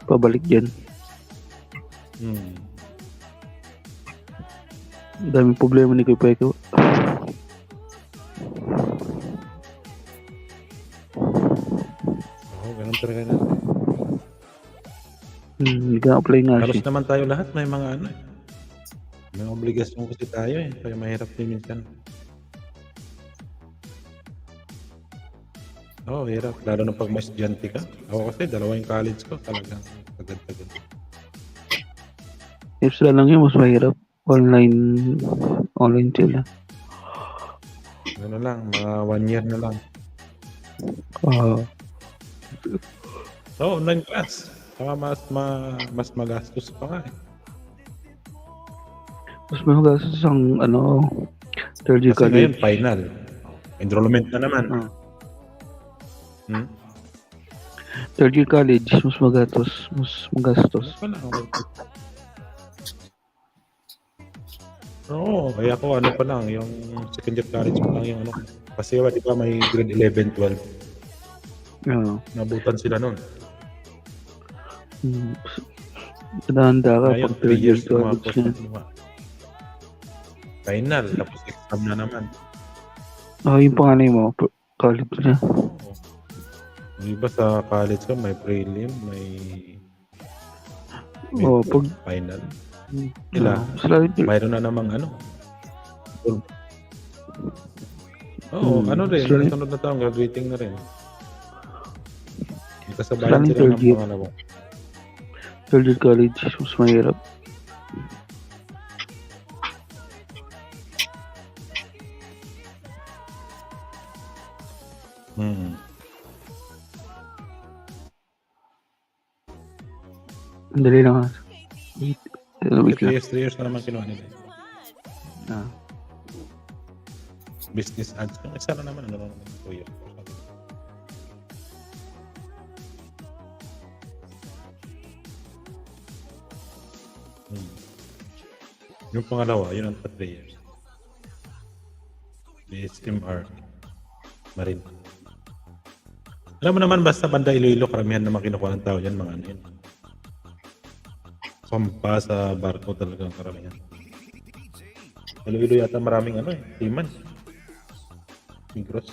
Pabalik dyan. Daming problema ni Kuya Peko. Ganun talaga na. Nag-apply nga Halos siya. naman tayo lahat, may mga ano eh. May obligasyon kasi tayo eh. Kaya mahirap din minsan. Hirap. Lalo na pag may estudyante ka. Ako kasi, 2 yung college ko. Talagang tagad-tagad. Extra lang yun, mas mahirap. Online sila. Ano lang, mga 1 year na lang. Online class. Saka mas magastos pa nga eh. Mas magastos ang third year Kasi ngayon, college. final. Enrollment na naman. Third year college, mas magastos. Oo, kaya ako pa lang, yung second year college pa lang yung Kasi di ba may grade 11, 12. Nabutan sila nun. Handa ka Ngayon, pag 3 third year years college tumapos na. Final, tapos exam na naman. Yung panganay mo, college na. Yung iba sa college ka, may prelim, may Pag final. Mayroon na namang rin. Sunod na taong graduating na rin. Kasabayan sila third ng year. pangalawa. Third year college, mas mahirap. Dali lang. Wait lang. 3 years na naman kinuha nila. business ads. Yung isa na naman, ano naman yung kuya. Yung pangalawa, yun ang 3 years. BSMR. Marine. Alam mo naman, basta banda Iloilo, karamihan naman kinukuha ng tao yan, mga ano yun. Sampa sa barko talagang karamihan. Iloilo yata maraming ano eh, timan. Migros.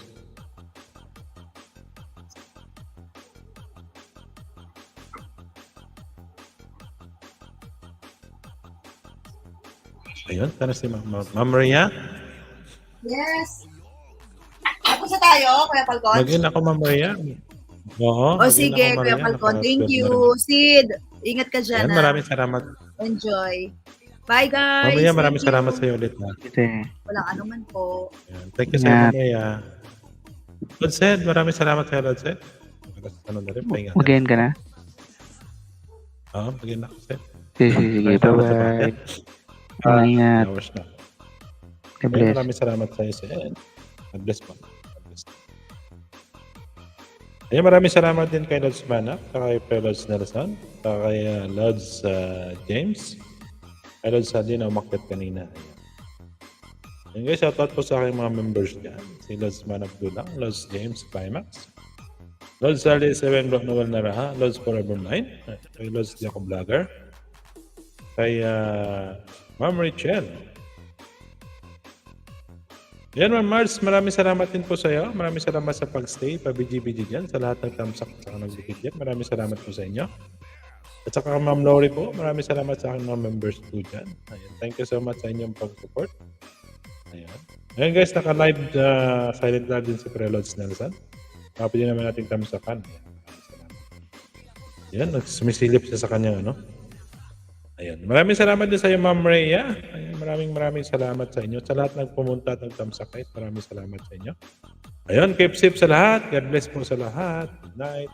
Ayun, sana si Ma'am Maria. Yes. Tapos na tayo, Kuya Falcon. Login ako, Ma'am Maria. Oo. O sige, Kuya Falcon. Thank you. Sid, ingat ka dyan. Ayan, maraming salamat. Enjoy. Bye, guys. Ma'am Maria, maraming Thank you. salamat sa iyo ulit. Walang anuman po. Ayan, thank you sa Ma'am Maria. Lord Sed, maraming salamat sa iyo, Lord Sed. Ano na rin, pahinga. Mag-end ka na? Oo, mag-end ako, Sed. Sige, bye-bye. Ingat. Hours na. God bless. Maraming salamat sa iyo, Sed. God bless po. God bless. Ayan, maraming salamat din kay Lods Manak, kay Lods Nelson, kay Lods James, kay Lods Sadie na umakyat kanina. Ayan guys, shoutout po sa aking mga members dyan. Si Lods Manak Dulang, Lods James Climax, Lods Sally 7 Block Noel Naraha, Lods Forever 9, kay Lods Jacob Vlogger, kay Ma'am Rachel. Yan, Ma'am Mars, maraming salamat din po sa iyo. Maraming salamat sa pag-stay, pa-BG-BG dyan, sa lahat ng tamsak sa nagdikit dyan. Maraming salamat po sa inyo. At saka Ma'am Lori po, maraming salamat sa aking mga members po dyan. Ayan, thank you so much sa inyong pag-support. Ayan. Ayan guys, naka-live silent live din si Prelods Nelson. Kapag naman natin tamsakan. Ayan, sumisilip siya sa kanya, ano? Ayan. Maraming salamat din sa iyo, Ma'am Rhea. Ayan, maraming salamat sa inyo. Sa lahat nagpumunta at nagtamsakay, maraming salamat sa inyo. Ayun, keep safe sa lahat. God bless po sa lahat. Good night.